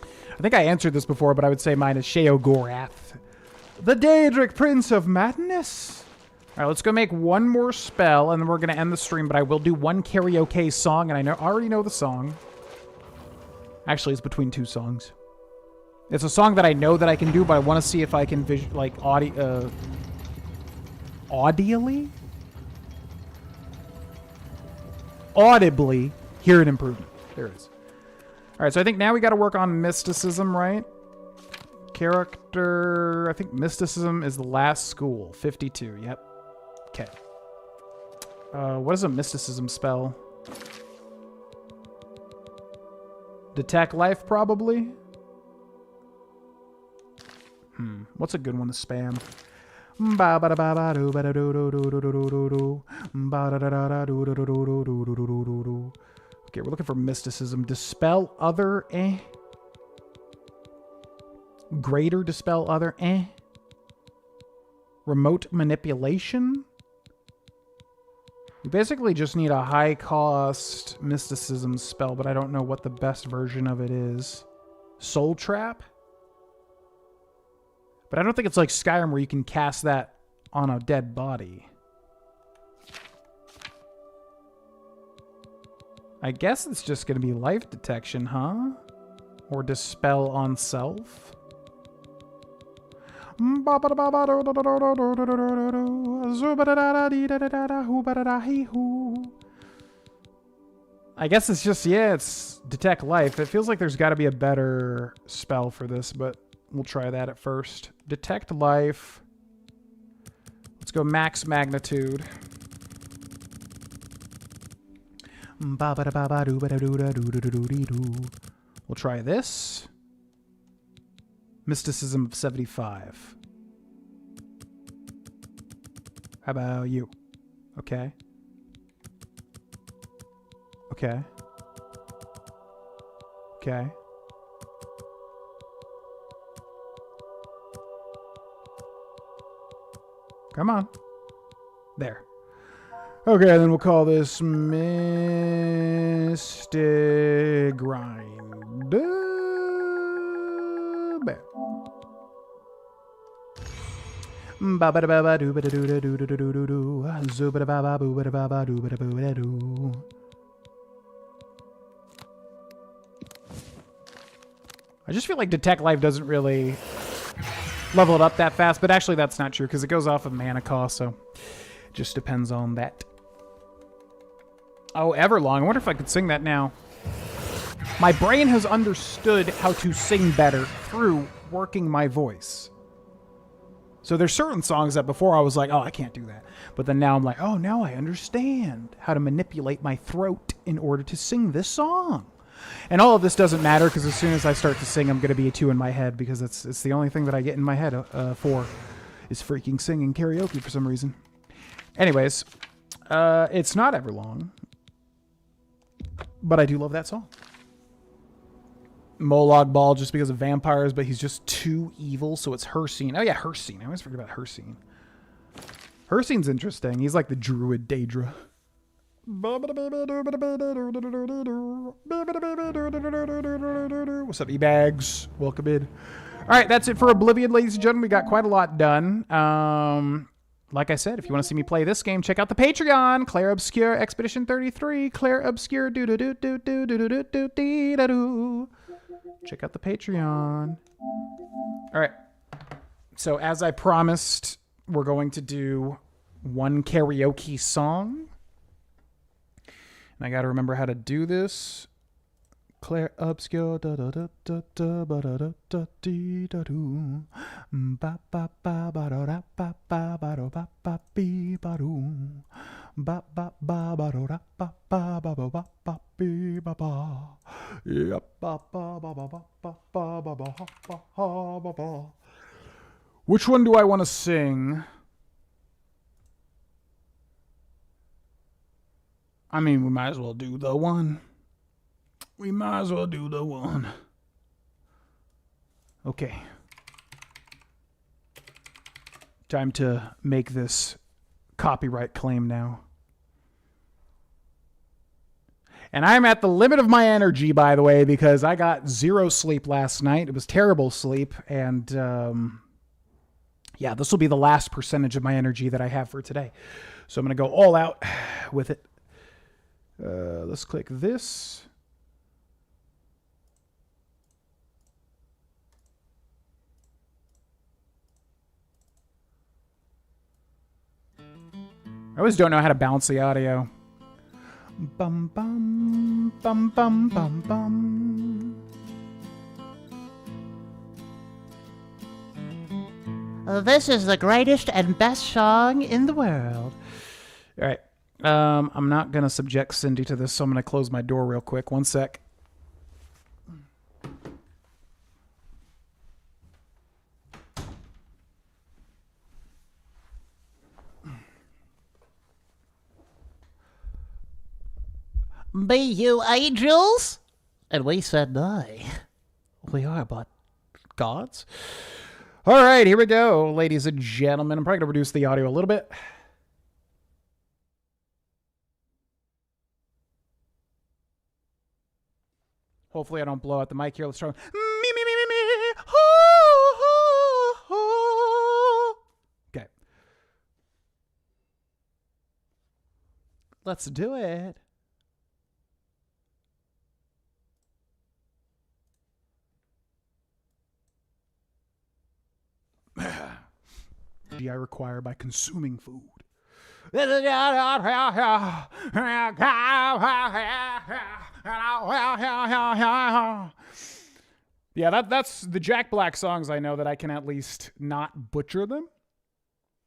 I think I answered this before, but I would say mine is Sheogorath. The Daedric Prince of Madness. All right, let's go make one more spell, and then we're going to end the stream, but I will do one karaoke song, and I already know the song. Actually, it's between two songs. It's a song that I know that I can do, but I want to see if I can audibly hear an improvement. There it is. All right, so I think now we got to work on mysticism, right? Character, I think mysticism is the last school, 52. Yep. Okay. What is a mysticism spell? Detect life, probably. What's a good one to spam? Okay, we're looking for mysticism. Dispel other, Greater dispel other, Remote manipulation? We basically just need a high-cost mysticism spell, but I don't know what the best version of it is. Soul Trap? But I don't think it's like Skyrim where you can cast that on a dead body. I guess it's just going to be life detection, huh? Or dispel on self? I guess it's just, yeah, it's detect life. It feels like there's got to be a better spell for this, but we'll try that at first. Detect life. Let's go max magnitude. We'll try this. Mysticism of 75. How about you? Okay. Okay. Okay. Come on. There. Okay, then we'll call this Mystic Grind. There. I just feel like Detect Life doesn't really level it up that fast, but actually that's not true because it goes off of mana cost, so it just depends on that. Oh, Everlong. I wonder if I could sing that now. My brain has understood how to sing better through working my voice. So there's certain songs that before I was like, oh, I can't do that. But then now I'm like, oh, now I understand how to manipulate my throat in order to sing this song. And all of this doesn't matter because as soon as I start to sing, I'm going to be a 2 in my head because it's the only thing that I get in my head for is freaking singing karaoke for some reason. Anyways, it's not Everlong, but I do love that song. Molag Ball just because of vampires, but he's just too evil, so it's Hircine. Oh yeah, Hircine. I always forget about Hircine. Hircine's interesting. He's like the druid Daedra. What's up, E-Bags? Welcome in. Alright, that's it for Oblivion, ladies and gentlemen. We got quite a lot done. Like I said, if you want to see me play this game, check out the Patreon. Claire Obscure Expedition 33. Claire Obscure do do do do do do do do do do. Check out the Patreon. All right. So as I promised, we're going to do one karaoke song. And I got to remember how to do this. Claire Obscure da da da da da ba da da da dee da doo ba ba ba ba da da ba ba ba da ba ba bee ba doo ba ba ba ba da da ba ba ba ba ba ba bee ba ba ya ba ba ba ba ba ba ba ba ba ba ba ba. Which one do I want to sing? I mean, we might as well do the one. We might as well do the one. Okay. Time to make this copyright claim now. And I'm at the limit of my energy, by the way, because I got 0 sleep last night. It was terrible sleep. And yeah, this will be the last percentage of my energy that I have for today. So I'm going to go all out with it. Let's click this. I always don't know how to balance the audio. Bum bum bum bum bum bum.
This is the greatest and best song in the world.
All right. I'm not going to subject Cindy to this, so I'm going to close my door real quick. One sec.
Be you angels? And we said nay. We are but gods.
All right, here we go, ladies and gentlemen. I'm probably going to reduce the audio a little bit. Hopefully I don't blow out the mic here. Let's try. Okay. Let's do it.
I require by consuming food. Yeah, that's the Jack Black songs I know that I can at least not butcher them.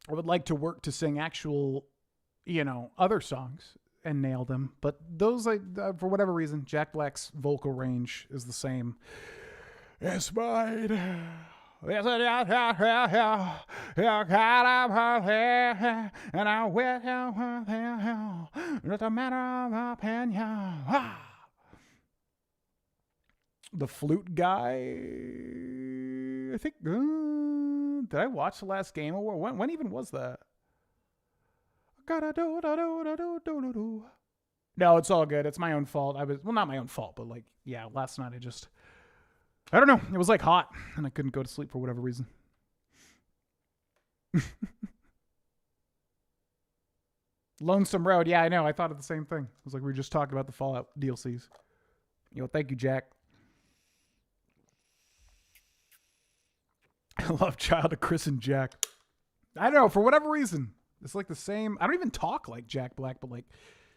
I would like to work to sing actual, other songs and nail them. But those, for whatever reason, Jack Black's vocal range is the same as mine. And I went a matter of opinion. The flute guy, I think, did I watch the last Game Award? When even was that? No, it's all good. It's my own fault. Not my own fault, but last night I don't know. It was hot and I couldn't go to sleep for whatever reason. Lonesome Road. Yeah, I know. I thought of the same thing. It was like we were just talking about the Fallout DLCs. Thank you, Jack. I love Child of Chris and Jack. I don't know, for whatever reason. It's the same. I don't even talk like Jack Black, but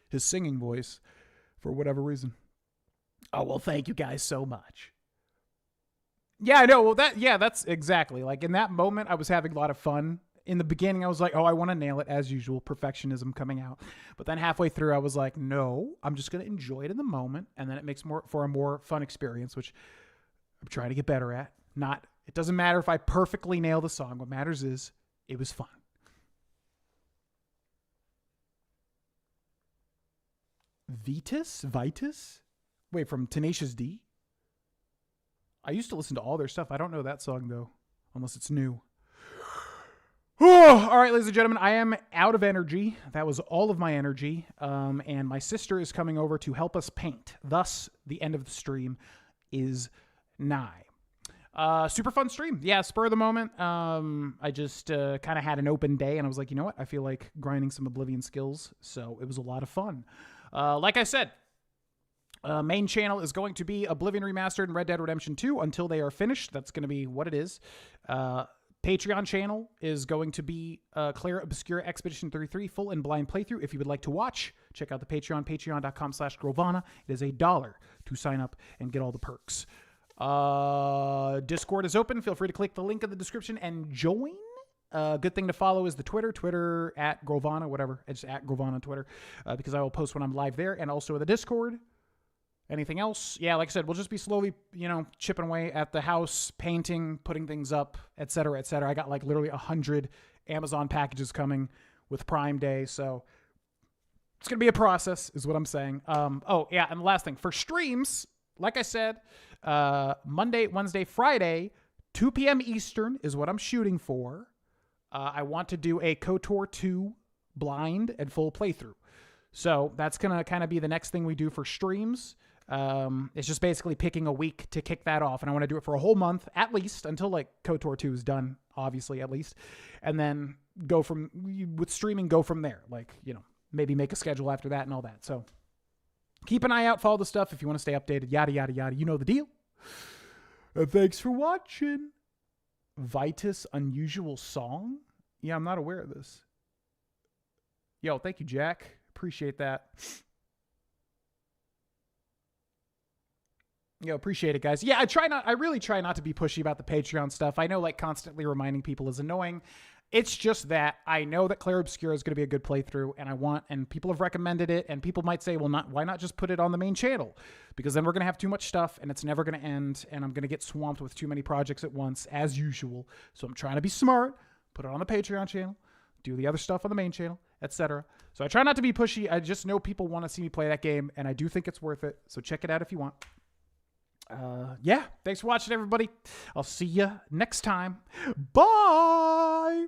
his singing voice for whatever reason. Oh, well, thank you guys so much. Yeah, I know. Well, that's exactly. In that moment, I was having a lot of fun. In the beginning, I was like, oh, I want to nail it as usual. Perfectionism coming out. But then halfway through, I was like, no, I'm just going to enjoy it in the moment. And then it makes for a more fun experience, which I'm trying to get better at. It doesn't matter if I perfectly nail the song. What matters is it was fun. Vitus? Wait, from Tenacious D? I used to listen to all their stuff. I don't know that song, though, unless it's new. All right, ladies and gentlemen, I am out of energy. That was all of my energy. And my sister is coming over to help us paint. Thus, the end of the stream is nigh. Super fun stream. Yeah, spur of the moment. I just kind of had an open day, and I was like, you know what? I feel like grinding some Oblivion skills, so it was a lot of fun. Like I said, main channel is going to be Oblivion Remastered and Red Dead Redemption 2 until they are finished. That's going to be what it is. Patreon channel is going to be Clara Obscura Expedition 33 full and blind playthrough. If you would like to watch, check out the Patreon, patreon.com/Grovana. It is $1 to sign up and get all the perks. Discord is open. Feel free to click the link in the description and join. Good thing to follow is the Twitter at Grovana, whatever. It's at Grovana on Twitter, because I will post when I'm live there, and also the Discord. Anything else? Yeah, like I said, we'll just be slowly, chipping away at the house, painting, putting things up, etc., etc. I got literally 100 Amazon packages coming with Prime Day, so it's going to be a process, is what I'm saying. Oh, yeah, and the last thing. For streams, like I said, Monday, Wednesday, Friday, 2 p.m. Eastern is what I'm shooting for. I want to do a KOTOR 2 blind and full playthrough. So that's going to kind of be the next thing we do for streams. It's just basically picking a week to kick that off. And I want to do it for a whole month, at least, until KOTOR 2 is done, obviously, at least. And then go from there. Maybe make a schedule after that and all that. So keep an eye out for all the stuff if you want to stay updated, yada, yada, yada. You know the deal. And thanks for watching. Vitus Unusual Song? Yeah, I'm not aware of this. Yo, thank you, Jack. Appreciate that. Yo, appreciate it, guys. Yeah, I really try not to be pushy about the Patreon stuff. I know constantly reminding people is annoying. It's just that I know that Clara Obscura is going to be a good playthrough, and people have recommended it, and people might say, well, why not just put it on the main channel? Because then we're going to have too much stuff, and it's never going to end, and I'm going to get swamped with too many projects at once, as usual. So I'm trying to be smart, put it on the Patreon channel, do the other stuff on the main channel, etc. So I try not to be pushy. I just know people want to see me play that game, and I do think it's worth it. So check it out if you want. Yeah, thanks for watching, everybody. I'll see you next time. Bye!